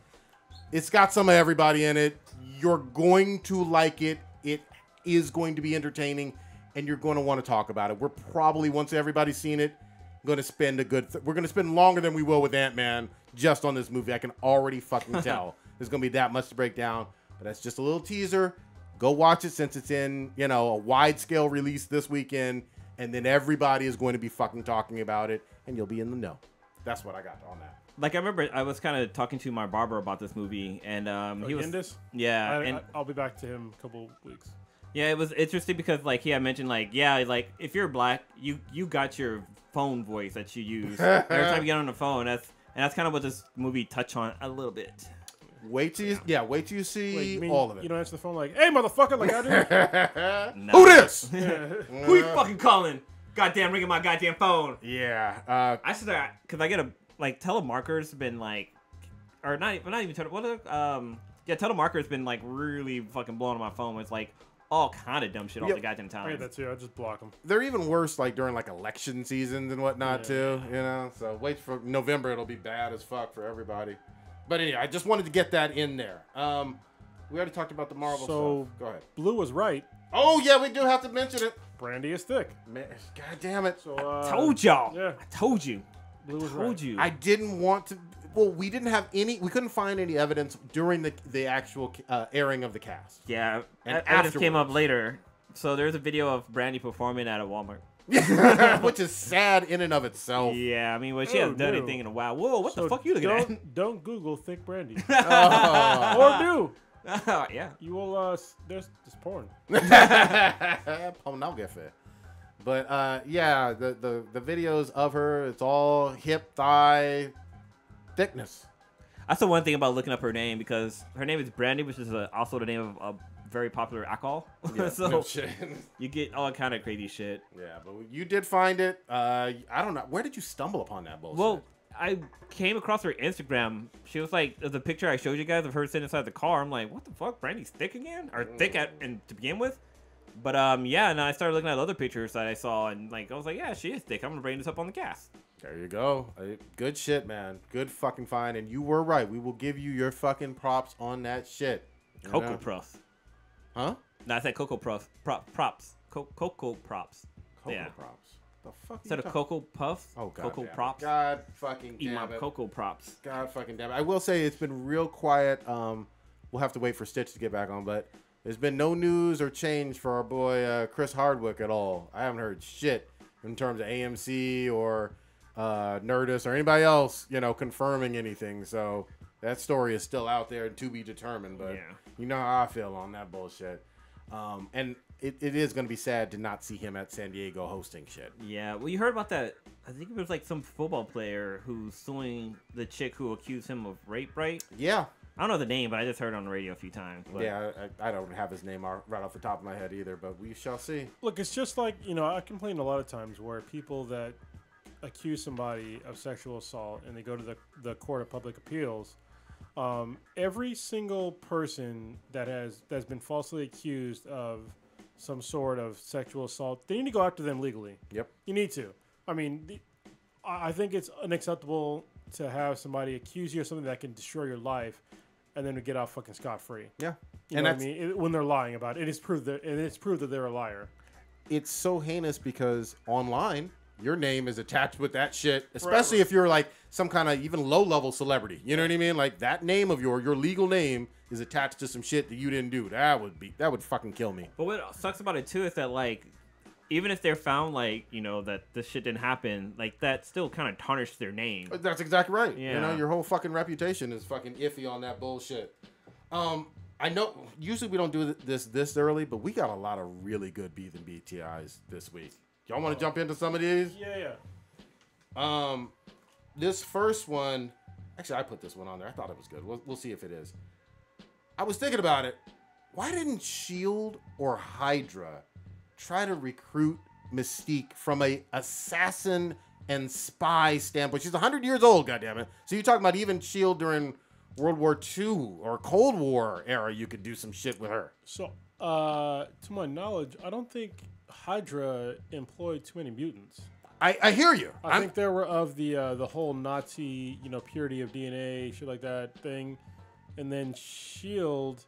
Speaker 1: It's got some of everybody in it. You're going to like it. It is going to be entertaining, and you're going to want to talk about it. We're probably, once everybody's seen it, going to spend a good... we're going to spend longer than we will with Ant-Man just on this movie. I can already fucking tell. There's going to be that much to break down, but that's just a little teaser. Go watch it since it's in, you know, a wide-scale release this weekend, and then everybody is going to be fucking talking about it, and you'll be in the know. That's what I got on that.
Speaker 2: Like I remember, I was kind of talking to my barber about this movie, and he was
Speaker 3: Indus?
Speaker 2: yeah, and
Speaker 3: I'll be back to him in a couple weeks.
Speaker 2: yeah, it was interesting because like he had mentioned like yeah, like if you're black, you got your phone voice that you use every time you get on the phone. That's kind of what this movie touched on a little bit.
Speaker 1: Wait till you see
Speaker 3: Like,
Speaker 1: all of it.
Speaker 3: You don't answer the phone like, "Hey, motherfucker!" Like I do.
Speaker 2: No.
Speaker 1: Who this?
Speaker 2: Who you fucking calling? Goddamn, ringing my goddamn phone.
Speaker 1: Yeah.
Speaker 2: I said that because I get a like telemarketers been like, or not even telemarketers been like really fucking blowing on my phone. It's like all kind of dumb shit all the goddamn
Speaker 3: I
Speaker 2: time.
Speaker 3: get that too. I just block them.
Speaker 1: They're even worse like during like election seasons and whatnot too, you know. So wait for November, it'll be bad as fuck for everybody. But anyway, I just wanted to get that in there. We already talked about the Marvel stuff. Go ahead.
Speaker 3: Blue was right.
Speaker 1: Oh yeah, we do have to mention it.
Speaker 3: Brandy is thick.
Speaker 1: Man, God damn it.
Speaker 3: So
Speaker 2: Told y'all.
Speaker 3: Yeah.
Speaker 2: I told you.
Speaker 3: Blue was
Speaker 2: Told
Speaker 3: right.
Speaker 2: you.
Speaker 1: I didn't want to. Well, we didn't have any. We couldn't find any evidence during the actual airing of the cast.
Speaker 2: Yeah,
Speaker 1: And
Speaker 2: evidence came up
Speaker 1: afterwards.
Speaker 2: later. So there's a video of Brandy performing at a Walmart.
Speaker 1: Which is sad in and of itself.
Speaker 2: Yeah, I mean, well, she hasn't done
Speaker 3: no.
Speaker 2: anything in a while. Whoa, what the
Speaker 3: So
Speaker 2: fuck you looking at?
Speaker 3: Don't Google thick brandy.
Speaker 1: Oh.
Speaker 3: Or do.
Speaker 2: Yeah.
Speaker 3: You will. There's porn.
Speaker 1: Pornography. But yeah, the videos of her, it's all hip thigh thickness.
Speaker 2: That's the one thing about looking up her name because her name is Brandy, which is also the name of a very popular alcohol.
Speaker 1: Yeah,
Speaker 2: so
Speaker 1: no shit.
Speaker 2: you get all kind of crazy shit.
Speaker 1: Yeah, but you did find it. I don't know. Where did you stumble upon that bullshit?
Speaker 2: Well, I came across her Instagram. She was like, the picture I showed you guys of her sitting inside the car. I'm like, what the fuck? Brandy's thick again? Or thick to begin with? But yeah, and I started looking at other pictures that I saw, and like I was like, yeah, she is thick. I'm gonna bring this up on the cast.
Speaker 1: There you go. Good shit, man. Good fucking find. And you were right. We will give you your fucking props on that shit. You
Speaker 2: Cocoa
Speaker 1: know?
Speaker 2: Puffs.
Speaker 1: Huh?
Speaker 2: No, I said Cocoa Puffs. Props. Cocoa Props.
Speaker 1: Cocoa
Speaker 2: Yeah.
Speaker 1: props. The fuck?
Speaker 2: Instead of Cocoa Puffs,
Speaker 1: Oh, God
Speaker 2: Cocoa
Speaker 1: damn it.
Speaker 2: Props.
Speaker 1: God fucking
Speaker 2: Eat my
Speaker 1: damn it.
Speaker 2: Cocoa Props.
Speaker 1: God fucking damn it. I will say it's been real quiet. We'll have to wait for Stitch to get back on, but there's been no news or change for our boy Chris Hardwick at all. I haven't heard shit in terms of AMC or Nerdist or anybody else, you know, confirming anything. So that story is still out there to be determined, but
Speaker 2: Yeah.
Speaker 1: you know how I feel on that bullshit. And it is going to be sad to not see him at San Diego hosting shit.
Speaker 2: Yeah, well, you heard about that. I think it was like some football player who's suing the chick who accused him of rape, right?
Speaker 1: Yeah.
Speaker 2: I don't know the name, but I just heard it on the radio a few times. But
Speaker 1: Yeah, I don't have his name right off the top of my head either, but we shall see.
Speaker 3: Look, it's just like, you know, I complain a lot of times where people that accuse somebody of sexual assault and they go to the court of public appeals, every single person that's been falsely accused of some sort of sexual assault, they need to go after them legally.
Speaker 1: Yep.
Speaker 3: You need to. I mean, I think it's unacceptable to have somebody accuse you of something that can destroy your life and then to get off fucking scot-free.
Speaker 1: Yeah.
Speaker 3: You know what I mean? When they're lying about it. It's proved that they're a liar.
Speaker 1: It's so heinous because online, your name is attached with that shit, especially if you're like some kind of even low-level celebrity. You know what I mean? Like that name of your legal name is attached to some shit that you didn't do. That would fucking kill me.
Speaker 2: But what sucks about it too is that like, even if they're found like, you know, that this shit didn't happen, like that still kind of tarnished their name.
Speaker 1: That's exactly right.
Speaker 2: Yeah.
Speaker 1: You know, your whole fucking reputation is fucking iffy on that bullshit. I know usually we don't do this early, but we got a lot of really good B's and BTIs this week. Y'all want to jump into some of these?
Speaker 3: Yeah.
Speaker 1: This first one, actually, I put this one on there. I thought it was good. We'll see if it is. I was thinking about it. Why didn't SHIELD or Hydra try to recruit Mystique from a assassin and spy standpoint. She's 100 years old, goddammit. So you're talking about even S.H.I.E.L.D. during World War II or Cold War era, you could do some shit with her.
Speaker 3: So, to my knowledge, I don't think Hydra employed too many mutants.
Speaker 1: I hear you.
Speaker 3: I think they were of the whole Nazi, purity of DNA, shit like that thing. And then S.H.I.E.L.D.,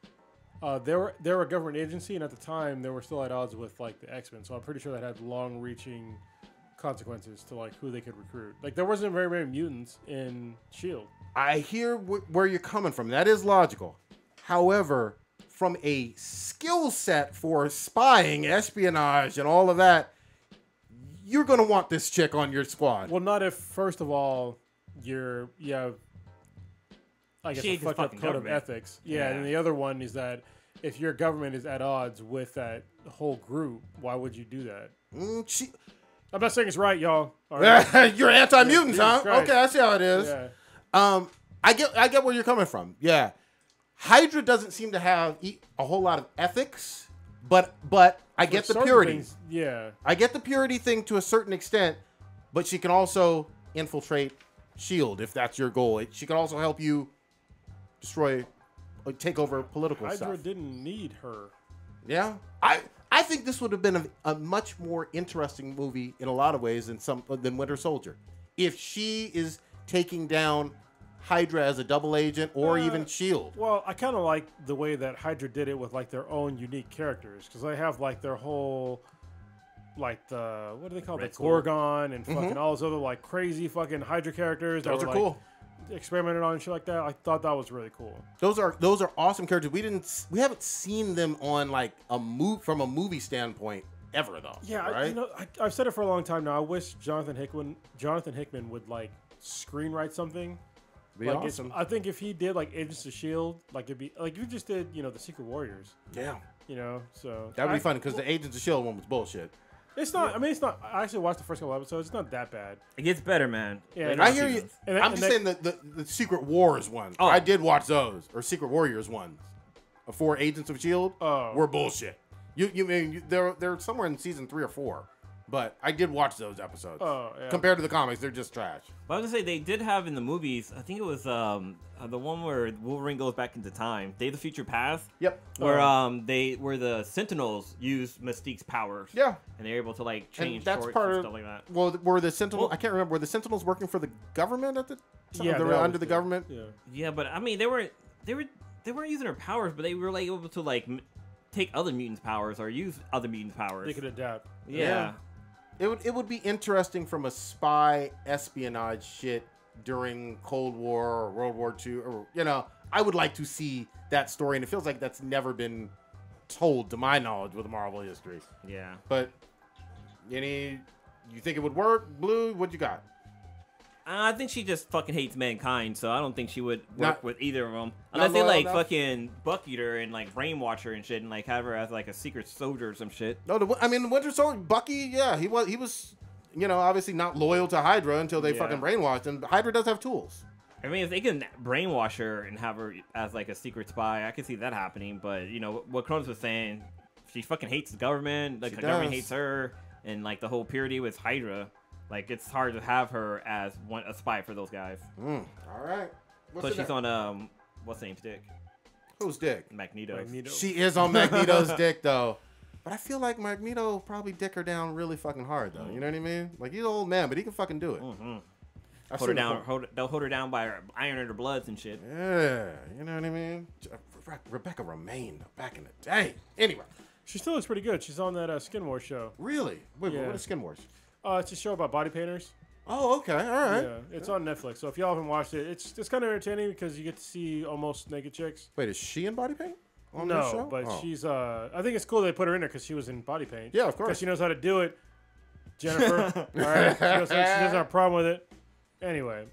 Speaker 3: they were a government agency, and at the time, they were still at odds with, like, the X-Men. So I'm pretty sure that had long-reaching consequences to, like, who they could recruit. Like, there wasn't very many mutants in S.H.I.E.L.D.
Speaker 1: I hear where you're coming from. That is logical. However, from a skill set for spying, espionage, and all of that, you're going to want this chick on your squad.
Speaker 3: Well, not if, first of all, you have, I guess, a fucked up code of ethics. Yeah, and the other one is that if your government is at odds with that whole group, why would you do that? I'm not saying it's right, y'all. All right.
Speaker 1: You're anti-mutants, huh?
Speaker 3: Christ.
Speaker 1: Okay, I see how it is.
Speaker 3: Yeah.
Speaker 1: I get where you're coming from. Yeah. Hydra doesn't seem to have a whole lot of ethics, but I get the purity.
Speaker 3: Things, yeah.
Speaker 1: I get the purity thing to a certain extent, but she can also infiltrate S.H.I.E.L.D. if that's your goal. She can also help you destroy, like, take over political
Speaker 3: Hydra
Speaker 1: stuff.
Speaker 3: Hydra didn't need her.
Speaker 1: Yeah. I think this would have been a much more interesting movie in a lot of ways than Winter Soldier. If she is taking down Hydra as a double agent or even S.H.I.E.L.D.
Speaker 3: Well, I kind of like the way that Hydra did it with, like, their own unique characters, because they have, like, their whole, like, what do they call it? The Gorgon and fucking all those other, like, crazy fucking Hydra characters.
Speaker 1: Those are cool.
Speaker 3: Experimented on and shit like that. I thought that was really cool.
Speaker 1: Those are awesome characters. We haven't seen them on, like, from a movie standpoint ever, though.
Speaker 3: Yeah,
Speaker 1: right?
Speaker 3: I've said it for a long time now. I wish Jonathan Hickman would, like, screenwrite something.
Speaker 1: Be
Speaker 3: like,
Speaker 1: awesome.
Speaker 3: I think if he did, like, Agents of S.H.I.E.L.D., like, it'd be like, if you just did, the Secret Warriors.
Speaker 1: Yeah.
Speaker 3: So
Speaker 1: That'd be fun because the Agents of S.H.I.E.L.D. one was bullshit.
Speaker 3: It's not. I mean, it's not. I actually watched the first couple episodes. It's not that bad.
Speaker 2: It gets better, man.
Speaker 3: Yeah,
Speaker 1: I hear you. I'm just saying the Secret Wars one.
Speaker 2: Oh.
Speaker 1: I did watch those, or Secret Warriors ones. For Agents of S.H.I.E.L.D. Were bullshit. They're somewhere in season 3 or 4. But I did watch those episodes.
Speaker 3: Oh, yeah.
Speaker 1: Compared to the comics, they're just trash.
Speaker 2: But I was gonna say they did have in the movies. I think it was the one where Wolverine goes back into time, Day of the Future Past.
Speaker 1: Yep.
Speaker 2: Where where the Sentinels use Mystique's powers.
Speaker 1: Yeah.
Speaker 2: And they're able to, like, change
Speaker 1: and that's
Speaker 2: shorts
Speaker 1: part
Speaker 2: and
Speaker 1: of
Speaker 2: stuff like that.
Speaker 1: Well, were the Sentinels? I can't remember. Were the Sentinels working for the government at the time?
Speaker 3: Yeah,
Speaker 1: they were under the government.
Speaker 3: Yeah.
Speaker 2: Yeah, but I mean they weren't using their powers, but they were, like, able to, like, take other mutants' powers or use other mutants' powers.
Speaker 3: They could adapt.
Speaker 2: Yeah.
Speaker 1: It would be interesting from a spy espionage shit during Cold War or World War II, or I would like to see that story, and it feels like that's never been told to my knowledge with Marvel history.
Speaker 2: Yeah.
Speaker 1: But you think it would work, Blue? What you got?
Speaker 2: I think she just fucking hates mankind, so I don't think she would work with either of them.
Speaker 1: Not
Speaker 2: Unless they,
Speaker 1: loyal
Speaker 2: like,
Speaker 1: enough?
Speaker 2: fucking Bucky her and, like, brainwash her and shit and, like, have her as, like, a secret soldier or some shit.
Speaker 1: No, the Winter Soldier, Bucky, yeah, he was, obviously not loyal to Hydra until they fucking brainwashed him. Hydra does have tools.
Speaker 2: I mean, if they can brainwash her and have her as, like, a secret spy, I can see that happening. But, what Cronus was saying, she fucking hates the government, like, the government hates her, and, like, the whole purity with Hydra. Like, it's hard to have her as a spy for those guys.
Speaker 1: All right.
Speaker 2: Plus, she's on, what's the name's dick?
Speaker 1: Whose dick?
Speaker 2: Magneto.
Speaker 1: She is on Magneto's dick, though. But I feel like Magneto probably dick her down really fucking hard, though. You know what I mean? Like, he's an old man, but he can fucking do it.
Speaker 2: Hold her down. They'll hold her down by her iron in her bloods and shit.
Speaker 1: Yeah, you know what I mean? Rebecca Romaine back in the day. Anyway.
Speaker 3: She still looks pretty good. She's on that Skin Wars show.
Speaker 1: Really? Wait,
Speaker 3: Yeah.
Speaker 1: what is Skin Wars?
Speaker 3: It's a show about body painters.
Speaker 1: Oh, okay. All right.
Speaker 3: Yeah, it's on Netflix. So if y'all haven't watched it, it's kind of entertaining because you get to see almost naked chicks.
Speaker 1: Wait, is she in body paint? On this
Speaker 3: No,
Speaker 1: show?
Speaker 3: but
Speaker 1: Oh.
Speaker 3: she's. I think it's cool they put her in there because she was in body paint.
Speaker 1: Yeah, of course.
Speaker 3: Because she knows how to do it. Jennifer. All right. She doesn't have a problem with it. Anyway,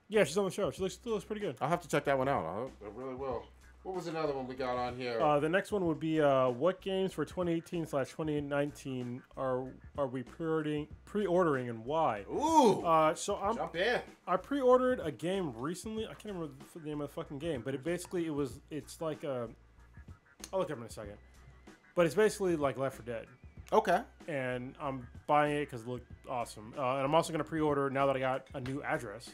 Speaker 3: yeah, she's on the show. Still looks pretty good.
Speaker 1: I'll have to check that one out. I really will. What was another one we got on here?
Speaker 3: The next one would be what games for 2018/2019 are we pre-ordering and why?
Speaker 1: Ooh.
Speaker 3: Jump
Speaker 1: in.
Speaker 3: I pre-ordered a game recently. I can't remember the name of the fucking game, but it's like a. I'll look up in a second. But it's basically like Left 4 Dead.
Speaker 1: Okay.
Speaker 3: and I'm buying it because it looked awesome. And I'm also going to pre-order now that I got a new address.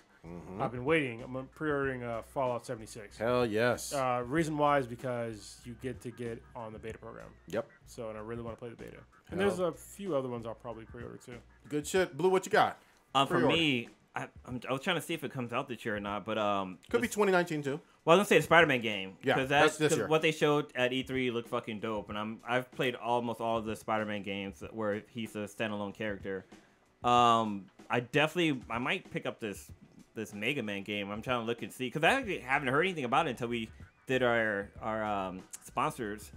Speaker 3: I've been waiting. I'm pre-ordering Fallout 76.
Speaker 1: Hell yes.
Speaker 3: Reason why is because you get on the beta program.
Speaker 1: Yep.
Speaker 3: So, and I really want to play the beta. And there's a few other ones I'll probably pre-order too.
Speaker 1: Good shit. Blue, what you got?
Speaker 2: For
Speaker 1: Pre-order.
Speaker 2: me, I was trying to see if it comes out this year or not, but
Speaker 1: Could be 2019 too.
Speaker 2: Well, I was gonna say the Spider-Man game.
Speaker 1: Yeah, that's this year.
Speaker 2: What they showed at E3 looked fucking dope, and I've played almost all of the Spider-Man games where he's a standalone character. I might pick up this Mega Man game. I'm trying to look and see because I actually haven't heard anything about it until we did our sponsors.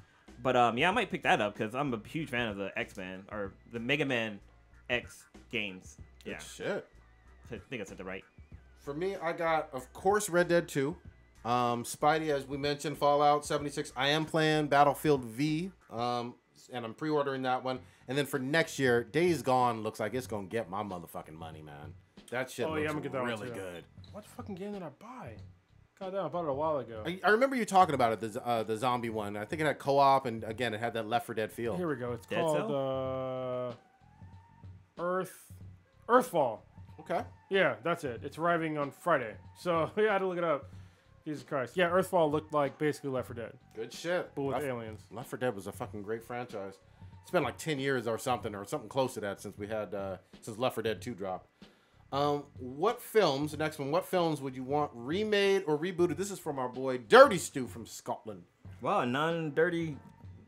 Speaker 2: But yeah, I might pick that up because I'm a huge fan of the X-Men or the Mega Man X games.
Speaker 1: Good
Speaker 2: Yeah,
Speaker 1: shit.
Speaker 2: I think I said that right.
Speaker 1: For me, I got, of course, Red Dead 2. Spidey, as we mentioned, Fallout 76. I am playing Battlefield V, and I'm pre-ordering that one. And then for next year, Days Gone looks like it's going to get my motherfucking money, man. That shit looks
Speaker 3: I'm gonna get that one
Speaker 1: really
Speaker 3: too.
Speaker 1: good.
Speaker 3: What fucking game did I buy? God damn, I bought it a while ago.
Speaker 1: I remember you talking about it, the zombie one. I think it had co-op, and again, it had that Left 4 Dead feel.
Speaker 3: Here we go. It's
Speaker 2: Dead
Speaker 3: called Earthfall.
Speaker 1: Okay.
Speaker 3: Yeah, that's it. It's arriving on Friday. So yeah, I had to look it up. Jesus Christ. Yeah, Earthfall looked like basically Left 4 Dead,
Speaker 1: Good shit.
Speaker 3: but with aliens.
Speaker 1: Left 4 Dead was a fucking great franchise. It's been like 10 years or something close to that since we had since Left 4 Dead 2 dropped. What films? The next one. What films would you want remade or rebooted? This is from our boy Dirty Stu from Scotland.
Speaker 2: Wow, a non-dirty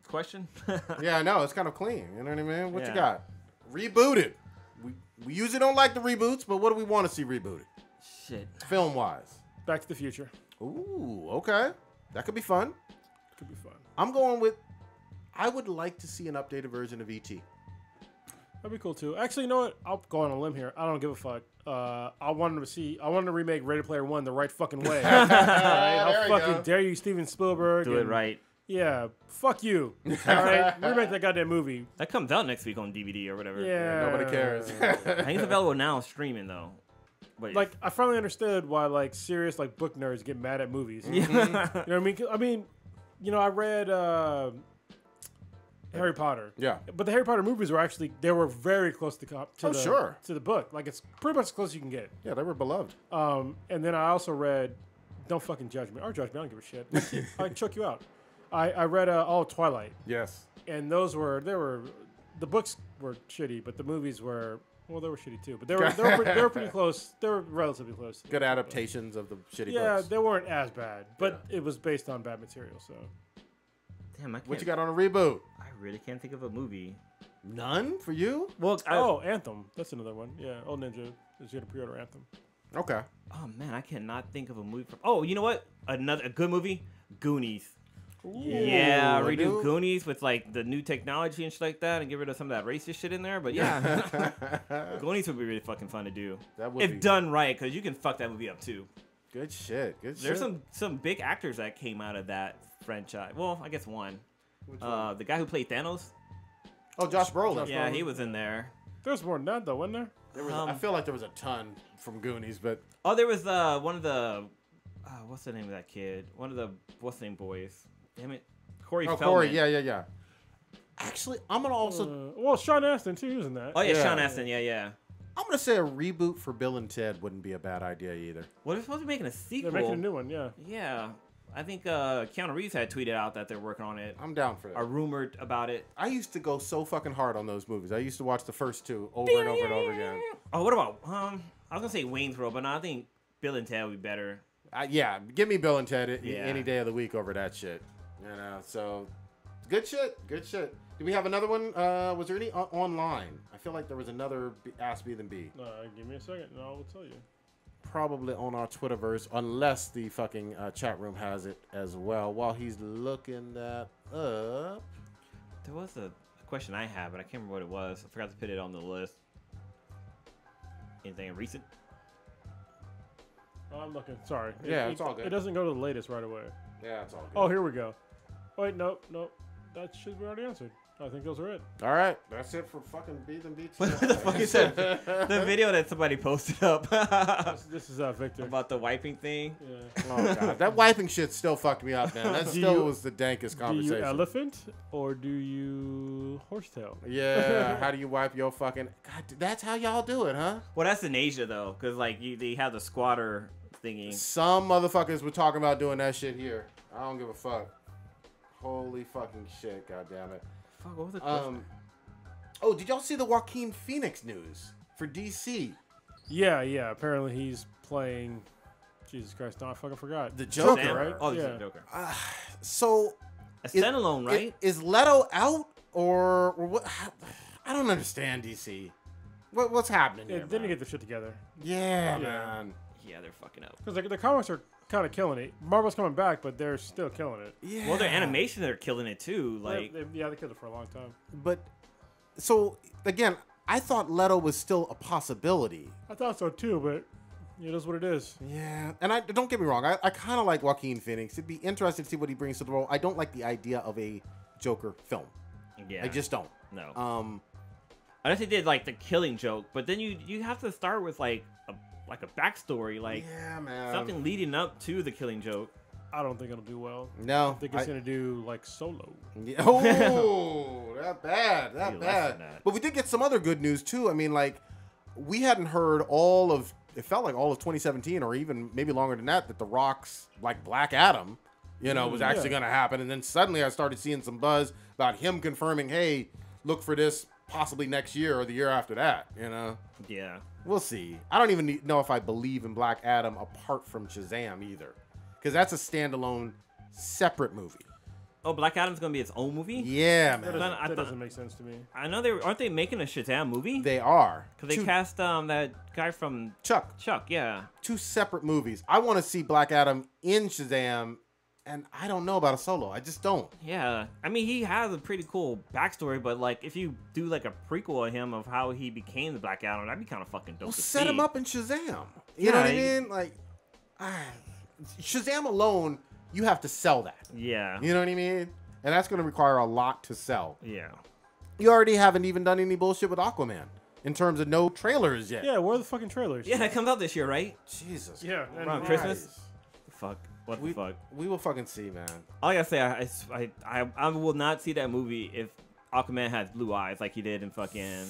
Speaker 2: question.
Speaker 1: Yeah, I know it's kind of clean. You know what I mean? What you
Speaker 2: Yeah.
Speaker 1: got? Rebooted. We usually don't like the reboots, but what do we want to see rebooted?
Speaker 2: Shit.
Speaker 1: Film wise.
Speaker 3: Back to the Future.
Speaker 1: Ooh, okay. That could be fun.
Speaker 3: Could be fun.
Speaker 1: I'm going with. I would like to see an updated version of E.T.
Speaker 3: That'd be cool too. Actually, you know what? I'll go on a limb here. I don't give a fuck. I wanted to remake Ready Player One the right fucking way. All right? How
Speaker 1: There you
Speaker 3: fucking
Speaker 1: go.
Speaker 3: dare you, Steven Spielberg?
Speaker 2: Do it
Speaker 3: and-
Speaker 2: right.
Speaker 3: Yeah, fuck you. All right, remake that goddamn movie.
Speaker 2: That comes out next week on DVD or whatever.
Speaker 3: Yeah,
Speaker 1: Nobody cares.
Speaker 2: I think it's available now streaming though. But
Speaker 3: Like, I finally understood why like serious like book nerds get mad at movies.
Speaker 2: yeah.
Speaker 3: You know what I mean? I mean, you know, I read Harry Potter.
Speaker 1: Yeah.
Speaker 3: But the Harry Potter movies were actually they were very close to
Speaker 1: sure.
Speaker 3: the book. Like it's pretty much as close as you can get.
Speaker 1: Yeah, they were beloved.
Speaker 3: And then I also read Don't Fucking Judge Me. Or Judge Me, I don't give a shit. I choke you out. I read all of Twilight.
Speaker 1: Yes.
Speaker 3: And the books were shitty, but the movies were they were shitty too. But they were pretty close. They were relatively close.
Speaker 1: Good adaptations of the shitty
Speaker 3: Yeah,
Speaker 1: books.
Speaker 3: they weren't as bad, but it was based on bad material. So
Speaker 2: Damn, I can't.
Speaker 1: What you got on a reboot?
Speaker 2: I really can't think of a movie.
Speaker 1: None for you?
Speaker 2: Well,
Speaker 3: Anthem. That's another one. Yeah, Old Ninja is gonna pre-order Anthem.
Speaker 1: Okay.
Speaker 2: oh man, I cannot think of a movie. Oh, you know what? A good movie, Goonies. Yeah,
Speaker 1: Ooh,
Speaker 2: redo
Speaker 1: dude.
Speaker 2: Goonies with like the new technology and shit like that, and get rid of some of that racist shit in there. But yeah, Goonies would be really fucking fun to do
Speaker 1: That would
Speaker 2: if
Speaker 1: be
Speaker 2: done right, because you can fuck that movie up too.
Speaker 1: good shit. Good
Speaker 2: There's
Speaker 1: shit.
Speaker 2: some big actors that came out of that franchise. Well, I guess one. The guy who played Thanos.
Speaker 1: Oh, Josh Brolin.
Speaker 3: Josh
Speaker 2: Yeah,
Speaker 3: Brolin.
Speaker 2: he was in there.
Speaker 3: There's more than that though, wasn't there?
Speaker 1: There was, I feel like there was a ton from Goonies, but
Speaker 2: Oh, there was one of the what's the name of that kid? One of the what's the name boys? Damn it, Corey Feldman.
Speaker 1: Corey, yeah. Actually, I'm gonna also
Speaker 3: Sean Astin too. He was in that.
Speaker 2: Oh yeah,
Speaker 1: Yeah.
Speaker 2: Sean Astin. Yeah.
Speaker 1: I'm gonna say a reboot for Bill and Ted wouldn't be a bad idea either.
Speaker 2: Well, they're supposed to be making a sequel.
Speaker 3: They're making a new one. Yeah.
Speaker 2: Yeah, I think Keanu Reeves had tweeted out that they're working on it.
Speaker 1: I'm down for that.
Speaker 2: Are rumored about it.
Speaker 1: I used to go so fucking hard on those movies. I used to watch the first two over and over and over again.
Speaker 2: Oh, what about I was gonna say Wayne's World, but no, I think Bill and Ted would be better.
Speaker 1: Yeah, give me Bill and Ted
Speaker 2: Yeah.
Speaker 1: any day of the week over that shit. You know, so good shit. Do we have another one? Was there any online? I feel like there was another Ask B Than B.
Speaker 3: Give me a second, and I will tell you.
Speaker 1: Probably on our Twitterverse, unless the fucking chat room has it as well. While he's looking that up.
Speaker 2: There was a question I had, but I can't remember what it was. I forgot to put it on the list. Anything recent?
Speaker 3: Oh, I'm looking. Sorry.
Speaker 1: Yeah, it's all good.
Speaker 3: It doesn't go to the latest right away.
Speaker 1: Yeah, it's all good.
Speaker 3: Oh, here we go. Wait, nope. That should be already answered. I think those are it.
Speaker 1: All right, that's it for fucking Beats and Beats.
Speaker 2: What the fuck is that? The video that somebody posted up
Speaker 3: This is Victor.
Speaker 2: about the wiping thing.
Speaker 3: Yeah.
Speaker 1: Oh god, that wiping shit still fucked me up, man. That
Speaker 3: Do
Speaker 1: still
Speaker 3: you-
Speaker 1: was the dankest
Speaker 3: Do
Speaker 1: conversation.
Speaker 3: you elephant or do you horsetail?
Speaker 1: Yeah, how do you wipe your fucking? God, that's how y'all do it, huh?
Speaker 2: Well, that's in Asia though, because like they have the squatter thingy.
Speaker 1: Some motherfuckers were talking about doing that shit here. I don't give a fuck. Holy fucking shit, goddammit.
Speaker 2: Fuck, what was the question?
Speaker 1: Oh, did y'all see the Joaquin Phoenix news for DC?
Speaker 3: Yeah. Apparently he's playing. Jesus Christ! No, I fucking forgot.
Speaker 1: The Joker,
Speaker 2: Sam?
Speaker 3: right?
Speaker 2: Oh,
Speaker 3: Yeah.
Speaker 2: the Joker.
Speaker 1: So,
Speaker 2: A standalone, right?
Speaker 1: Is Leto out or what? I don't understand DC. What's happening
Speaker 3: Yeah,
Speaker 1: here?
Speaker 3: didn't
Speaker 1: man?
Speaker 3: get the shit together.
Speaker 1: Yeah,
Speaker 3: Yeah.
Speaker 1: man.
Speaker 2: Yeah, they're fucking up.
Speaker 3: Because the comics are kind of killing it. Marvel's coming back, but they're still killing it.
Speaker 1: Yeah.
Speaker 2: Well, their animation, they're killing it too. Like,
Speaker 3: they killed it for a long time.
Speaker 1: But so again, I thought Leto was still a possibility.
Speaker 3: I thought so too, but it is what it is.
Speaker 1: Yeah, and I don't get me wrong. I kind of like Joaquin Phoenix. It'd be interesting to see what he brings to the role. I don't like the idea of a Joker film.
Speaker 2: yeah,
Speaker 1: I just don't.
Speaker 2: no. I guess they did like the Killing Joke, but then you have to start with like a backstory, like
Speaker 1: Yeah, man.
Speaker 2: something leading up to the Killing Joke.
Speaker 3: I don't think it'll do well.
Speaker 1: No.
Speaker 3: I think it's gonna do like Solo.
Speaker 1: Yeah. Oh, that bad. That
Speaker 2: Maybe less than
Speaker 1: bad.
Speaker 2: that.
Speaker 1: But we did get some other good news too. I mean, like, we hadn't heard all of. It felt like all of 2017, or even maybe longer than that, that The Rock's like Black Adam, was actually
Speaker 3: Yeah.
Speaker 1: going to happen. And then suddenly I started seeing some buzz about him confirming, hey, look for this possibly next year or the year after that.
Speaker 2: Yeah.
Speaker 1: We'll see. I don't even know if I believe in Black Adam apart from Shazam either, because that's a standalone, separate movie.
Speaker 2: Oh, Black Adam's gonna be its own movie.
Speaker 1: Yeah,
Speaker 3: That,
Speaker 1: man.
Speaker 3: doesn't,
Speaker 2: I
Speaker 3: that
Speaker 2: thought-
Speaker 3: doesn't make sense to me.
Speaker 2: I know aren't they making a Shazam movie?
Speaker 1: They are.
Speaker 2: Because they
Speaker 1: Two-
Speaker 2: cast that guy from
Speaker 1: Chuck.
Speaker 2: Yeah.
Speaker 1: Two separate movies. I want to see Black Adam in Shazam, and I don't know about a Solo. I just don't.
Speaker 2: Yeah, I mean he has a pretty cool backstory, but like if you do like a prequel of him of how he became the Black Adam, that'd be kind of fucking dope.
Speaker 1: Well,
Speaker 2: to
Speaker 1: set
Speaker 2: see.
Speaker 1: him up in Shazam. You know what I
Speaker 2: Yeah,
Speaker 1: mean? Like, Shazam alone, you have to sell that.
Speaker 2: Yeah,
Speaker 1: You know what I mean? And that's going to require a lot to sell.
Speaker 2: yeah.
Speaker 1: You already haven't even done any bullshit with Aquaman in terms of no trailers yet.
Speaker 3: Yeah, where are the fucking trailers?
Speaker 2: Yeah, that comes out this year, right?
Speaker 1: Jesus.
Speaker 3: Yeah.
Speaker 2: Around
Speaker 3: and-
Speaker 2: Christmas? Fuck. What
Speaker 1: We,
Speaker 2: the fuck?
Speaker 1: we will fucking see, man.
Speaker 2: All I gotta say, I will not see that movie if Aquaman has blue eyes like he did in fucking.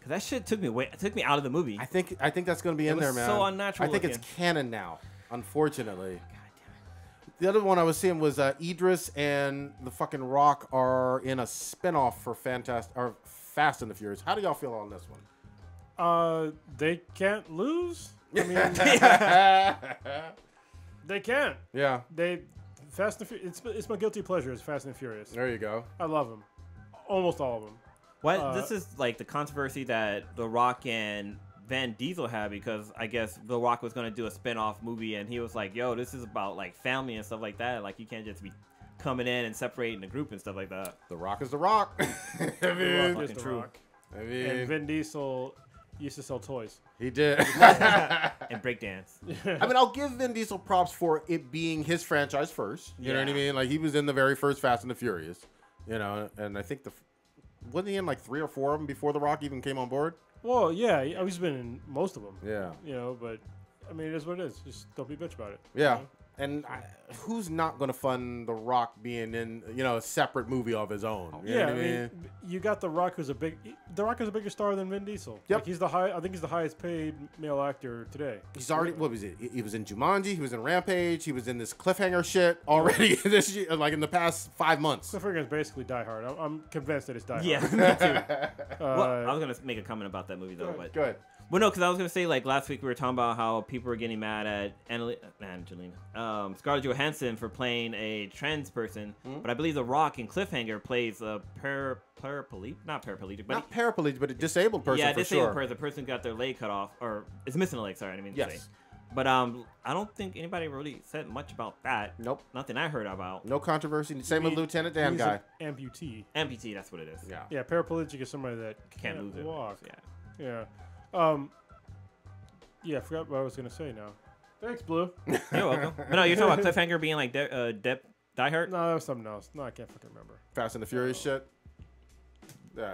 Speaker 2: Cause that shit took me out of the movie.
Speaker 1: I think that's going to be in
Speaker 2: was
Speaker 1: there, man.
Speaker 2: so unnatural
Speaker 1: I think
Speaker 2: looking.
Speaker 1: it's canon now, unfortunately.
Speaker 2: God damn
Speaker 1: The other one I was seeing was Idris and the fucking Rock are in a spinoff for Fast and the Furious. How do y'all feel on this one?
Speaker 3: They can't lose. I mean, they can't.
Speaker 1: Yeah,
Speaker 3: They Fast and Furious. It's my guilty pleasure. Is Fast and Furious.
Speaker 1: there you go.
Speaker 3: I love them. Almost all of them.
Speaker 2: What this is like the controversy that The Rock and Van Diesel had because I guess The Rock was gonna do a spin-off movie and he was like, "Yo, this is about like family and stuff like that. Like you can't just be coming in and separating the group and stuff like that."
Speaker 1: The Rock is the Rock. I
Speaker 3: The
Speaker 1: mean,
Speaker 3: Rock is
Speaker 2: fucking
Speaker 3: The
Speaker 2: true.
Speaker 3: Rock.
Speaker 1: I mean,
Speaker 3: And Vin Diesel used to sell toys.
Speaker 1: he did.
Speaker 2: And breakdance.
Speaker 1: I mean, I'll give Vin Diesel props for it being his franchise first. You know what I
Speaker 2: Yeah.
Speaker 1: mean? Like, he was in the very first Fast and the Furious, and I think wasn't he in like 3 or 4 of them before The Rock even came on board?
Speaker 3: Well, yeah, he's been in most of them.
Speaker 1: Yeah.
Speaker 3: But I mean, it is what it is. Just don't be a bitch about it.
Speaker 1: Yeah.
Speaker 3: You know?
Speaker 1: And who's not going to fund The Rock being in, a separate movie of his own? You know
Speaker 3: Yeah,
Speaker 1: what
Speaker 3: I mean, you got The Rock, The Rock is a bigger star than Vin Diesel.
Speaker 1: Yep.
Speaker 3: Like I think he's the highest paid male actor today.
Speaker 1: He's already, what was it? He was in Jumanji, he was in Rampage, he was in this cliffhanger shit already this year, like in the past 5 months.
Speaker 3: Cliffhanger is basically Die Hard. I'm convinced that it's Die Hard.
Speaker 2: Yeah, me too. Well, I
Speaker 3: Uh,
Speaker 2: was gonna make a comment about that movie though, but
Speaker 1: Good.
Speaker 2: well, no, because I was gonna say like last week we were talking about how people were getting mad at Scarlett Johansson for playing a trans person, but I believe The Rock in Cliffhanger plays a paraplegic, not paraplegic, but
Speaker 1: Not paraplegic, but a disabled person
Speaker 2: yeah,
Speaker 1: for
Speaker 2: disabled
Speaker 1: sure.
Speaker 2: person. The person got their leg cut off, or is missing a leg. Sorry, I didn't mean to
Speaker 1: Yes.
Speaker 2: say. But I don't think anybody really said much about that.
Speaker 1: Nope.
Speaker 2: Nothing I heard about.
Speaker 1: No controversy. Same with
Speaker 3: mean,
Speaker 1: Lieutenant Dan
Speaker 3: he's
Speaker 1: guy.
Speaker 3: an amputee.
Speaker 2: Amputee, that's what it is.
Speaker 1: Yeah.
Speaker 3: Yeah, paraplegic is somebody that
Speaker 2: Can't
Speaker 3: can't
Speaker 2: lose it.
Speaker 3: walk.
Speaker 2: Yeah.
Speaker 3: Yeah. Yeah, I forgot what I was gonna say now. Thanks, Blue.
Speaker 2: You're welcome. But no, you're talking about Cliffhanger being like Die Hard?
Speaker 3: No, that was something else. No, I can't fucking remember.
Speaker 1: Fast and the Furious shit.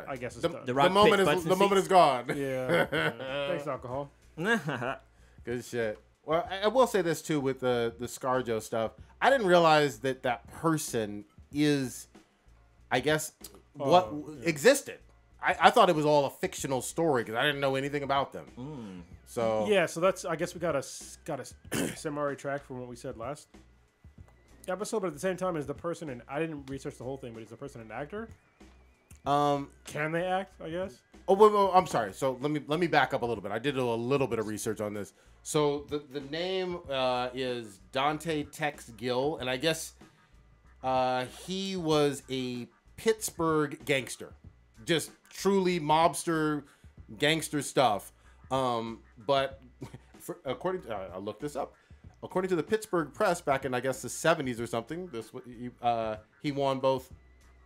Speaker 3: I guess it's
Speaker 2: The
Speaker 3: done.
Speaker 2: Rock picked butts
Speaker 1: the
Speaker 2: and
Speaker 1: moment is gone.
Speaker 3: Yeah. Thanks, alcohol.
Speaker 1: Good shit. Well, I will say this too with the ScarJo stuff. I didn't realize that person is, I guess, what existed. I thought it was all a fictional story because I didn't know anything about them. So
Speaker 3: yeah, so that's, I guess we got a semi track from what we said last episode, but at the same time, is the person, and I didn't research the whole thing, but is the person an actor? Can they act? I guess.
Speaker 1: Oh, well, I'm sorry. So let me back up a little bit. I did a little bit of research on this. So the name is Dante Tex Gill, and I guess he was a Pittsburgh gangster, just truly mobster gangster stuff. But according to, I looked this up. According to the Pittsburgh Press, back in I guess the 70s or something, he won both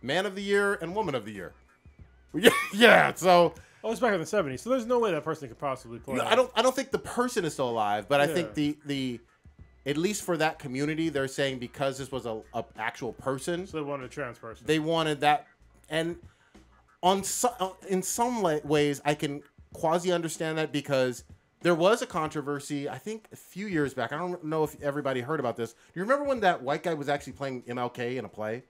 Speaker 1: Man of the Year and Woman of the Year. Yeah. So.
Speaker 3: Oh, it's back in the 70s, so there's no way that person could possibly play.
Speaker 1: I don't think the person is still alive, but I think the at least for that community, they're saying because this was a actual person.
Speaker 3: So they wanted a trans person.
Speaker 1: They wanted that, and in some ways, I can quasi understand that because there was a controversy, I think a few years back. I don't know if everybody heard about this. Do you remember when that white guy was actually playing MLK in a play?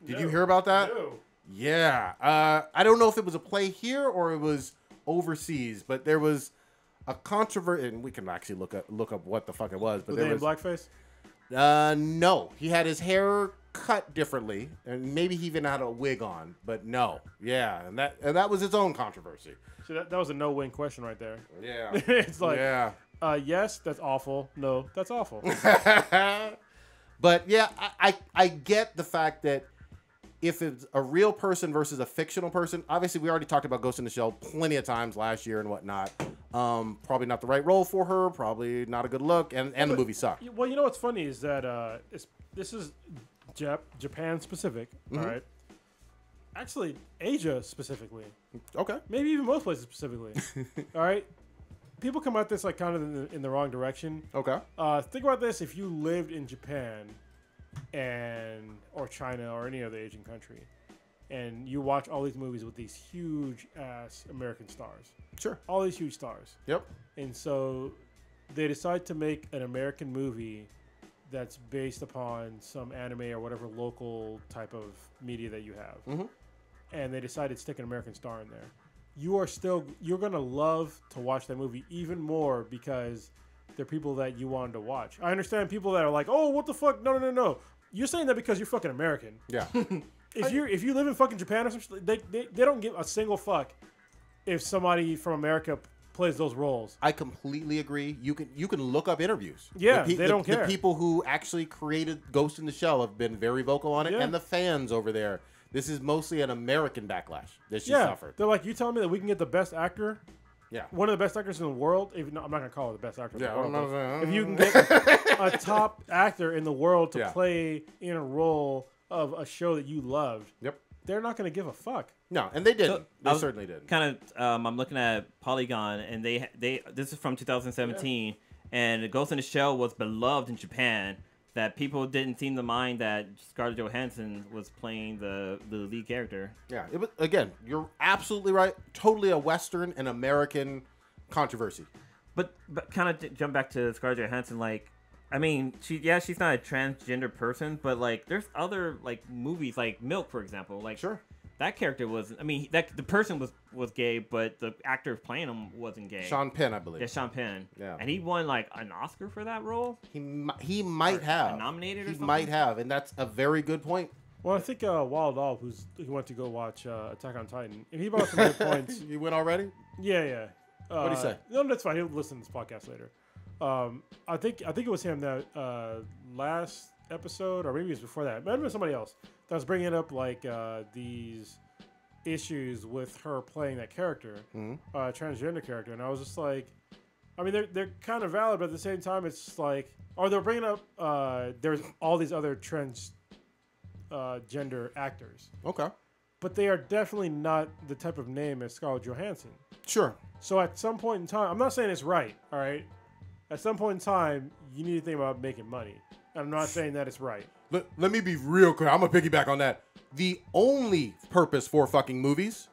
Speaker 1: Did you hear about that?
Speaker 3: No.
Speaker 1: Yeah. I don't know if it was a play here or it was overseas, but there was a controversy, and we can actually look up what the fuck it was. But
Speaker 3: there was blackface?
Speaker 1: No. He had his hair cut differently, and maybe he even had a wig on, but no. Yeah, and that was its own controversy.
Speaker 3: So that was a no-win question right there.
Speaker 1: Yeah.
Speaker 3: It's like,
Speaker 1: yeah.
Speaker 3: Yes, that's awful. No, that's awful.
Speaker 1: But yeah, I get the fact that if it's a real person versus a fictional person, obviously we already talked about Ghost in the Shell plenty of times last year and whatnot. Probably not the right role for her. Probably not a good look, and the movie sucked.
Speaker 3: Well, you know what's funny is that this is Japan specific, all right? Actually, Asia specifically.
Speaker 1: Okay.
Speaker 3: Maybe even most places specifically. All right. People come at this like kind of in the wrong direction.
Speaker 1: Okay.
Speaker 3: Think about this: if you lived in Japan, or China or any other Asian country, and you watch all these movies with these huge ass American stars.
Speaker 1: Sure.
Speaker 3: All these huge stars.
Speaker 1: Yep.
Speaker 3: And so they decide to make an American movie that's based upon some anime or whatever local type of media that you have. And they decided to stick an American star in there. You're going to love to watch that movie even more because they're people that you wanted to watch. I understand people that are like, oh, what the fuck? No. You're saying that because you're fucking American.
Speaker 1: Yeah.
Speaker 3: If you live in fucking Japan or something, they don't give a single fuck if somebody from America plays those roles.
Speaker 1: I completely agree. You can look up interviews.
Speaker 3: Yeah, they don't care.
Speaker 1: The people who actually created Ghost in the Shell have been very vocal on it,
Speaker 3: Yeah.
Speaker 1: and the fans over there. This is mostly an American backlash that she suffered.
Speaker 3: They're like, you telling me that we can get the best actor?
Speaker 1: Yeah.
Speaker 3: One of the best actors in the world. I'm not going to call it the best actor in the world.
Speaker 1: Yeah,
Speaker 3: If you can get a top actor in the world to play in a role of a show that you loved,
Speaker 1: Yep.
Speaker 3: they're not going to give a fuck.
Speaker 1: No, and they didn't.
Speaker 2: So,
Speaker 1: they certainly didn't.
Speaker 2: Kind of, I'm looking at Polygon, and they this is from 2017, and Ghost in the Shell was beloved in Japan. That people didn't seem to mind that Scarlett Johansson was playing the lead character.
Speaker 1: Yeah, it was, again, you're absolutely right. Totally a Western and American controversy.
Speaker 2: But kind of jump back to Scarlett Johansson, like, I mean, she's not a transgender person, but like, there's other like movies, like Milk, for example. Like,
Speaker 1: sure,
Speaker 2: that character was. I mean, the person was gay, but the actor playing him wasn't gay.
Speaker 1: Sean Penn, I believe.
Speaker 2: Yeah, Sean Penn.
Speaker 1: Yeah,
Speaker 2: and he won like an Oscar for that role.
Speaker 1: He might have
Speaker 2: nominated. Or something?
Speaker 1: Might have, and that's a very good point.
Speaker 3: Well, I think Wild Owl, he went to go watch Attack on Titan, and he brought some good points.
Speaker 1: You went already?
Speaker 3: Yeah.
Speaker 1: What did he say?
Speaker 3: No, that's fine. He'll listen to this podcast later. I think it was him that last episode, or maybe it was before that. It might have been somebody else that was bringing up like these issues with her playing that character, transgender character, and I was just like, I mean, they're kind of valid, but at the same time, it's like, or they're bringing up there's all these other gender actors.
Speaker 1: Okay.
Speaker 3: But they are definitely not the type of name as Scarlett Johansson.
Speaker 1: Sure.
Speaker 3: So at some point in time, I'm not saying it's right, all right? At some point in time, you need to think about making money. I'm not saying that it's right.
Speaker 1: Let me be real clear. I'm going to piggyback on that. The only purpose for fucking movies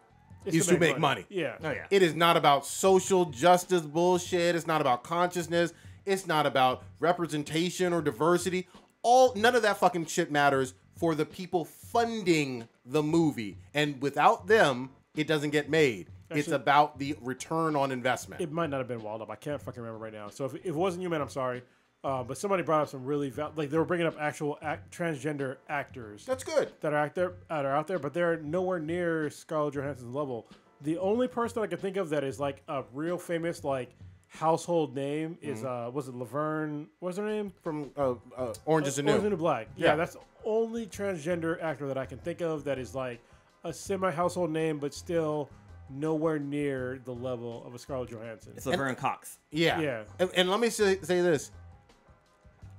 Speaker 1: is to make money.
Speaker 3: Yeah.
Speaker 2: Oh yeah.
Speaker 1: It is not about social justice bullshit. It's not about consciousness. It's not about representation or diversity. None of that fucking shit matters for the people funding the movie. And without them, it doesn't get made. It's
Speaker 3: Actually,
Speaker 1: about the return on investment.
Speaker 3: It might not have been Walled Up. I can't fucking remember right now. So if it wasn't you, man, I'm sorry. But somebody brought up some really like they were bringing up actual transgender actors
Speaker 1: That's good.
Speaker 3: that are out there, but they're nowhere near Scarlett Johansson's level. The only person I can think of that is like a real famous like household name is was it Laverne? What's her name?
Speaker 1: From Orange is the New.
Speaker 3: Orange is the New Black. Yeah,
Speaker 1: Yeah.
Speaker 3: that's the only transgender actor that I can think of that is like a semi-household name, but still nowhere near the level of a Scarlett Johansson.
Speaker 2: It's Laverne Cox.
Speaker 1: Yeah.
Speaker 3: Yeah.
Speaker 1: And let me say this.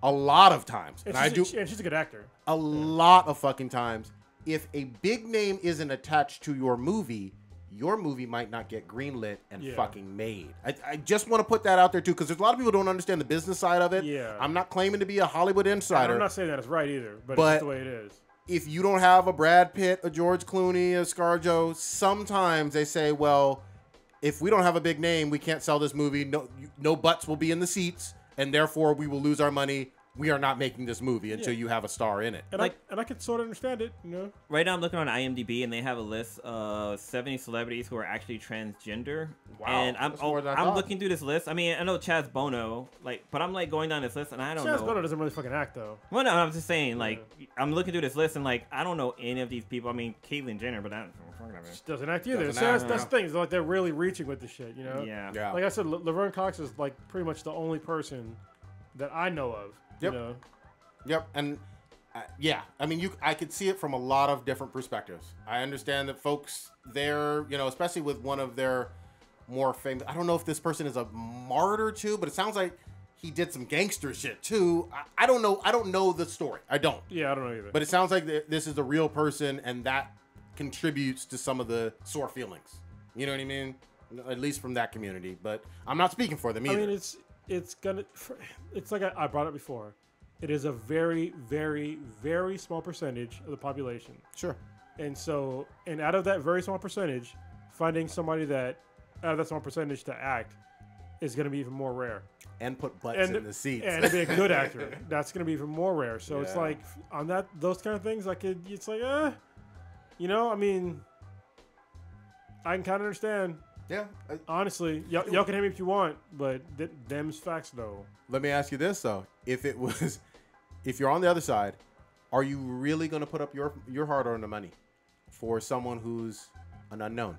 Speaker 1: A lot of times,
Speaker 3: And
Speaker 1: and
Speaker 3: she's a good actor.
Speaker 1: a lot of fucking times, if a big name isn't attached to your movie might not get greenlit and fucking made. I just want to put that out there too, because there's a lot of people who don't understand the business side of it.
Speaker 3: Yeah.
Speaker 1: I'm not claiming to be a Hollywood
Speaker 3: And
Speaker 1: insider.
Speaker 3: I'm not saying that it's right either, but it's
Speaker 1: But-
Speaker 3: just the way it is.
Speaker 1: If you don't have a Brad Pitt, a George Clooney, a ScarJo, sometimes they say, well, if we don't have a big name, we can't sell this movie. No butts will be in the seats, and therefore we will lose our money. We are not making this movie until you have a star in it.
Speaker 3: And
Speaker 2: Like-
Speaker 3: I can sort of understand it, you know.
Speaker 2: Right now, I'm looking on IMDb, and they have a list of 70 celebrities who are actually transgender.
Speaker 1: Wow,
Speaker 2: And I'm
Speaker 1: that's more than I
Speaker 2: I'm
Speaker 1: thought.
Speaker 2: looking through this list. I mean, I know Chaz Bono, but I'm like going down this list, and I don't
Speaker 3: Chaz
Speaker 2: know.
Speaker 3: Bono doesn't really fucking act though.
Speaker 2: Well, no, I'm just saying, I'm looking through this list, and I don't know any of these people. I mean, Caitlyn Jenner, but that's
Speaker 3: Doesn't act either.
Speaker 1: Doesn't
Speaker 3: So
Speaker 1: act,
Speaker 3: that's
Speaker 1: no.
Speaker 3: the thing. It's like they're really reaching with this shit, you know.
Speaker 2: yeah.
Speaker 1: Yeah.
Speaker 3: Like I said, Laverne Cox is like pretty much the only person that I know of.
Speaker 1: Yep.
Speaker 3: You know.
Speaker 1: Yep, and I mean, I could see it from a lot of different perspectives. I understand that folks there, especially with one of their more famous. I don't know if this person is a martyr too, but it sounds like he did some gangster shit too. I don't know. I don't know the story. I don't.
Speaker 3: Yeah, I don't know either.
Speaker 1: But it sounds like this is a real person, and that contributes to some of the sore feelings. You know what I mean? At least from that community. But I'm not speaking for them either.
Speaker 3: I mean, it's like I brought it before. It is a very, very, very small percentage of the population.
Speaker 1: sure.
Speaker 3: And so, out of that very small percentage, finding somebody that out of that small percentage to act is going to be even more rare.
Speaker 1: And put butts in the seats.
Speaker 3: And to be a good actor, that's going to be even more rare. So it's
Speaker 1: Yeah.
Speaker 3: like on those kind of things, it's like, I mean, I can kind of understand.
Speaker 1: yeah.
Speaker 3: Honestly, y'all can hate me if you want, but them's facts though.
Speaker 1: Let me ask you this though: if you're on the other side, are you really going to put up your hard-earned money for someone who's an unknown?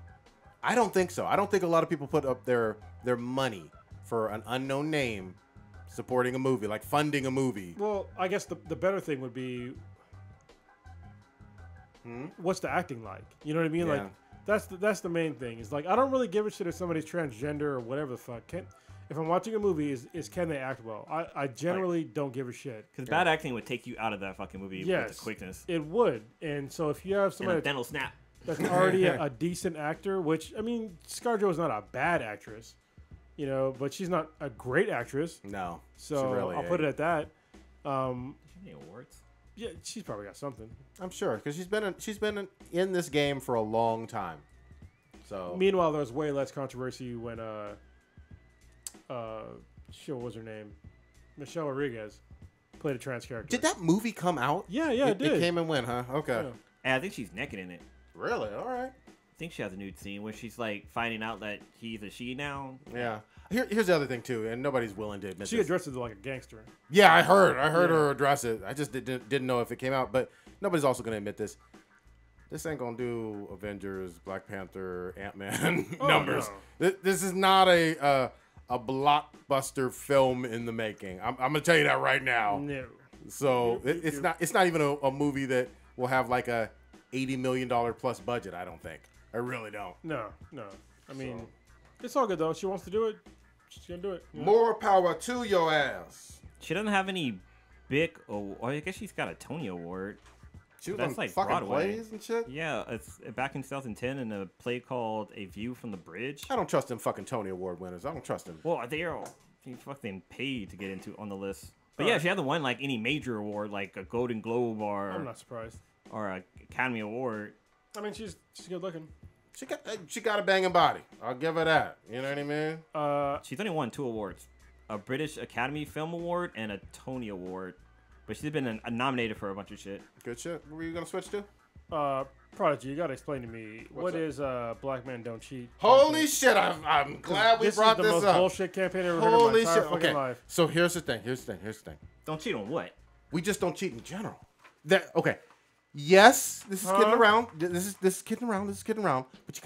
Speaker 1: I don't think so. I don't think a lot of people put up their money for an unknown name supporting a movie, like funding a movie.
Speaker 3: Well, I guess the better thing would be, what's the acting like? You know what I mean?
Speaker 1: Yeah.
Speaker 3: Like that's the main thing. Is like I don't really give a shit if somebody's transgender or whatever the fuck. If I'm watching a movie, is can they act well? I generally don't give a shit.
Speaker 2: Because bad acting would take you out of that fucking movie
Speaker 3: Yes,
Speaker 2: with the quickness.
Speaker 3: it would. And so if you have
Speaker 2: And a
Speaker 3: somebody
Speaker 2: dental snap.
Speaker 3: that's already a decent actor, which I mean, ScarJo is not a bad actress, but she's not a great actress.
Speaker 1: No,
Speaker 3: So
Speaker 1: she really
Speaker 3: I'll put it at that.
Speaker 2: Any awards?
Speaker 3: Yeah, she's probably got something.
Speaker 1: I'm sure because she's been in this game for a long time. So
Speaker 3: Meanwhile, there was way less controversy when what was her name? Michelle Rodriguez played a trans character.
Speaker 1: did that movie come out?
Speaker 3: Yeah, it did.
Speaker 1: It came and went, huh? Okay.
Speaker 3: Yeah.
Speaker 2: And I think she's naked in it.
Speaker 1: Really? All right.
Speaker 2: I think she has a nude scene where she's finding out that he's a she now.
Speaker 1: Yeah. Here's the other thing too, and nobody's willing to admit
Speaker 3: She
Speaker 1: this.
Speaker 3: addressed it like a gangster.
Speaker 1: Yeah, I heard
Speaker 3: Yeah.
Speaker 1: her address it. I just didn't know if it came out, but nobody's also gonna admit this. This ain't gonna do Avengers, Black Panther, Ant-Man
Speaker 3: Oh,
Speaker 1: numbers. This is not a blockbuster film in the making. I'm gonna tell you that right now.
Speaker 3: No.
Speaker 1: So it's not even a movie that will have like a $80 million plus budget. I don't think. I really don't.
Speaker 3: No. I mean, it's all good though. She wants to do it. She's gonna do it.
Speaker 1: More power to your ass.
Speaker 2: She doesn't have any big. I guess she's got a Tony Award.
Speaker 1: She was
Speaker 2: That's
Speaker 1: on
Speaker 2: like
Speaker 1: fucking
Speaker 2: Broadway.
Speaker 1: plays and shit.
Speaker 2: Yeah, it's back in 2010 in a play called A View from the Bridge.
Speaker 1: I don't trust them fucking Tony Award winners. I don't trust them.
Speaker 2: Well, they're all fucking paid to get into on the list. But yeah, she hasn't won like any major award, like a Golden Globe
Speaker 3: I'm
Speaker 2: or
Speaker 3: not surprised.
Speaker 2: a Academy Award.
Speaker 3: I mean, she's good looking.
Speaker 1: She got a banging body. I'll give her that. You know what I mean?
Speaker 2: She's only won 2 awards, a British Academy Film Award and a Tony Award, but she's been nominated for a bunch of shit.
Speaker 1: Good shit. What were you gonna switch to?
Speaker 3: Prodigy, you gotta explain to me what is Black Men Don't Cheat.
Speaker 1: Holy shit! I'm glad we brought this up.
Speaker 3: This is the most bullshit campaign I've ever heard in my entire fucking life.
Speaker 1: So here's the thing.
Speaker 2: Don't cheat on what?
Speaker 1: We just don't cheat in general. Okay. Yes, this is kidding around. This is kidding around. But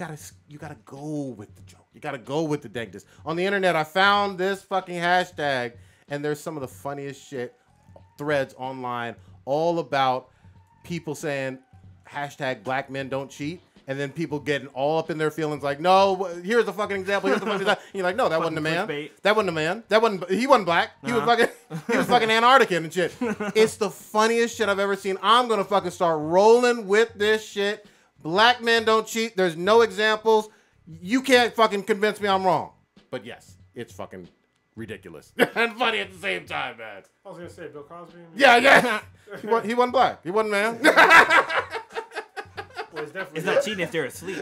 Speaker 1: you gotta go with the joke. You gotta go with the dankness. On the internet, I found this fucking hashtag, and there's some of the funniest shit threads online, all about people saying hashtag Black Men Don't Cheat. And then people getting all up in their feelings like, no, here's a fucking example. Here's the fucking example. And you're like, no, that wasn't a man. That wasn't a man. He wasn't black. He was fucking Antarctic and shit. It's the funniest shit I've ever seen. I'm going to fucking start rolling with this shit. Black men don't cheat. There's no examples. You can't fucking convince me I'm wrong. But yes, it's fucking ridiculous. And funny at the same time, man.
Speaker 3: I was going to say Bill Cosby.
Speaker 1: Yeah. He wasn't black. He wasn't man.
Speaker 2: It's not cheating if they're asleep.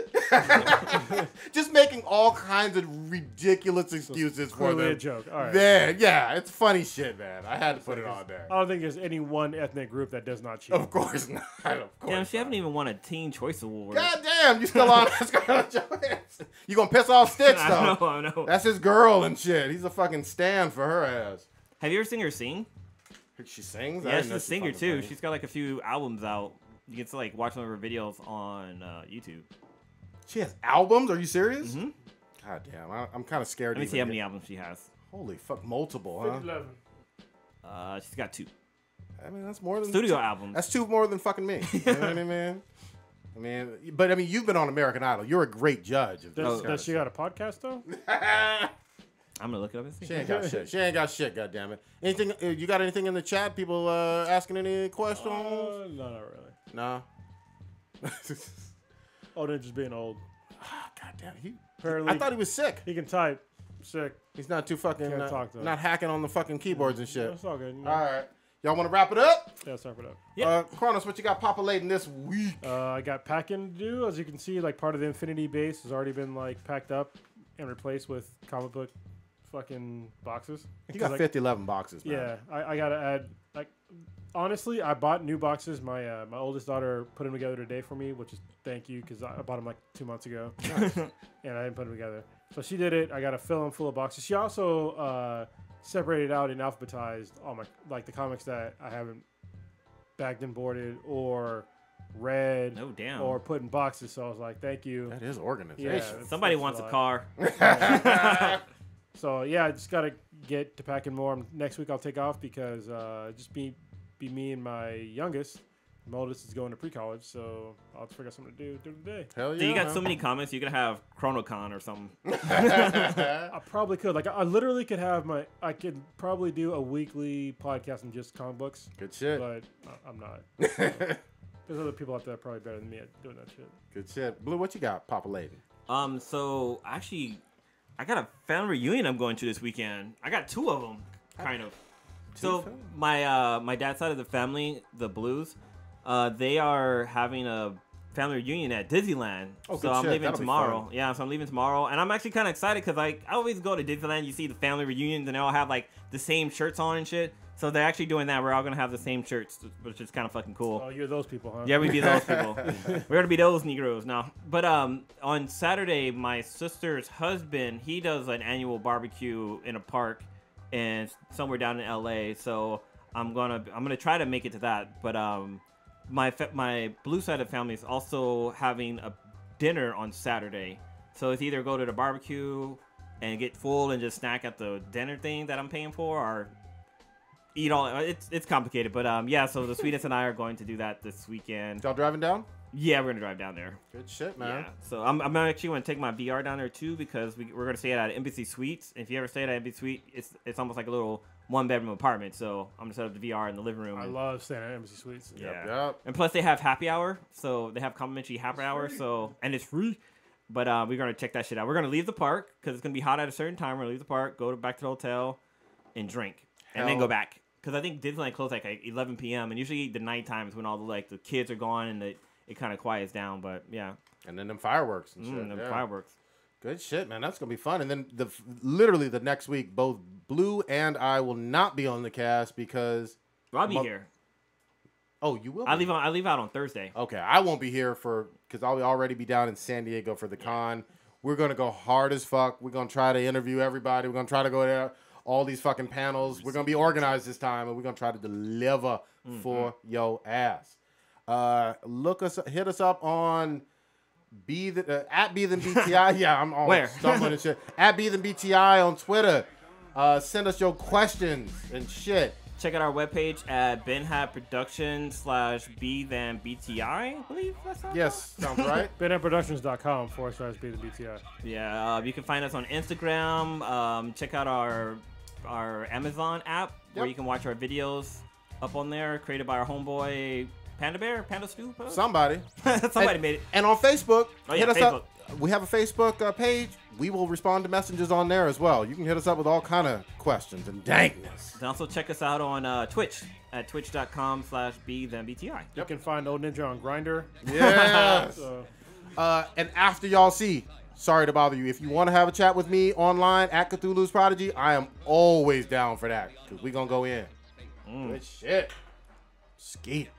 Speaker 1: Just making all kinds of ridiculous excuses for them.
Speaker 3: A joke. All right.
Speaker 1: Yeah, it's funny shit, man. I had to put it on there.
Speaker 3: I don't think there's any one ethnic group that does not cheat.
Speaker 1: Of course not.
Speaker 2: Damn, she haven't even won a Teen Choice Award.
Speaker 1: God damn, you still on Scarlett Johansson. You gonna piss off Sticks, though.
Speaker 2: I know.
Speaker 1: That's his girl and shit. He's a fucking stand for her ass.
Speaker 2: Have you ever seen her sing?
Speaker 1: She sings?
Speaker 2: Yeah, she's a singer, too. She's got like a few albums out. You get to like watch some of her videos on YouTube. She
Speaker 1: has albums? Are you serious?
Speaker 2: Mm-hmm.
Speaker 1: God damn, I'm kind of scared.
Speaker 2: Let me see how many albums she has.
Speaker 1: Holy fuck, multiple, huh?
Speaker 3: 11.
Speaker 2: She's got 2.
Speaker 1: I mean, that's more than
Speaker 2: studio albums.
Speaker 1: That's 2 more than fucking me. You know what I mean? But you've been on American Idol. You're a great judge.
Speaker 3: Does she got a podcast though?
Speaker 2: I'm gonna look it up and see.
Speaker 1: She ain't got shit. She ain't got shit. Goddammit. Anything? You got anything in the chat? People asking any questions?
Speaker 3: No, not really.
Speaker 1: No.
Speaker 3: They're just being old.
Speaker 1: God damn.
Speaker 3: Apparently,
Speaker 1: I thought he was sick.
Speaker 3: He can type. Sick.
Speaker 1: He's not too fucking.
Speaker 3: Can't talk to him.
Speaker 1: Not hacking on the fucking keyboards and shit.
Speaker 3: That's all good.
Speaker 1: All right. Y'all want to wrap it up?
Speaker 3: Yeah, let's wrap it up.
Speaker 1: Yeah. Kronos, what you got populating this week?
Speaker 3: I got packing to do. As you can see, like part of the Infinity base has already been like packed up and replaced with comic book fucking boxes.
Speaker 1: You got 11 boxes, man.
Speaker 3: Yeah, I gotta add. Like, honestly, I bought new boxes. My my oldest daughter put them together today for me, which is thank you because I bought them like 2 months ago, and I didn't put them together. So she did it. I got to fill them full of boxes. She also separated out and alphabetized all my the comics that I haven't bagged and boarded or read or put in boxes. So I was like, thank you.
Speaker 1: That is organization.
Speaker 2: Yeah, somebody wants a car.
Speaker 3: So yeah, I just gotta get to packing more. Next week I'll take off because just be me and my youngest. My oldest is going to pre-college, so I'll have to figure out something to do during the day.
Speaker 1: Hell yeah!
Speaker 2: So you got so many comments, you could have ChronoCon or something.
Speaker 3: I probably could. Like I literally could have I could probably do a weekly podcast on just comic books.
Speaker 1: Good shit.
Speaker 3: But I'm not. There's other people out there probably better than me at doing that shit.
Speaker 1: Good shit. Blue, what you got populating?
Speaker 2: So actually, I got a family reunion I'm going to this weekend. I got 2 of them, kind of. So my dad's side of the family, the Blues, they are having a family reunion at Disneyland. So I'm leaving tomorrow. Yeah, so I'm leaving tomorrow, and I'm actually kind of excited because I always go to Disneyland. You see the family reunions, and they all have like the same shirts on and shit. So they're actually doing that. We're all gonna have the same shirts, which is kind of fucking cool.
Speaker 3: Oh, you're those people, huh?
Speaker 2: Yeah, we'd be those people. We're gonna be those Negroes now. But on Saturday, my sister's husband, he does an annual barbecue in a park, and somewhere down in LA. So I'm gonna try to make it to that. But my blue side of the family is also having a dinner on Saturday. So it's either go to the barbecue and get full and just snack at the dinner thing that I'm paying for, or eat all. It's complicated, but yeah. So the Sweetness and I are going to do that this weekend.
Speaker 1: Y'all driving down?
Speaker 2: Yeah, we're gonna drive down there.
Speaker 1: Good shit, man.
Speaker 2: Yeah. So I'm actually gonna take my VR down there too because we're gonna stay at Embassy Suites. If you ever stay at Embassy Suite, it's almost like a little 1-bedroom apartment. So I'm gonna set up the VR in the living room.
Speaker 3: I love staying at Embassy Suites.
Speaker 2: Yeah.
Speaker 1: Yep.
Speaker 2: And plus they have happy hour, so they have complimentary happy hour. So and it's free. But we're gonna check that shit out. We're gonna leave the park because it's gonna be hot at a certain time. We're gonna leave the park, go back to the hotel, and drink, and then go back. Because I think Disneyland closed like 11 p.m. and usually the nighttime is when all the kids are gone and it kind of quiets down. But yeah,
Speaker 1: And then them fireworks and shit.
Speaker 2: Them
Speaker 1: Yeah.
Speaker 2: fireworks.
Speaker 1: Good shit, man. That's gonna be fun. And then literally the next week, both Blue and I will not be on the cast because
Speaker 2: I'll be here.
Speaker 1: Oh, you will.
Speaker 2: I leave out on Thursday.
Speaker 1: Okay, I won't be here because I'll already be down in San Diego for the con. We're gonna go hard as fuck. We're gonna try to interview everybody. We're gonna try to go there. All these fucking panels. We're gonna be organized this time, and we're gonna try to deliver for your ass. Hit us up on at BTI. Yeah, I'm all stumbling and shit. At BTI on Twitter. Send us your questions and shit.
Speaker 2: Check out our webpage at benhatproductions/BTI. I believe that's how.
Speaker 1: Yes, sounds right.
Speaker 3: benhatproductions.com/BTI.
Speaker 2: Yeah, you can find us on Instagram. Check out our Amazon app where you can watch our videos up on there, created by our homeboy Panda Stew.
Speaker 1: Somebody
Speaker 2: made it.
Speaker 1: And on Facebook, hit us
Speaker 2: Facebook.
Speaker 1: up. We have a Facebook page. We will respond to messages on there as well. You can hit us up with all kind of questions and dankness.
Speaker 2: And also check us out on Twitch at twitch.com/BTI.
Speaker 3: You can find Old Ninja on Grindr.
Speaker 1: Yes. And after y'all see, sorry to bother you. If you want to have a chat with me online at Cthulhu's Prodigy, I am always down for that because we're going to go in. Good shit. Ski.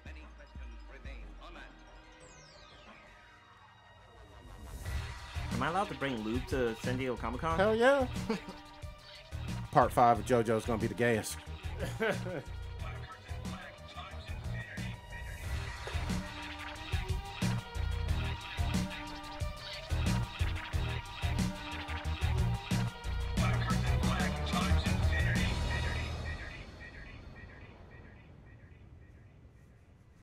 Speaker 2: Am I allowed to bring lube to San Diego Comic-Con?
Speaker 1: Hell yeah. Part 5 of JoJo's going to be the gayest.